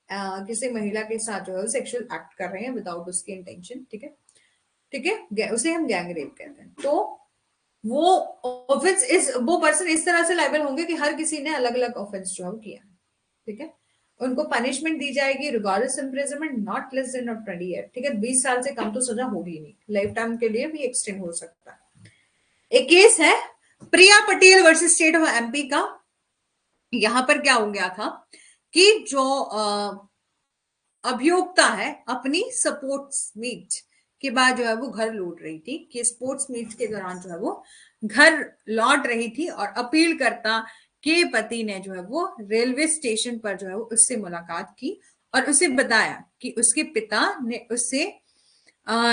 किसी महिला के साथ जो है सेक्सुअल एक्ट कर रहे हैं विदाउट उसकी इंटेंशन, ठीक है, ठीक है, उसे हम गैंग रेप कहते हैं। तो वो ऑफेंस इस वो पर्सन इस तरह से लायबल होंगे कि हर किसी ने अलग अलग ऑफेंस जो है किया, ठीक है। उनको पनिशमेंट दी जाएगी regardless imprisonment not less than 20 year, ठीक है, 20 साल से कम तो सजा होगी नहीं, लाइफ टाइम के लिए भी एक्सटेंड हो सकता है। एक केस है Priya Patel versus state of MP का। यहां पर क्या हो गया था कि जो अभियोक्ता है अपनी स्पोर्ट्स मीट के बाद जो है वो घर लौट रही थी, कि स्पोर्ट्स मीट के दौरान जो है वो घर लौट रही थी और अपील करता के पति ने जो है वो रेलवे स्टेशन पर जो है वो उससे मुलाकात की और उसे बताया कि उसके पिता ने उससे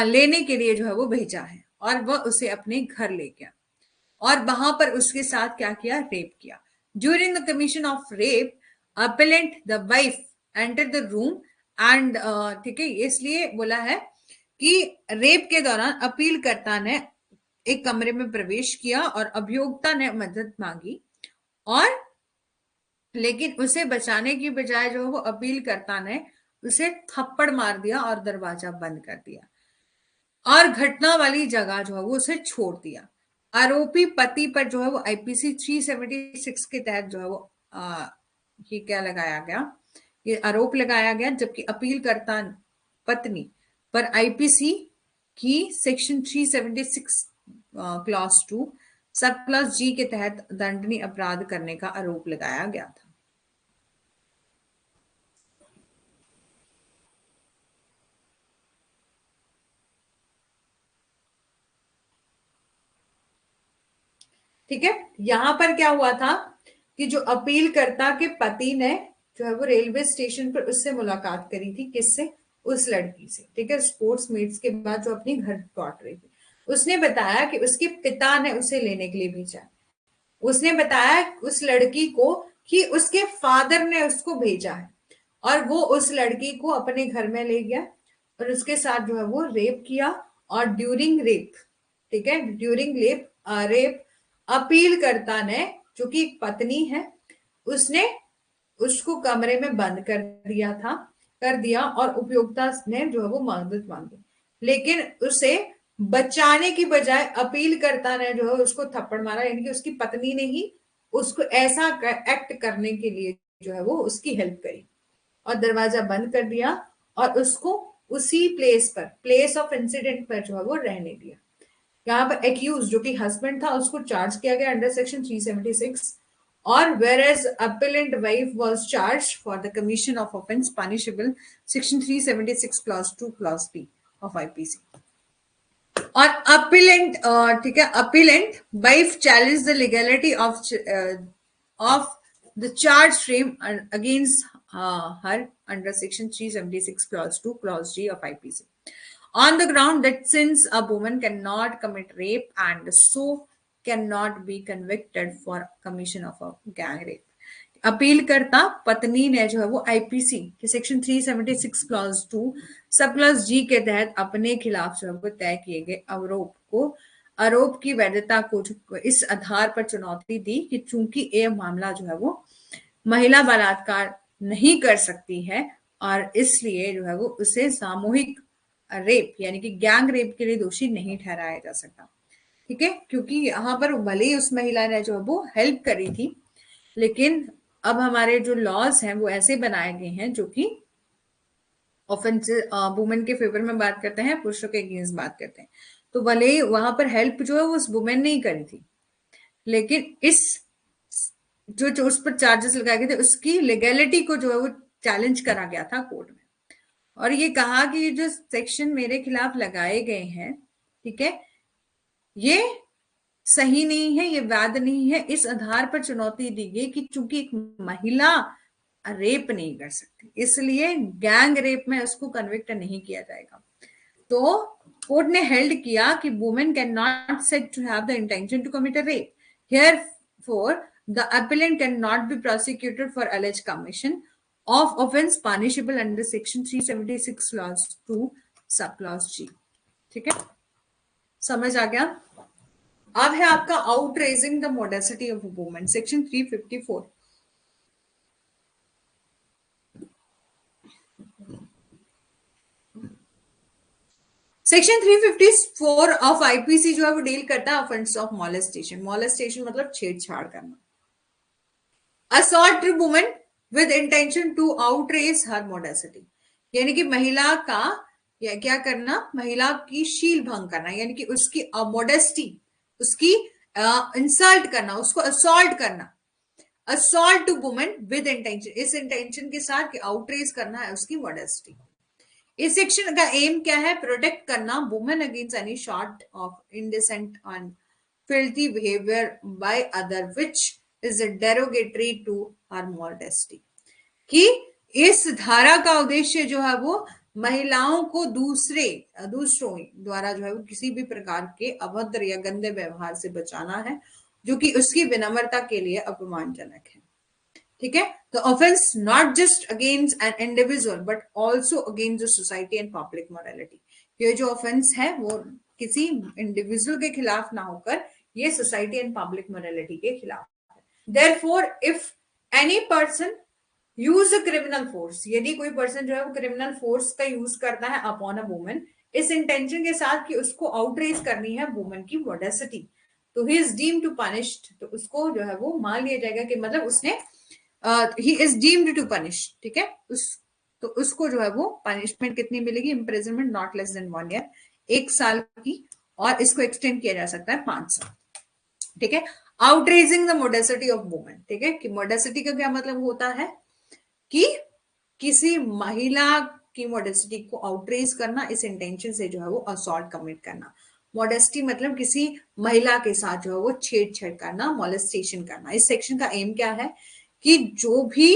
लेने के लिए जो है वो भेजा है और वह उसे अपने घर ले गया और वहां पर उसके साथ क्या किया, रेप किया। During the commission of rape appellate the wife enter the room and, ठीक है, इसलिए बोला है कि रेप के दौरान अपीलकर्ता ने एक कमरे में प्रवेश किया और अभियोक्ता ने मदद मांगी और लेकिन उसे बचाने की बजाय जो वो अपीलकर्ता ने उसे थप्पड़ मार दिया और दरवाजा बंद कर दिया और घटना वाली जगह जो है वो उसे छोड़ दिया। आरोपी पति पर जो है वो आईपीसी 376 के तहत जो है वो ये क्या लगाया गया, ये आरोप लगाया गया, जबकि अपीलकर्ता पत्नी पर आईपीसी की सेक्शन 376 क्लॉज 2 सब क्लॉज जी के तहत दंडनीय अपराध करने का आरोप लगाया गया था। ठीक है, यहां पर क्या हुआ था कि जो अपीलकर्ता के पति ने जो है वो रेलवे स्टेशन पर उससे मुलाकात करी थी, किससे, उस लड़की से, ठीक है, स्पोर्ट्स मीट्स के बाद जो अपनी घर लौट रही थी। उसने बताया कि उसके पिता ने उसे लेने के लिए भेजा। उसने बताया उस लड़की को कि उसके फादर ने उसको भेजा है और वो उस लड़की को अपने घर में ले गया और उसके साथ जो है वो रेप किया। और ड्यूरिंग रेप, ठीक है, ड्यूरिंग रेप अपीलकर्ता ने, जो कि एक पत्नी है, उसने उसको कमरे में बंद कर दिया और उपयोक्ता ने जो है वो मदद मांगी, लेकिन उसे बचाने की बजाय अपीलकर्ता ने जो है उसको थप्पड़ मारा, यानी कि उसकी पत्नी ने ही उसको ऐसा एक्ट करने के लिए जो है वो उसकी हेल्प करी और दरवाजा बंद कर दिया और उसको उसी प्लेस ऑफ इंसिडेंट पर जो है वो रहने दिया। यहाँ पर एक्यूज जो कि हस्बैंड था उसको चार्ज किया गया अंडर सेक्शन 376 और whereas appellant wife was charged for the commission of offense punishable section 376 clause 2 clause b of IPC। और अपीलेंट, ठीक है, appellate wife challenge the legality of the charge frame against her under section 376 clause 2 clause g of IPC on the ground that since a woman cannot commit rape and so cannot be convicted for commission of a gang rape। अपीलकर्ता पत्नी ने जो है वो IPC के section 376 clause 2 sub clause जी के तहत अपने खिलाफ जो है वो तय किए गए आरोप की वैधता को इस आधार पर चुनौती दी कि चूंकि यह मामला जो है वो महिला बलात्कार नहीं कर सकती है और इसलिए जो है वो उसे सामूहिक रेप यानी कि गैंग रेप के लिए दोषी नहीं ठहराया जा सकता, ठीक है, क्योंकि यहाँ पर भले ही उस महिला ने जो है वो हेल्प करी थी, लेकिन अब हमारे जो लॉज हैं वो ऐसे बनाए गए हैं जो कि ऑफेंस वुमेन के फेवर में बात करते हैं, पुरुषों के अगेंस्ट बात करते हैं। तो भले ही वहां पर हेल्प जो है वो उस वुमेन ने ही करी थी, लेकिन इस जो उस पर चार्जेस लगाए गए थे उसकी लीगैलिटी को जो है वो चैलेंज करा गया था कोर्ट में और ये कहा कि ये जो सेक्शन मेरे खिलाफ लगाए गए हैं, ठीक है, ये सही नहीं है, ये वैध नहीं है। इस आधार पर चुनौती दी गई कि चूंकि एक महिला रेप नहीं कर सकती इसलिए गैंग रेप में उसको कन्विक्ट नहीं किया जाएगा। तो कोर्ट ने हेल्ड किया कि women can not said to have the intention to commit a rape, here for the appellant can not be prosecuted for alleged commission of offence punishable under section 376 clause 2 sub clause जी। ठीक है, समझ आ गया। अब है आपका outraging the modesty of women, section 354। Section 354 of IPC जो है वो डील करता है ऑफेंस ऑफ मॉलेस्टेशन। मॉलेस्टेशन मतलब छेड़छाड़ करना। Assault to women with intention to outrage her modesty, यानी कि महिला का या क्या करना, महिला की शील भंग करना, यानी कि उसकी मोडेस्टी, उसकी इंसल्ट करना, उसको असॉल्ट करना। Assault to women with intention, इस इंटेंशन के साथ कि आउटरेज करना है उसकी मोडेस्टी। इस सेक्शन का एम क्या है, प्रोटेक्ट करना women against any short of indecent and filthy behavior by other which is derogatory to her modesty। कि इस धारा का उद्देश्य जो है वो महिलाओं को दूसरों द्वारा जो है वो किसी भी प्रकार के अभद्र या गंदे व्यवहार से बचाना है जो कि उसकी विनम्रता के लिए अपमानजनक है। ठीक है, तो offence not just against an individual but also against the society and public morality. ये जो ऑफेंस है वो किसी इंडिविजुअल के खिलाफ ना होकर ये सोसाइटी एंड पब्लिक मोरालिटी के खिलाफ है। Therefore if any person use a criminal force, यदि कोई पर्सन जो है वो क्रिमिनल फोर्स का यूज करता है अपॉन अ वुमन इस इंटेंशन के साथ कि उसको आउटरेज करनी है वुमन की मॉडेसिटी, तो he is deemed to punished, तो उसको जो है वो मान लिया जाएगा कि मतलब उसने he is deemed to punish. ठीक है, तो उसको जो है वो पनिशमेंट कितनी मिलेगी, imprisonment not less than 1 year, 1 साल की, और इसको एक्सटेंड किया जा सकता है 5 साल। ठीक है, outraging the modesty of women. ठीक है, कि मोडेसिटी का क्या मतलब होता है कि किसी महिला की मोडेसिटी को आउटरेज करना, इस इंटेंशन से जो है वो असॉल्ट कमिट करना। मॉडेस्टी मतलब किसी महिला के साथ जो है वो छेड़छाड़ करना, मॉलेस्टेशन करना। इस सेक्शन का एम क्या है कि जो भी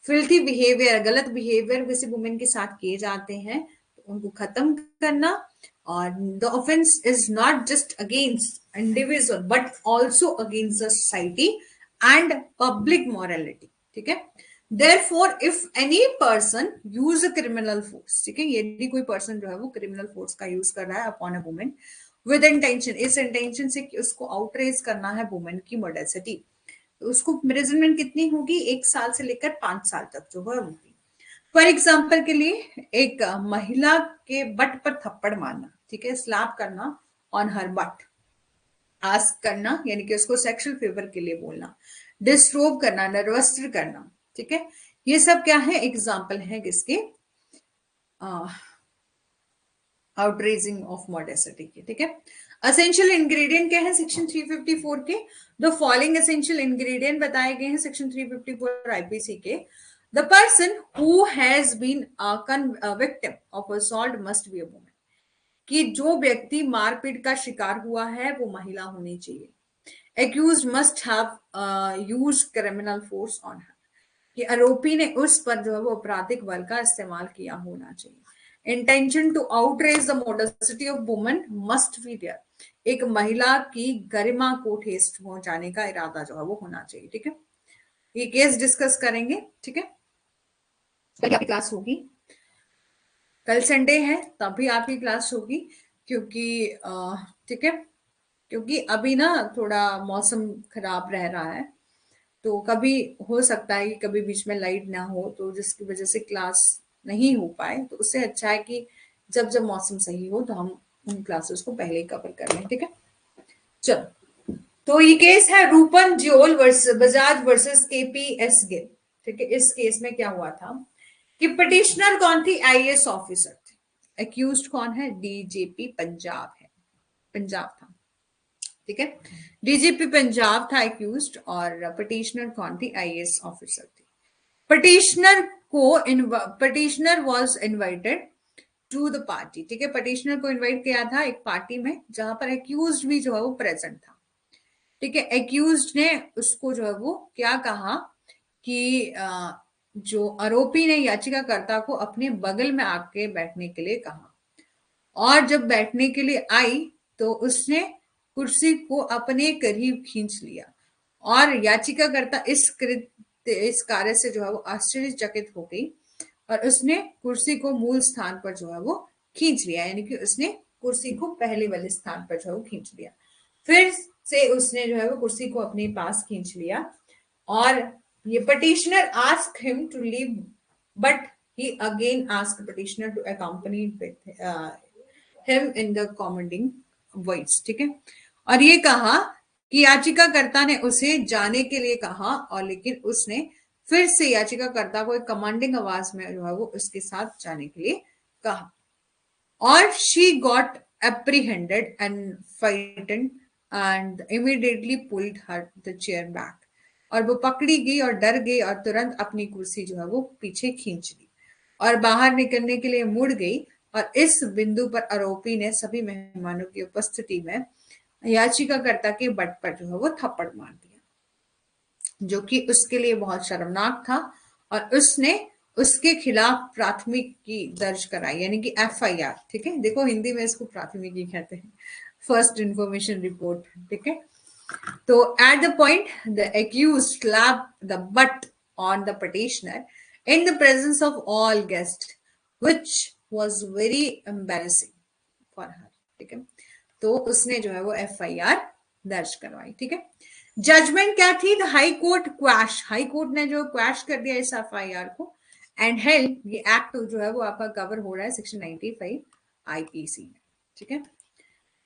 फिल्थी बिहेवियर, गलत बिहेवियर किसी वुमेन के साथ किए जाते हैं तो उनको खत्म करना। और the offence is not just against individual but also against the society and public morality. ठीक है, therefore if any person use a criminal force, ठीक है, यदि कोई पर्सन जो है वो क्रिमिनल फोर्स का यूज कर रहा है upon a women with intention, इस इंटेंशन से कि उसको आउटरेज करना है वुमेन की मॉडेसिटी, तो उसको इम्प्रिजनमेंट कितनी होगी, 1 साल से लेकर 5 साल तक जो है होगी। फॉर एग्जाम्पल के लिए एक महिला के बट पर थप्पड़ मारना, ठीक है, स्लैप करना ऑन हर बट, आस्क करना यानी कि उसको सेक्सुअल फेवर के लिए बोलना, डिस्रोब करना, निर्वस्त्र करना। ठीक है, ये सब क्या है, एग्जाम्पल है किसके, आउटरेजिंग ऑफ मॉडेसिटी के। ठीक है, असेंशियल इंग्रेडिएंट क्या है सेक्शन 354 के, द फॉलोइंग एसेंशियल इंग्रेडिएंट बताए गए हैं सेक्शन 354 आईपीसी के। The person who has been victim of assault must be a woman, कि जो व्यक्ति मारपीट का शिकार हुआ है वो महिला होनी चाहिए। Accused must have used criminal force on her, कि आरोपी ने उस पर जो है वो आपराधिक बल का इस्तेमाल किया होना चाहिए। Intention to outrage the modesty of woman must be there, एक महिला की गरिमा को ठेस पहुंचाने का इरादा जो है वो होना चाहिए। ठीक है, ये केस डिस्कस करेंगे। ठीक है, कल आपकी क्लास होगी, कल संडे है तभी आपकी क्लास होगी, क्योंकि ठीक है, क्योंकि अभी ना थोड़ा मौसम खराब रह रहा है, तो कभी हो सकता है कि कभी बीच में लाइट ना हो, तो जिसकी वजह से क्लास नहीं हो पाए, तो उससे अच्छा है कि जब जब मौसम सही हो तो हम उन क्लासेस को पहले ही कवर कर लें। ठीक है, चलो, तो ये केस है Rupan Deol versus Bajaj versus KPS Gill. ठीक है, इस केस में क्या हुआ था कि पिटिशनर कौन थी, आईएएस ऑफिसर थे, एक्यूज्ड कौन है, डीजीपी पंजाब है, पंजाब था। ठीक है, डीजीपी पंजाब था एक्यूज्ड, और पिटिशनर कौन थी, आईएएस ऑफिसर थी। पिटिशनर को petitioner was invited to the party. ठीक है, पिटिशनर को इनवाइट किया था एक पार्टी में जहां पर एक्यूज्ड भी जो है वो प्रेजेंट था। ठीक है, एक्यूज्ड ने उसको जो है वो क्या कहा कि जो आरोपी ने याचिकाकर्ता को अपने बगल में आके बैठने के लिए कहा, और जब बैठने के लिए आई तो उसने कुर्सी को अपने करीब खींच लिया, और याचिकाकर्ता इस इस कार्य से जो है वो आश्चर्यचकित हो गई और उसने कुर्सी को मूल स्थान पर जो है वो खींच लिया, यानी कि उसने कुर्सी को पहले वाले स्थान पर जो है वो खींच लिया। फिर से उसने जो है वो कुर्सी को अपने पास खींच लिया और ये petitioner asked him to leave, but he again asked petitioner to accompany with him in the commanding voice, ठीक है। और ये कहा कि याचिकाकर्ता ने उसे जाने के लिए कहा, और लेकिन उसने फिर से याचिकाकर्ता को एक कमांडिंग आवाज में जो है वो उसके साथ जाने के लिए कहा, और she got apprehended and frightened and immediately pulled her the chair back, और वो पकड़ी गई और डर गई और तुरंत अपनी कुर्सी जो है वो पीछे खींच ली और बाहर निकलने के लिए मुड़ गई। और इस बिंदु पर आरोपी ने सभी मेहमानों की उपस्थिति में याचिकाकर्ता के बट पर जो है वो थप्पड़ मार दिया, जो कि उसके लिए बहुत शर्मनाक था, और उसने उसके खिलाफ प्राथमिकी दर्ज कराई, यानी कि FIR, ठीक है। देखो हिंदी में इसको प्राथमिकी कहते हैं, फर्स्ट इंफॉर्मेशन रिपोर्ट, ठीक है। तो at the point the accused slapped the butt on the petitioner in the presence of all guests, which was very embarrassing for her, ठीक है। तो उसने जो है वो FIR दर्ज करवाई, ठीक है। जजमेंट क्या थी? The high court quash, high court ने जो क्वैश कर दिया इस FIR को, एंड हेल्ड, ये एक्ट जो है वो आपका कवर हो रहा है सेक्शन 95 IPC में, ठीक है।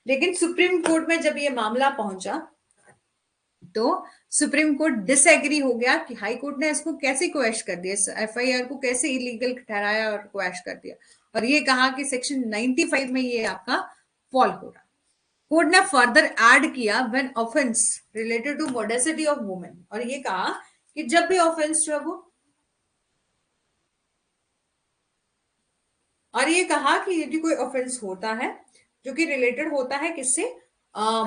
लेकिन सुप्रीम कोर्ट में जब ये मामला पहुंचा तो सुप्रीम कोर्ट डिसएग्री हो गया कि हाई कोर्ट ने इसको कैसे क्वैश कर दिया, FIR को कैसे इलीगल ठहराया और क्वैश कर दिया, और ये कहा कि सेक्शन 95 में ये आपका फॉल हो रहा। कोर्ट ने फर्दर ऐड किया when offence related to modesty of women, और ये कहा कि जब भी ऑफेंस जो है वो, और ये कहा कि यदि कोई ऑफेंस होता है जो कि रिलेटेड होता है किससे,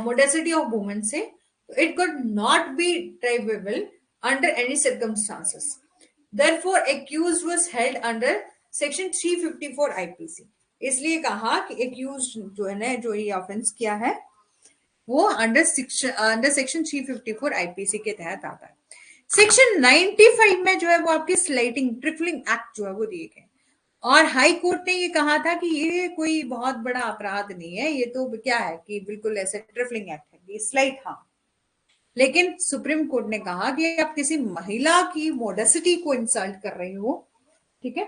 मोडेसिटी ऑफ वुमेन से, it could not be triable under any circumstances, therefore accused was held under section 354 IPC। इसलिए कहा कि एक्यूज्ड जो है ना, जो ये ऑफेंस किया है वो अंडर सेक्शन 354 IPC के तहत आता है। सेक्शन 95 में जो है वो आपके स्लाइटिंग ट्रिफलिंग एक्ट जो है वो दिए गए, और हाई कोर्ट ने ये कहा था कि ये कोई बहुत बड़ा अपराध नहीं है, ये तो क्या है कि बिल्कुल ऐसे ट्रिफलिंग एक्ट है, ये स्लाइट, हाँ। लेकिन सुप्रीम कोर्ट ने कहा कि आप किसी महिला की मोडेसिटी को इंसल्ट कर रहे हो, ठीक है।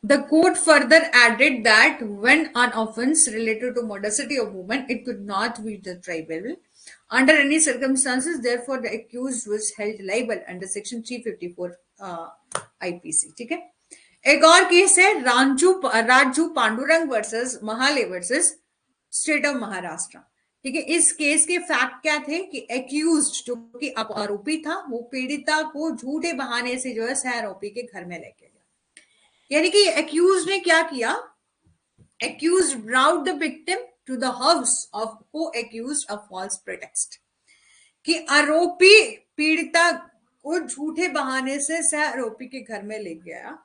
The court further added that when an offense related to modesty of women, it could not be justifiable under any circumstances. Therefore, the accused was held liable under Section 354 IPC. ठीक है। एक और case है Raju Pandurang versus Mahale versus state of Maharashtra, ठीक है। इस case के fact क्या थे कि एक्यूज्ड जो कि आरोपी था वो पीड़िता को झूठे बहाने से जो है सह आरोपी के घर में लेके, यानी कि एक्यूज ने क्या किया, accused brought the victim to the house of को एक्यूज ऑफ फॉल्स प्रिटेक्स्ट, कि आरोपी पीड़िता को झूठे बहाने से सह आरोपी के घर में ले गया,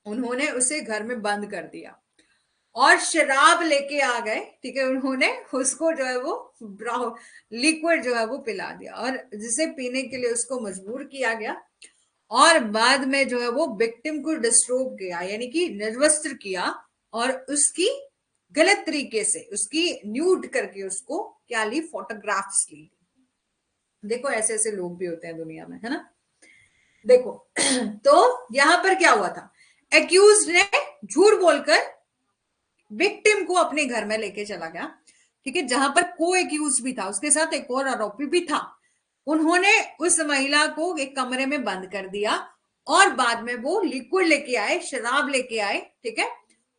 उन्होंने उसे घर में बंद कर दिया और शराब लेके आ गए, ठीक है। उन्होंने उसको जो है वो ब्राउन लिक्विड जो है वो पिला दिया और जिसे पीने के लिए उसको मजबूर किया गया, और बाद में जो है वो विक्टिम को डिस्टर्ब किया, यानी कि निर्वस्त्र किया, और उसकी गलत तरीके से उसकी न्यूड करके उसको क्या ली, फोटोग्राफ्स ली। देखो ऐसे ऐसे लोग भी होते हैं दुनिया में, है ना। देखो तो यहां पर क्या हुआ था, एक्यूज ने झूठ बोलकर विक्टिम को अपने घर में लेके चला गया, ठीक है, जहां पर को एक्यूज भी था, उसके साथ एक और आरोपी भी था। उन्होंने उस महिला को एक कमरे में बंद कर दिया और बाद में वो लिक्विड लेके आए, शराब लेके आए, ठीक है,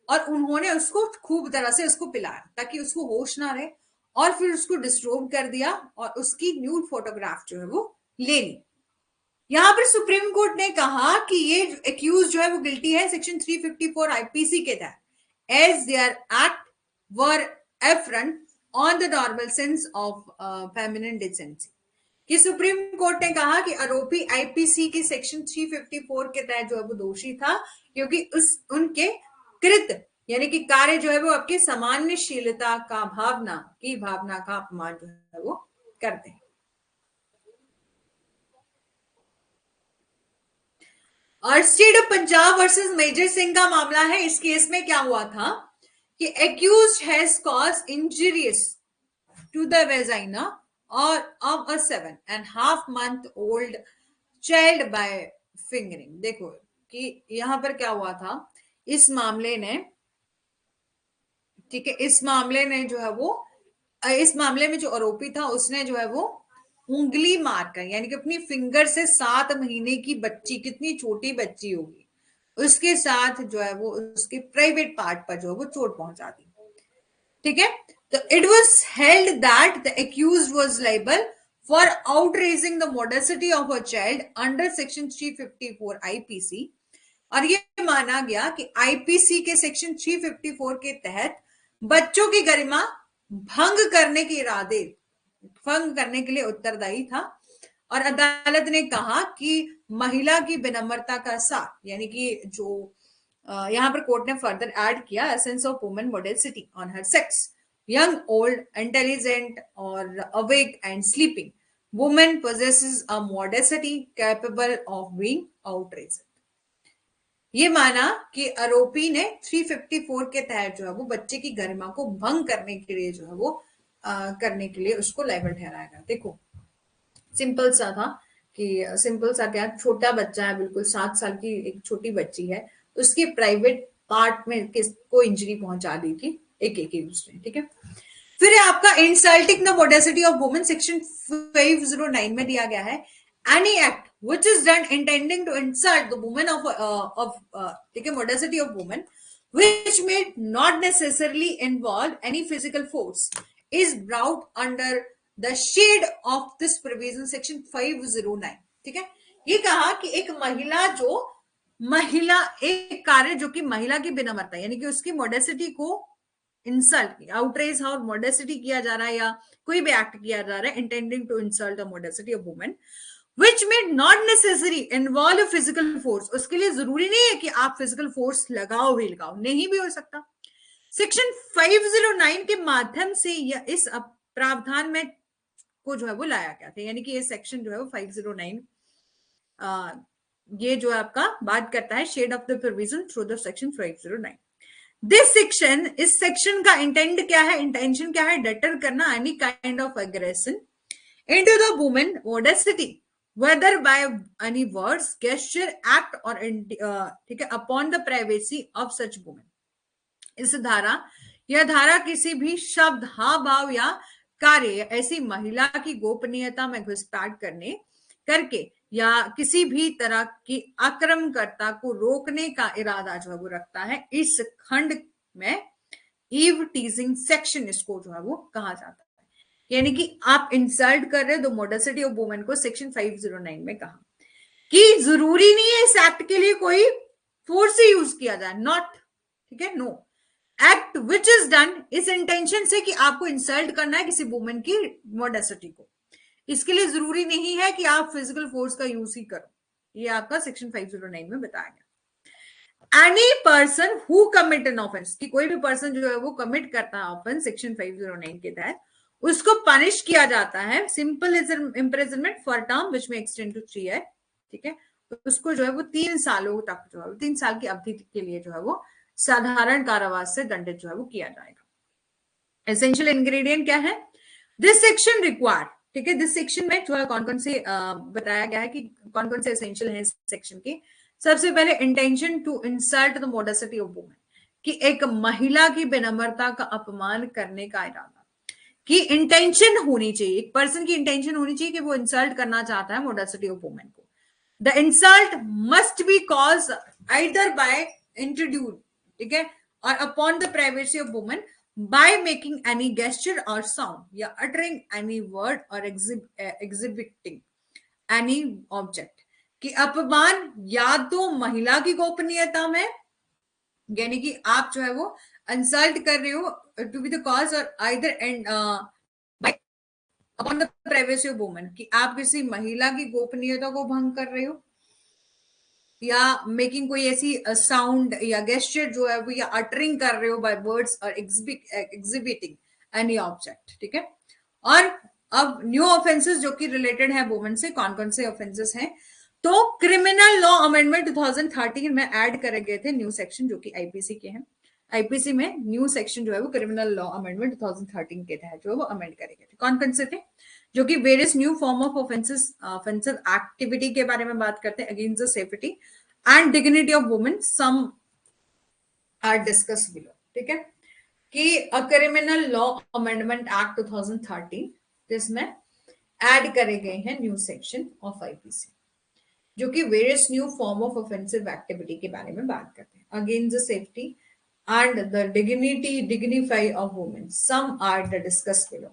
और उन्होंने उसको खूब तरह से उसको पिलाया ताकि उसको होश ना रहे, और फिर उसको डिस्टर्ब कर दिया और उसकी न्यूड फोटोग्राफ जो है वो ले ली। यहां पर सुप्रीम कोर्ट ने कहा कि ये एक्यूज जो है वो गिल्टी है सेक्शन 354 IPC के तहत, as their act were affront on the normal sense of feminine decency, कि सुप्रीम कोर्ट ने कहा कि आरोपी IPC के सेक्शन 354 के तहत जो है वो दोषी था, क्योंकि उनके कृत यानी कि कार्य जो है वो आपकी सामान्यशीलता का भावना की भावना का अपमान जो है वो करते हैं। और state of Punjab versus Major Singh का मामला है। इस केस में क्या हुआ था कि accused has cause injurious to the vagina और of a 7.5 month old child by fingering। देखो कि यहां पर क्या हुआ था इस मामले ने, ठीक है, इस मामले ने जो है वो, इस मामले में जो आरोपी था उसने जो है वो उंगली मारकर, यानी कि अपनी फिंगर से 7 महीने की बच्ची, कितनी छोटी बच्ची होगी, उसके साथ जो है वो उसके प्राइवेट पार्ट पर जो है वो चोट पहुंचा दी। ठीक है, तो it was held that the accused was liable for outraging the modesty of a child under section 354 IPC. और ये माना गया कि आईपीसी के सेक्शन 354 के तहत बच्चों की गरिमा भंग करने के इरादे, भंग करने के लिए उत्तरदायी था। और अदालत ने कहा कि महिला की विनम्रता का साथ, यानी कि जो यहां पर कोर्ट ने फर्दर ऐड किया essence of women modesty on her sex, young, old, intelligent or awake and sleeping women possesses a modesty capable of being outraged। ये माना कि आरोपी ने 354 के तहत जो है वो बच्चे की गरिमा को भंग करने के लिए जो है वो करने के लिए उसको लायबल ठहराया गया। देखो सिंपल सा था कि सिंपल सा क्या, छोटा बच्चा है, बिल्कुल 7 साल की एक छोटी बच्ची है, उसके प्राइवेट पार्ट में किसको इंजरी पहुंचा दी थी, एक एक दूसरे। ठीक है, फिर आपका insulting the modesty of women section 509 में दिया गया है, any act which is done intending to insult the woman ठीक है, modesty of woman which may not necessarily involve any physical force is brought under the shade of this provision section 509। ठीक है, ये कहा कि एक महिला जो महिला एक कार्य जो कि महिला की विनम्रता यानी कि उसकी मोडेसिटी को इंसल्ट, आउटरेज और मोडेसिटी किया जा रहा है या कोई भी एक्ट किया जा रहा है intending to insult the modesty of women which may not necessary involve physical force. उसके लिए जरूरी नहीं है कि आप फिजिकल फोर्स लगाओ भी लगाओ, नहीं भी हो सकता। सेक्शन 509 के माध्यम से या इस प्रावधान में को जो है वो लाया गया था, यानी कि ये सेक्शन जो है वो 509 ये जो आपका बात करता है shade of the provision through the section 509। This section, इस सेक्शन का इंटेंट क्या है, इंटेंशन क्या है, डेटर करना any kind of aggression into the women modesty whether by any words, gesture, act or ठीक है upon the privacy of such women. इस धारा, यह धारा किसी भी शब्द, हाव भाव या कार्य ऐसी महिला की गोपनीयता में घुसपैठ करके या किसी भी तरह की आक्रमणकर्ता को रोकने का इरादा जो है वो रखता है। इस खंड में ईव टीजिंग सेक्शन इसको जो है वो कहा जाता है, यानी कि आप इंसल्ट कर रहे हो द मोडेसिटी ऑफ वुमेन को सेक्शन 509 में कहा कि जरूरी नहीं है इस एक्ट के लिए कोई फोर्स ही यूज किया जाए, नॉट, ठीक है, no act which is done इस इंटेंशन से कि आपको इंसल्ट करना है किसी वुमेन की मोडेसिटी को, इसके लिए जरूरी नहीं है कि आप फिजिकल फोर्स का यूज ही करो। ये आपका सेक्शन 509 में बताया गया। Any person who commit an offence, कि कोई भी पर्सन जो है वो कमिट करता है ऑफेंस सेक्शन 509 के तहत, उसको पनिश किया जाता है simple imprisonment for term which may extend to 3 year. ठीक है, उसको जो है वो 3 सालों तक जो है 3 साल की अवधि के लिए जो है वो साधारण कारावास से दंडित जो है वो किया जाएगा। एसेंशियल इंग्रेडिएंट क्या है, दिस सेक्शन रिक्वायर्ड, ठीक है, दिस सेक्शन में जो है कौन कौन से बताया गया है कि कौन कौन से एसेंशियल है इस सेक्शन के। सबसे पहले intention to insult the modesty of women, कि एक महिला की विनम्रता का अपमान करने का इरादा, कि इंटेंशन होनी चाहिए, एक पर्सन की इंटेंशन होनी चाहिए कि वो इंसल्ट करना चाहता है मोडेसिटी ऑफ वुमेन को। The insult must be cause either bye introduce, ठीक है, और upon the privacy of women by making any gesture or sound या uttering any word or exhibiting any object, कि अपमान या तो महिला की गोपनीयता में, यानी कि आप जो है वो इंसल्ट कर रहे हो टू बी द कॉज और either and upon the privacy of women, कि आप किसी महिला की गोपनीयता को भंग कर रहे हो, या मेकिंग कोई ऐसी साउंड या गेस्चर जो है वो, या अटरिंग कर रहे हो बाय वर्ड्स और एग्जिबिटिंग एनी ऑब्जेक्ट, ठीक है। और अब न्यू ऑफेंसेस जो कि रिलेटेड है वुमेन से, कौन कौन से ऑफेंसेस हैं, तो क्रिमिनल लॉ अमेंडमेंट 2013 में ऐड करे गए थे न्यू सेक्शन जो कि आईपीसी के हैं। आईपीसी में न्यू सेक्शन जो है वो क्रिमिनल लॉ अमेंडमेंट 2013 के तहत जो है वो अमेंड करे गए थे। कौन कौन से थे, जो कि various new form of offences offensive activity के बारे में बात करते हैं against the safety and dignity of women, some are discuss below, ठीक है। कि a criminal law amendment act 2013 जिसमें ऐड करे गए हैं न्यू सेक्शन ऑफ आईपीसी, जो कि various new form of offensive activity के बारे में बात करते हैं against the safety and the dignify of women, some are the discuss below.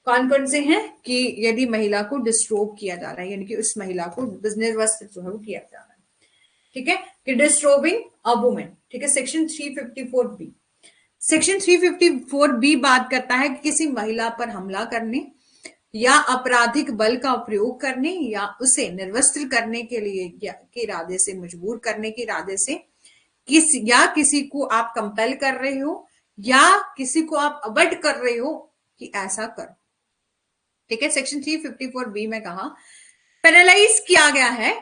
कौन कौन से हैं कि यदि महिला को डिस्ट्रोब किया जा रहा है, यानी कि उस महिला को निर्वस्त्र जो है वो किया जा रहा है, ठीक है, कि डिस्ट्रोबिंग अ वुमेन, ठीक है। सेक्शन 354 बी, सेक्शन 354 बी बात करता है कि किसी महिला पर हमला करने या आपराधिक बल का प्रयोग करने या उसे निर्वस्त्र करने के लिए के इरादे से, मजबूर करने के इरादे से किसी को आप कंपेल कर रहे हो या किसी को आप अबट कर रहे हो कि ऐसा करो, ठीक है। सेक्शन 354 बी में कहा पेनलाइज किया गया है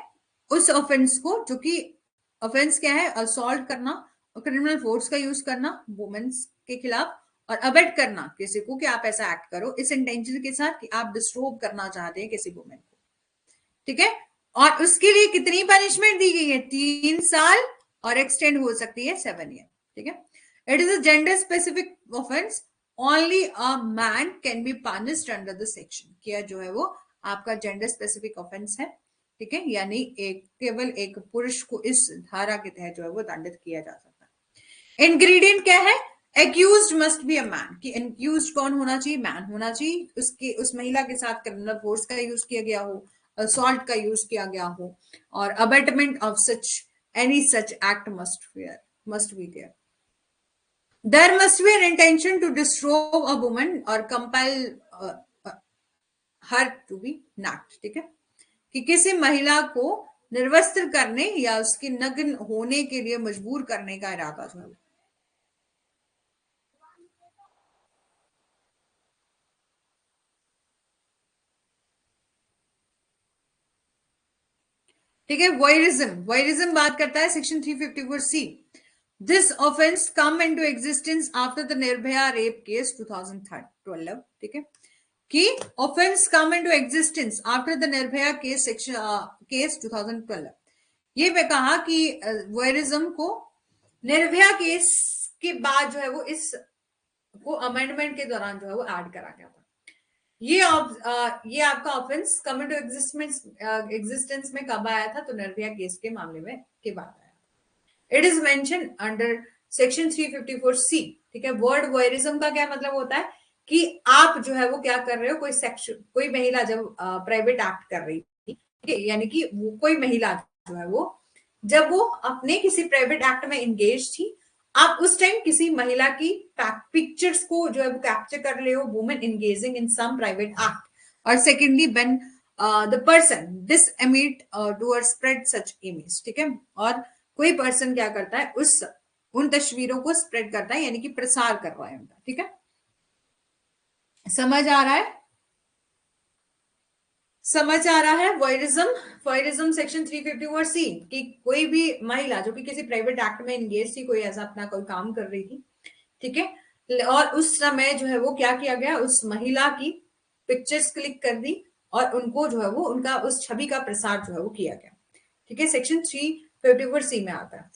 उस ऑफेंस को, जो कि ऑफेंस क्या है, असॉल्ट करना और क्रिमिनल फोर्स का यूज करना वुमेन्स के खिलाफ, और अबेट करना किसी को कि आप ऐसा एक्ट करो इस इंटेंशन के साथ कि आप डिस्ट्रोब करना चाहते हैं किसी वुमेन को, ठीक है। और उसके लिए कितनी पनिशमेंट दी गई है, 3 साल और एक्सटेंड हो सकती है 7 ईयर, ठीक है। It is a gender specific offence, only a man can be punished under the section, किया जो है वो आपका जेंडर स्पेसिफिक ऑफेंस है, ठीक है। यानी केवल एक पुरुष को इस धारा के तहत जो है वो दंडित किया जा सकता है। इंग्रेडिएंट क्या है, accused must be a man, कि एक्यूज्ड कौन होना चाहिए, मैन होना चाहिए, उसके उस महिला के साथ क्रिमिनल फोर्स का यूज किया गया हो, असॉल्ट का यूज किया गया हो, और abetment of such any such act must be there. There must be an intention to disrobe a woman or compel her to be naked, ठीक है, कि किसी महिला को निर्वस्त्र करने या उसके नग्न होने के लिए मजबूर करने का इरादा जो है, ठीक है। वॉयरिज्म बात करता है section 354 C, this offence come into existence after the Nirbhaya rape case 2012, ठीक है, कि offence come into existence after the Nirbhaya case section case 2012। ये मैं कहा कि वॉयरिज्म को निर्भया केस के बाद जो है वो इस को अमेंडमेंट के दौरान जो है वो ऐड करा गया था। ये आपका ऑफेंस कम इनटू एग्जिस्टेंस में कब आया था, तो निर्भया केस के मामले में के बाद आया। It is mention under section 354 सी, ठीक है। वर्ड वॉयरिज्म का क्या मतलब होता है कि आप जो है वो क्या कर रहे हो, कोई महिला जब प्राइवेट एक्ट कर रही थी, ठीक है, यानी कि वो कोई महिला जो है वो जब वो अपने किसी प्राइवेट एक्ट में इंगेज थी, आप उस टाइम किसी महिला की पिक्चर्स को जो है वो कैप्चर कर रहे हो, women engaging in some private act, और secondly when the person this emit to spread such image, ठीक है। और कोई पर्सन क्या करता है, उन तस्वीरों को स्प्रेड करता है, यानी कि प्रसार कर रहा है उनका, ठीक है। समझ आ रहा है, समझ आ रहा है। वॉयरिज्म सेक्शन 354 सी, कि कोई भी महिला जो कि किसी प्राइवेट एक्ट में एंगेज थी, कोई ऐसा अपना कोई काम कर रही थी, ठीक है, और उस समय जो है वो क्या किया गया, उस महिला की पिक्चर्स क्लिक कर दी और उनको जो है वो उनका उस छवि का प्रसार जो है वो किया गया, ठीक है। सेक्शन 354 सी में आता है।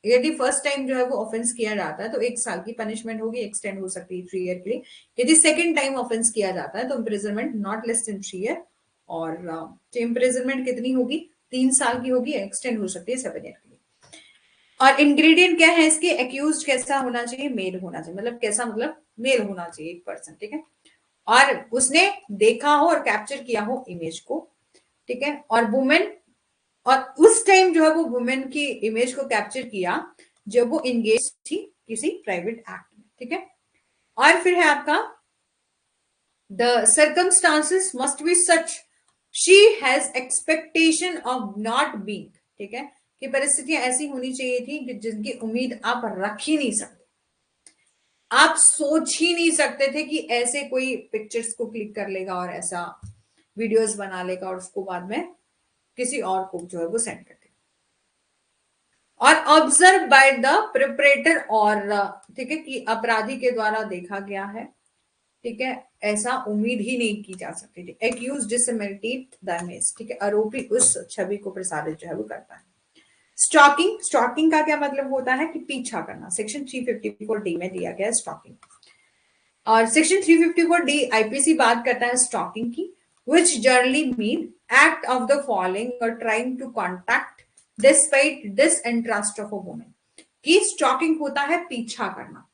यदि फर्स्ट टाइम जो है वो ऑफेंस किया जाता है तो 1 साल की पनिशमेंट होगी, एक्सटेंड हो सकती है 3 ईयर के लिए। यदि सेकंड टाइम ऑफेंस किया जाता है तो imprisonment not less than 3 year, और इम्प्रिजनमेंट कितनी होगी, 3 साल की होगी, एक्सटेंड हो सकती है 7 ईयर के लिए। और इंग्रेडिएंट क्या है इसके, एक्यूज कैसा होना चाहिए, मेल होना चाहिए, मतलब कैसा, मतलब मेल होना चाहिए एक पर्सन, ठीक है, और उसने देखा हो और कैप्चर किया हो इमेज को, ठीक है, और वुमेन, और उस टाइम जो है वो वुमेन की इमेज को कैप्चर किया जब वो इंगेज थी किसी प्राइवेट एक्ट में, ठीक है। और फिर है आपका the circumstances must be such she has expectation of not being, ठीक है, कि परिस्थितियां ऐसी होनी चाहिए थी कि जिनकी उम्मीद आप रख ही नहीं सकते, आप सोच ही नहीं सकते थे कि ऐसे कोई पिक्चर्स को क्लिक कर लेगा और ऐसा वीडियोस बना लेगा और उसको बाद में किसी और को जो है वो सेंड कर देगा। और ऑब्जर्व बाय द प्रिपरेटर, और ठीक है कि अपराधी के द्वारा देखा गया है, ठीक है, ऐसा उम्मीद ही नहीं की जा सकती थी। एक्यूज डिसमिनेट द इमेज, ठीक है, आरोपी उस छवि को प्रसारित जो है वो करता है। स्टॉकिंग, स्टॉकिंग का क्या मतलब होता है कि पीछा करना, सेक्शन 354 डी में दिया गया है स्टॉकिंग। और सेक्शन 354 डी आईपीसी बात करता है स्टॉकिंग की, which generally mean act of the following or trying to contact despite disinterest of a woman, कि स्टॉकिंग होता है पीछा करना,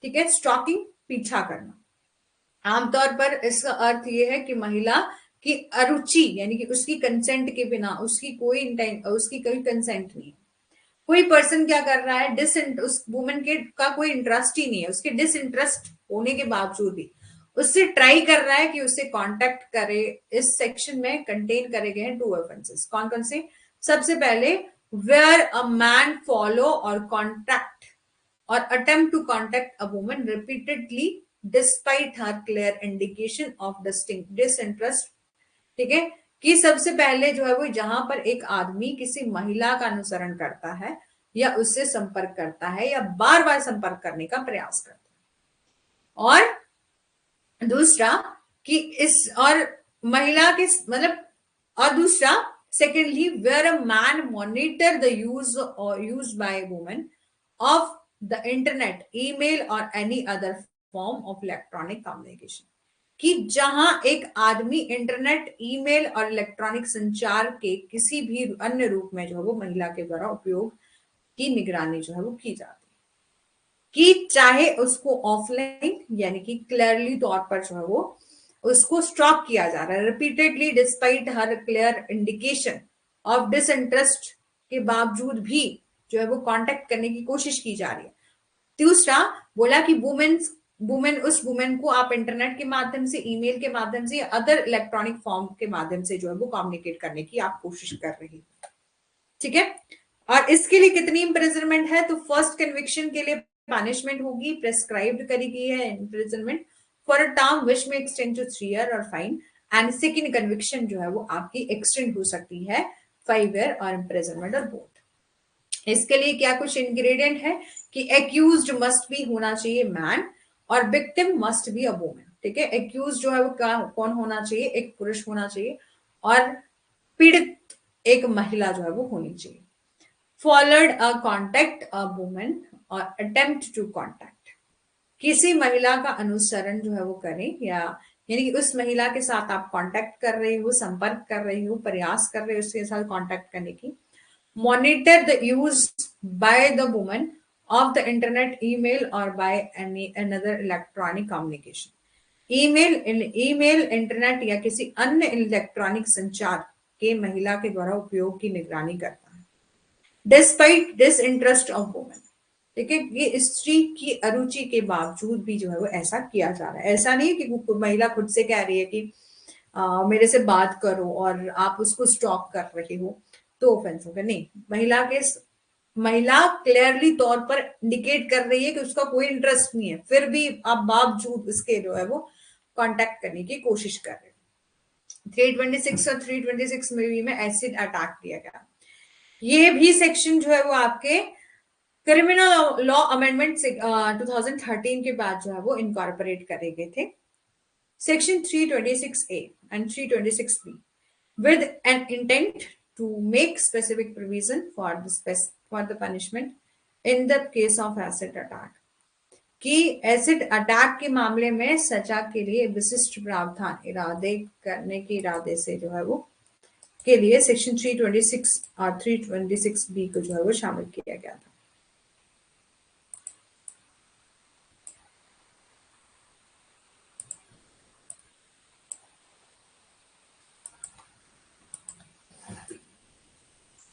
ठीक है, स्टॉकिंग पीछा करना। आमतौर पर इसका अर्थ ये है कि महिला की अरुचि यानी कि उसकी कंसेंट के बिना, उसकी कोई कंसेंट नहीं है, कोई पर्सन क्या कर रहा है, उस वुमेन के का कोई इंटरेस्ट ही नहीं है, उसके डिसइंटरेस्ट होने के बावजूद भी उससे ट्राई कर रहा है कि उससे कांटेक्ट करे। इस सेक्शन में कंटेन करे गए हैं 2 ऑफेंसेस। कौन कौन से? सबसे पहले, वेयर अ मैन फॉलो और कॉन्टैक्ट और attempt to contact a woman repeatedly despite her clear indication of disinterest, ठीक है, कि सबसे पहले जो है वो जहां पर एक आदमी किसी महिला का अनुसरण करता है या उससे संपर्क करता है या बार बार संपर्क करने का प्रयास करता है, और दूसरा कि इस और महिला के मतलब, और दूसरा secondly, where a man monitor the use by women of the internet, email or any other form of electronic communication, कि जहां एक आदमी इंटरनेट, ईमेल और इलेक्ट्रॉनिक संचार के किसी भी अन्य रूप में जो है वो महिला के द्वारा उपयोग की निगरानी जो है वो की जाती है, कि चाहे उसको ऑफलाइन यानी कि क्लियरली तौर पर जो है वो उसको स्टॉप किया जा रहा है, repeatedly despite her clear indication of disinterest, के बावजूद भी जो है वो कांटेक्ट करने की कोशिश की जा रही है। दूसरा बोला कि उस वुमेन को आप इंटरनेट के माध्यम से, ईमेल के माध्यम से या अदर इलेक्ट्रॉनिक फॉर्म के माध्यम से जो है वो कम्युनिकेट करने की आप कोशिश कर रही है, ठीक है। और इसके लिए कितनी इम्प्रिजनमेंट है? तो फर्स्ट कन्विक्शन के लिए पनिशमेंट होगी, प्रेस्क्राइब्ड करी गई है imprisonment for a term which may extend to 3 year और फाइन, एंड सेकेंड कन्विक्शन जो है वो आपकी एक्सटेंड हो सकती है 5 ईयर और इम्प्रिजनमेंट और बोथ। इसके लिए क्या कुछ इंग्रेडिएंट है कि एक्यूज्ड मस्ट बी होना चाहिए मैन और victim must be a woman, ठीक है। एक्यूज जो है वो कौन होना चाहिए? एक पुरुष होना चाहिए और पीड़ित एक महिला जो है वो होनी चाहिए। Followed a contact a woman और अटेम्प्ट टू कॉन्टेक्ट, किसी महिला का अनुसरण जो है वो करें, या यानी कि उस महिला के साथ आप कांटेक्ट कर रहे हो, संपर्क कर रहे हो, प्रयास कर रहे हो उसके साथ कांटेक्ट करने की। Monitor the use by the woman of the internet, email or by any another electronic communication, email, internet या किसी अन्य इलेक्ट्रॉनिक संचार के महिला के द्वारा उपयोग की निगरानी करता है, डिस्पाइट डिसइंटरेस्ट ऑफ वुमेन, ठीक है, ये स्त्री की अरुचि के बावजूद भी जो है वो ऐसा किया जा रहा है। ऐसा नहीं है कि महिला खुद से कह रही है कि मेरे से बात करो और आप उसको स्टॉक कर रहे हो तो ऑफेंस होगा, नहीं। महिला क्लियरली तौर पर इंडिकेट कर रही है कि उसका कोई इंटरेस्ट नहीं है, फिर भी आप बावजूद उसके जो है वो कांटेक्ट करने की कोशिश कर रहे हो। 326 और 326 में एसिड अटैक दिया गया। ये भी सेक्शन जो है वो आपके क्रिमिनल लॉ अमेंडमेंट 2013 के बाद जो है वो इनकॉर्पोरेट करे गए थे। Section 326A and 326B with an intent to make specific provision for the punishment in the case of acid attack, कि एसिड अटैक के मामले में सजा के लिए विशिष्ट प्रावधान इरादे करने के इरादे से जो है वो के लिए सेक्शन 326 और 326B को जो है वो शामिल किया गया था।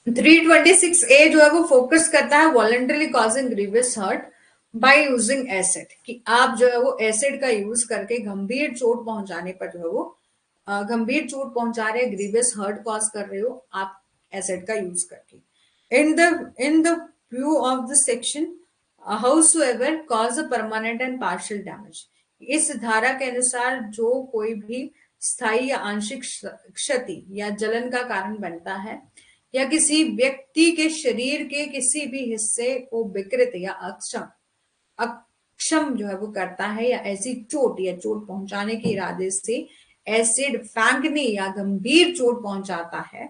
थ्री 326A जो है वो फोकस करता है voluntary causing grievous hurt by using acid, कि आप जो है वो एसिड का यूज करके गंभीर चोट पहुंचाने पर जो है वो गंभीर चोट पहुंचा रहे, ग्रीवियस हर्ट कॉज कर रहे हो आप एसिड का यूज करके। In the view of the section, howsoever cause a permanent and partial damage, इस धारा के अनुसार जो कोई भी स्थायी या आंशिक क्षति या जलन का कारण बनता है या किसी व्यक्ति के शरीर के किसी भी हिस्से को विकृत या अक्षम जो है वो करता है या ऐसी चोट या चोट पहुंचाने के इरादे से एसिड फेंकने या गंभीर चोट पहुंचाता है,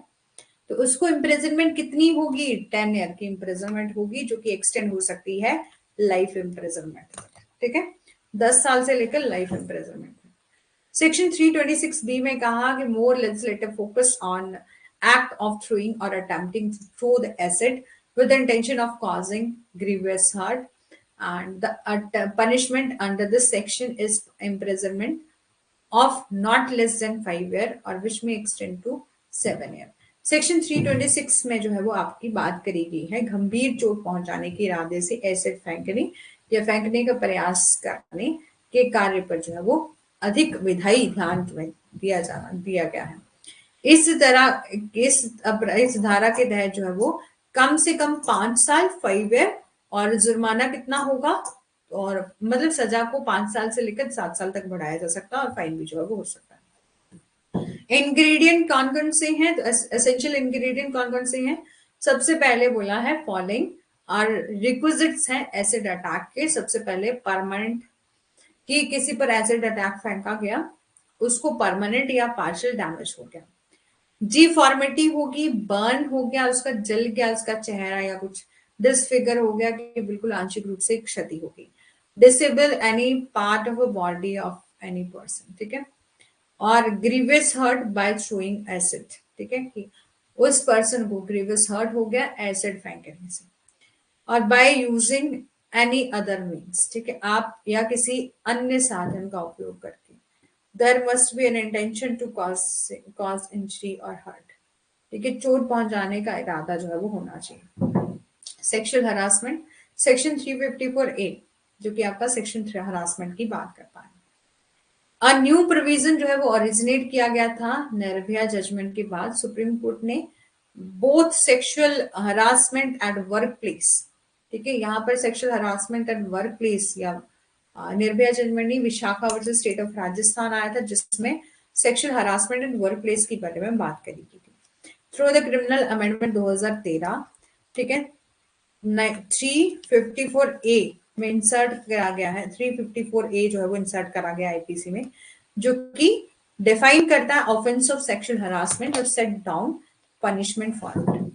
तो उसको इम्प्रिजनमेंट कितनी होगी? 10 ईयर की इम्प्रिजनमेंट होगी, जो कि एक्सटेंड हो सकती है लाइफ इम्प्रिजनमेंट। ठीक है, 10 साल से लेकर लाइफ इम्प्रिजनमेंट। सेक्शन 326 बी में कहा कि more legislative focus on act of throwing or attempting to throw the acid with the intention of causing grievous hurt, and the punishment under this section is imprisonment of not less than 5 year or which may extend to 7 year। Section 326 में जो है वो आपकी बात करी गई है गंभीर चोट पहुंचाने के इरादे से एसिड फेंकने या फेंकने का प्रयास करने के कार्य पर जो है वो अधिक विधायी ध्यान दिया गया है। इस धारा के तहत जो है वो कम से कम 5 साल 5 ईयर और जुर्माना कितना होगा, और मतलब सजा को 5 साल से लेकर 7 साल तक बढ़ाया जा सकता है और फाइन भी जो है वो हो सकता है। इंग्रेडिएंट कौन कौन से हैं? तो एसेंशियल इंग्रेडिएंट कौन कौन से हैं? सबसे पहले बोला है फॉलोइंग और रिक्विजिट्स हैं एसिड अटैक के। सबसे पहले परमानेंट, कि किसी पर एसिड अटैक फेंका गया, उसको परमानेंट या पार्शियल डैमेज हो गया। डिफॉर्मिटी होगी, बर्न हो गया, उसका जल गया उसका चेहरा, या कुछ डिसफिगर हो गया कि बिल्कुल आंशिक रूप से क्षति होगी। Disable any part of a body of any person. ठीक है, और grievous hurt by throwing acid. ठीक है, कि उस पर्सन को ग्रीवियस हर्ट हो गया एसिड फेंकने से। और by using any other means. ठीक है, आप या किसी अन्य साधन का उपयोग करके। There must be an intention to cause injury or hurt। ठीक है, चोट पहुंचाने का इरादा जो है वो होना चाहिए। सेक्सुअल हरासमेंट, सेक्शन 354A जो कि आपका सेक्शन हरासमेंट की बात करता है। अ न्यू प्रोविजन जो है वो ओरिजिनेट किया गया था निर्भया जजमेंट के बाद। सुप्रीम कोर्ट ने both sexual harassment eight work place, ठीक है, यहाँ पर sexual harassment eight work place या निर्भया जजमेंट नहीं, Vishakha versus state of Rajasthan आया था जिसमें sexual harassment in work place के बारे में बात करी गई थी थ्रू द क्रिमिनल अमेंडमेंट 2013। ठीक है, 354A में इंसर्ट करा गया है। 354A जो है वो इंसर्ट करा गया आईपीसी में, जो कि डिफाइन करता है ऑफेंस ऑफ सेक्सुअल हरासमेंट और set down punishment for it.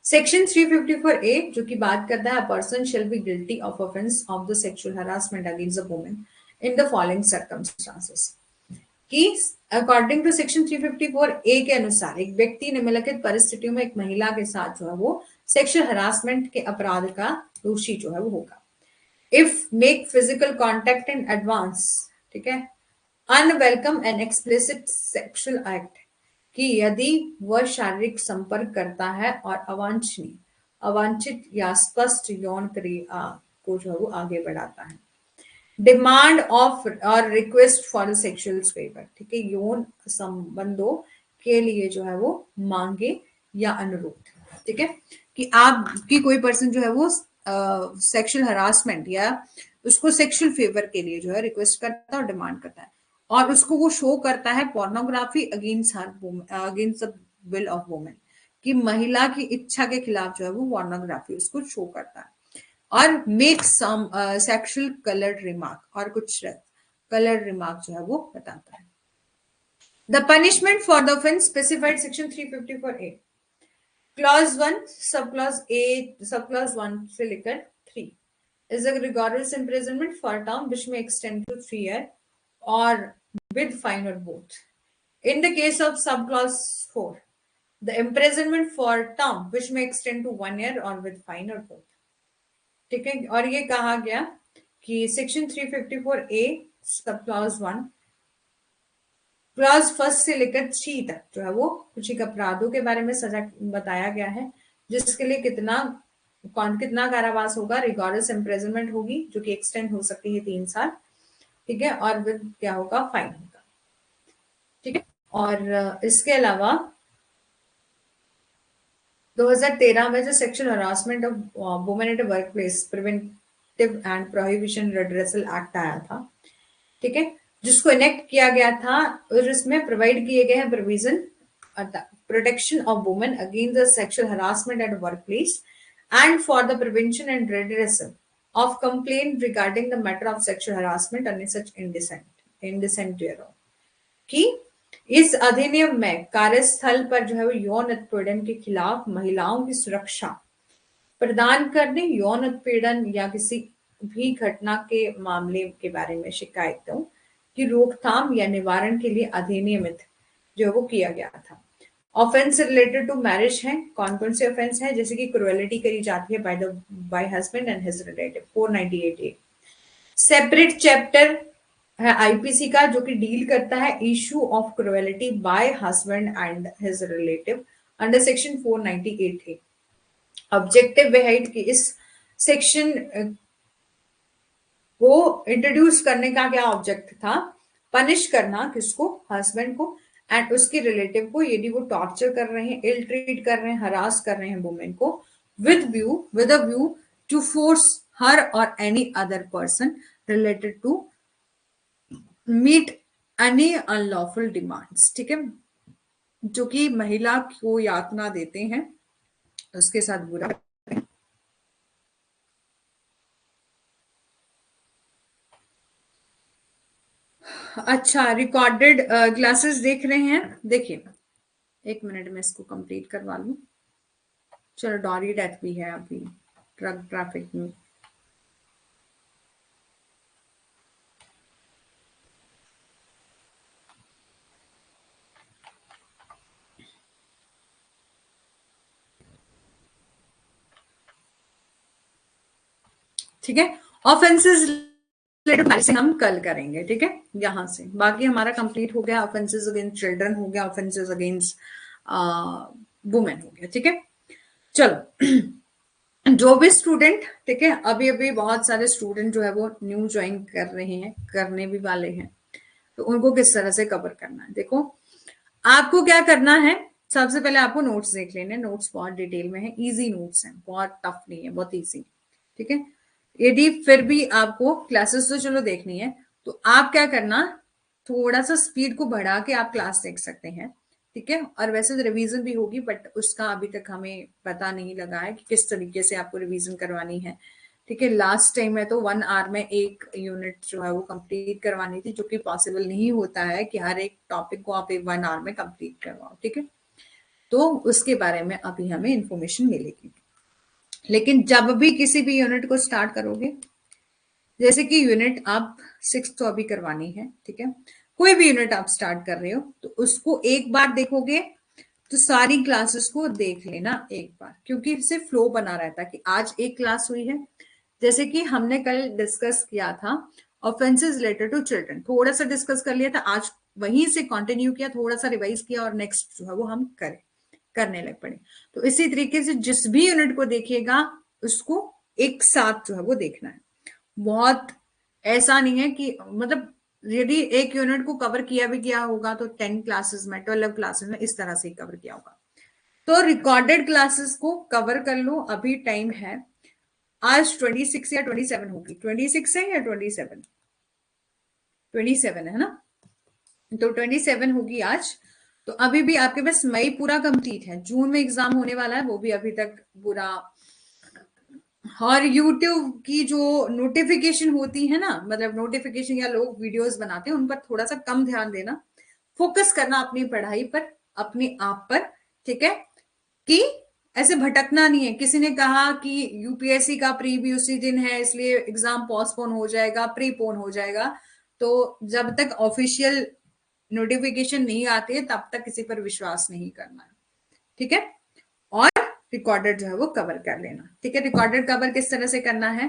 Section 354A जो की बात करता है person shall be guilty of offence of the sexual harassment against a woman in the following circumstances, कि अकॉर्डिंग टू सेक्शन 354A के अनुसार एक व्यक्ति निम्नलिखित परिस्थितियों में एक महिला के साथ जो है वो सेक्सुअल हरासमेंट के अपराध का दोषी जो है वो होगा। If make physical contact in advance, ठीक है, unwelcome and explicit sexual act, कि यदि वह शारीरिक संपर्क करता है और अवांछनीय, अवांछित या स्पष्ट यौन क्रिया को जो है वो आगे बढ़ाता है। डिमांड ऑफ और रिक्वेस्ट फॉर सेक्सुअल फेवर, ठीक है, यौन संबंधों के लिए जो है वो मांगे या अनुरोध। ठीक है, कि आपकी कोई पर्सन जो है वो सेक्सुअल हरासमेंट या उसको सेक्सुअल फेवर के लिए जो है रिक्वेस्ट करता है और डिमांड करता है, और उसको वो शो करता है pornography against against the will of women, कि महिला की इच्छा के खिलाफ जो है वो पोर्नोग्राफी उसको शो करता है, और make some sexual coloured remark, और कुछ कलर्ड रिमार्क जो है वो बताता है। The punishment for the offence specified section 354A clause 1 sub clause A sub clause 1 से लेकर 3 is a rigorous imprisonment for a term which may extend to 3 years or with fine or both. In the case of subclause 4, the imprisonment for term which may extend to 1 year or with fine or both. ठीक है, और ये कहा गया कि section 354A sub clause 1 clause 1 से लेकर 3 तक जो है वो कुछ एक अपराधों के बारे में सजा बताया गया है, जिसके लिए कितना कारावास होगा, रिगोरस इम्प्रिजनमेंट होगी जो कि एक्सटेंड हो सकती है 3 साल। ठीक है, और विद क्या होगा, फाइन होगा। ठीक है, और इसके अलावा 2013 में जो sexual harassment of women at work place preventive and prohibition redressal act आया था, ठीक है, जिसको इनेक्ट किया गया था और इसमें प्रोवाइड किए गए हैं provision protection of women against the sexual harassment eight work place and for the prevention and redressal of complaint regarding the matter of sexual harassment and such indecent thereof, कि इस अधिनियम में कार्यस्थल पर जो है वो यौन उत्पीड़न के खिलाफ महिलाओं की सुरक्षा प्रदान करने, यौन उत्पीड़न या किसी भी घटना के मामले के बारे में शिकायतों की रोकथाम या निवारण के लिए अधिनियमित जो है वो किया गया था। ऑफेंस रिलेटेड टू मैरिज है, कौन कौन से ऑफेंस है, जैसे कि क्रुएलिटी करी जाती है bye husband and his relative 498A। Separate chapter है आईपीसी का जो कि डील करता है issue of cruelty bye husband and his relative under section 498A। Objective वह है कि इस सेक्शन को इंट्रोड्यूस करने का क्या ऑब्जेक्ट था, पनिश करना किसको, हस्बैंड को एंड उसके रिलेटिव को यदि वो टॉर्चर कर रहे हैं, इल ट्रीट कर रहे हैं, हरास कर रहे हैं वुमेन को with a view to force her or any other person related to meet any unlawful demands, ठीक है, जो कि महिला को यातना देते हैं उसके साथ बुरा। अच्छा, रिकॉर्डेड क्लासेस देख रहे हैं, देखिए 1 मिनट में इसको कंप्लीट करवा लूं। चलो, डॉरी डेथ भी है अभी ड्रग ट्रैफिक में। ठीक है, ऑफेंसेस से हम कल करेंगे, ठीक है, यहां से बाकी हमारा कंप्लीट हो गया। ऑफेंसेस अगेंस्ट चिल्ड्रन हो गया, ऑफेंसेस अगेंस्ट वुमेन हो गया, ठीक है। चलो, जो भी स्टूडेंट, ठीक है, अभी अभी बहुत सारे स्टूडेंट जो है वो न्यू ज्वाइन कर रहे हैं, करने भी वाले हैं, तो उनको किस तरह से कवर करना है, देखो आपको क्या करना है। सबसे पहले आपको नोट्स देख लेने, नोट्स बहुत डिटेल में है, इजी नोट्स हैं, बहुत टफ नहीं है, बहुत इजी, ठीक है। यदि फिर भी आपको क्लासेस तो चलो देखनी है, तो आप क्या करना, थोड़ा सा स्पीड को बढ़ा के आप क्लास देख सकते हैं, ठीक है। और वैसे तो रिवीजन भी होगी, बट उसका अभी तक हमें पता नहीं लगा है कि किस तरीके से आपको रिवीजन करवानी है, ठीक है। लास्ट टाइम में तो 1 आवर में एक यूनिट जो है वो कंप्लीट करवानी थी, जो कि पॉसिबल नहीं होता है कि हर एक टॉपिक को आप 1 आवर में कंप्लीट करवाओ, ठीक है। तो उसके बारे में अभी हमें इंफॉर्मेशन मिलेगी। लेकिन जब भी किसी भी यूनिट को स्टार्ट करोगे, जैसे कि यूनिट आप 6 तो अभी करवानी है, ठीक है, कोई भी यूनिट आप स्टार्ट कर रहे हो तो उसको एक बार देखोगे तो सारी क्लासेस को देख लेना एक बार, क्योंकि इससे फ्लो बना रहता है कि आज एक क्लास हुई है, जैसे कि हमने कल डिस्कस किया था ऑफेंसेस रिलेटेड टू चिल्ड्रन, थोड़ा सा डिस्कस कर लिया था, आज वहीं से कंटिन्यू किया, थोड़ा सा रिवाइज किया और नेक्स्ट जो है वो हम करने लग पड़े। तो इसी तरीके से जिस भी यूनिट को देखिएगा उसको एक साथ जो है वो देखना है। बहुत ऐसा नहीं है कि मतलब यदि एक यूनिट को कवर किया भी किया होगा तो 10 क्लासेस में, 12 क्लासेस में इस तरह से कवर किया होगा। तो रिकॉर्डेड क्लासेस को कवर कर लो, अभी टाइम है, आज 26 या 27 होगी, 26 है या 27, 27 है ना, तो 27 होगी आज। तो अभी भी आपके पास मई पूरा कंप्लीट है, जून में एग्जाम होने वाला है, वो भी अभी तक पूरा। और YouTube की जो नोटिफिकेशन होती है ना, मतलब नोटिफिकेशन या लोग वीडियोस बनाते हैं उन पर थोड़ा सा कम ध्यान देना, फोकस करना अपनी पढ़ाई पर, अपने आप पर, ठीक है, कि ऐसे भटकना नहीं है। किसी ने कहा कि यूपीएससी का प्री भी उसी दिन है इसलिए एग्जाम पोस्टपोन हो जाएगा, प्रीपोन हो जाएगा, तो जब तक ऑफिशियल नोटिफिकेशन नहीं आती है तब तक किसी पर विश्वास नहीं करना है, ठीक है। और रिकॉर्डेड जो है वो कवर कर लेना, ठीक है। रिकॉर्डेड कवर किस तरह से करना है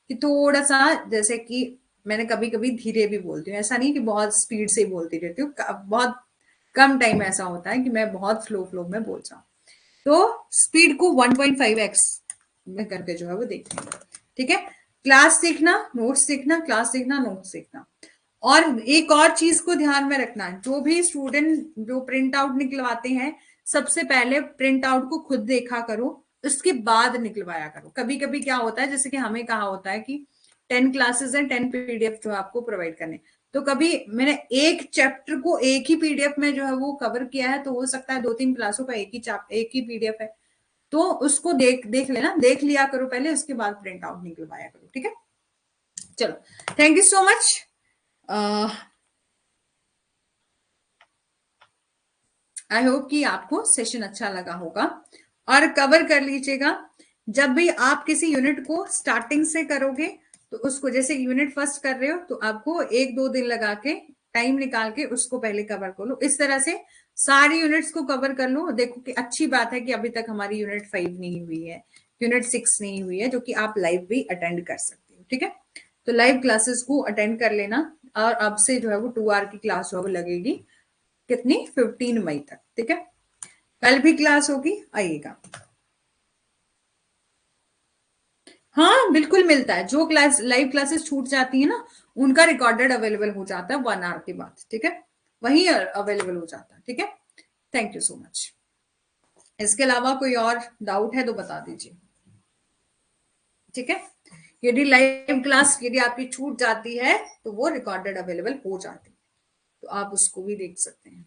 कि थोड़ा सा, जैसे कि मैंने कभी कभी धीरे भी बोलती हूँ, ऐसा नहीं कि बहुत स्पीड से बोलती रहती हूँ, बहुत कम टाइम ऐसा होता है कि मैं बहुत फ्लो में बोल जाऊं, तो स्पीड को 1.5x में करके जो है वो देखना, ठीक है। क्लास देखना, नोट्स देखना, क्लास देखना, नोट्स देखना। और एक और चीज को ध्यान में रखना है, जो भी स्टूडेंट जो प्रिंट आउट निकलवाते हैं सबसे पहले प्रिंट आउट को खुद देखा करो, उसके बाद निकलवाया करो। कभी कभी क्या होता है, जैसे कि हमें कहा होता है कि 10 क्लासेस हैं, 10 PDF जो आपको प्रोवाइड करने, तो कभी मैंने एक चैप्टर को एक ही PDF में जो है वो कवर किया है, तो हो सकता है 2-3 क्लासों का एक ही PDF है, तो उसको देख देख लेना, देख लिया करो पहले, उसके बाद प्रिंट आउट निकलवाया करो। ठीक है, चलो, thank you so much. I hope कि आपको सेशन अच्छा लगा होगा, और कवर कर लीजिएगा। जब भी आप किसी यूनिट को स्टार्टिंग से करोगे, तो उसको जैसे यूनिट फर्स्ट कर रहे हो, तो आपको 1-2 दिन लगा के टाइम निकाल के उसको पहले कवर कर लो। इस तरह से सारी यूनिट्स को कवर कर लो। देखो कि अच्छी बात है कि अभी तक हमारी यूनिट 5 नहीं हुई है, यूनिट 6 नहीं हुई है, जो कि आप लाइव भी अटेंड कर सकते हो। ठीक है, तो लाइव क्लासेस को अटेंड कर लेना, और अब से जो है वो 2 आवर की क्लास जो है वो लगेगी, कितनी, 15 मई तक। ठीक है, कल भी क्लास होगी, आइएगा। हाँ बिल्कुल मिलता है, जो क्लास लाइव क्लासेस छूट जाती है ना, उनका रिकॉर्डेड अवेलेबल हो जाता है 1 आवर के बाद। ठीक है, वही अवेलेबल हो जाता है। ठीक है, थैंक यू सो मच। इसके अलावा कोई और डाउट है तो बता दीजिए। ठीक है, यदि लाइव क्लास यदि आपकी छूट जाती है, तो वो रिकॉर्डेड अवेलेबल हो जाती है, तो आप उसको भी देख सकते हैं।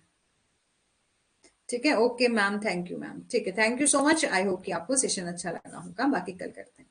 ठीक है, okay ma'am, thank you ma'am. ठीक है, thank you so much. I hope कि आपको सेशन अच्छा लगा होगा, बाकी कल करते हैं।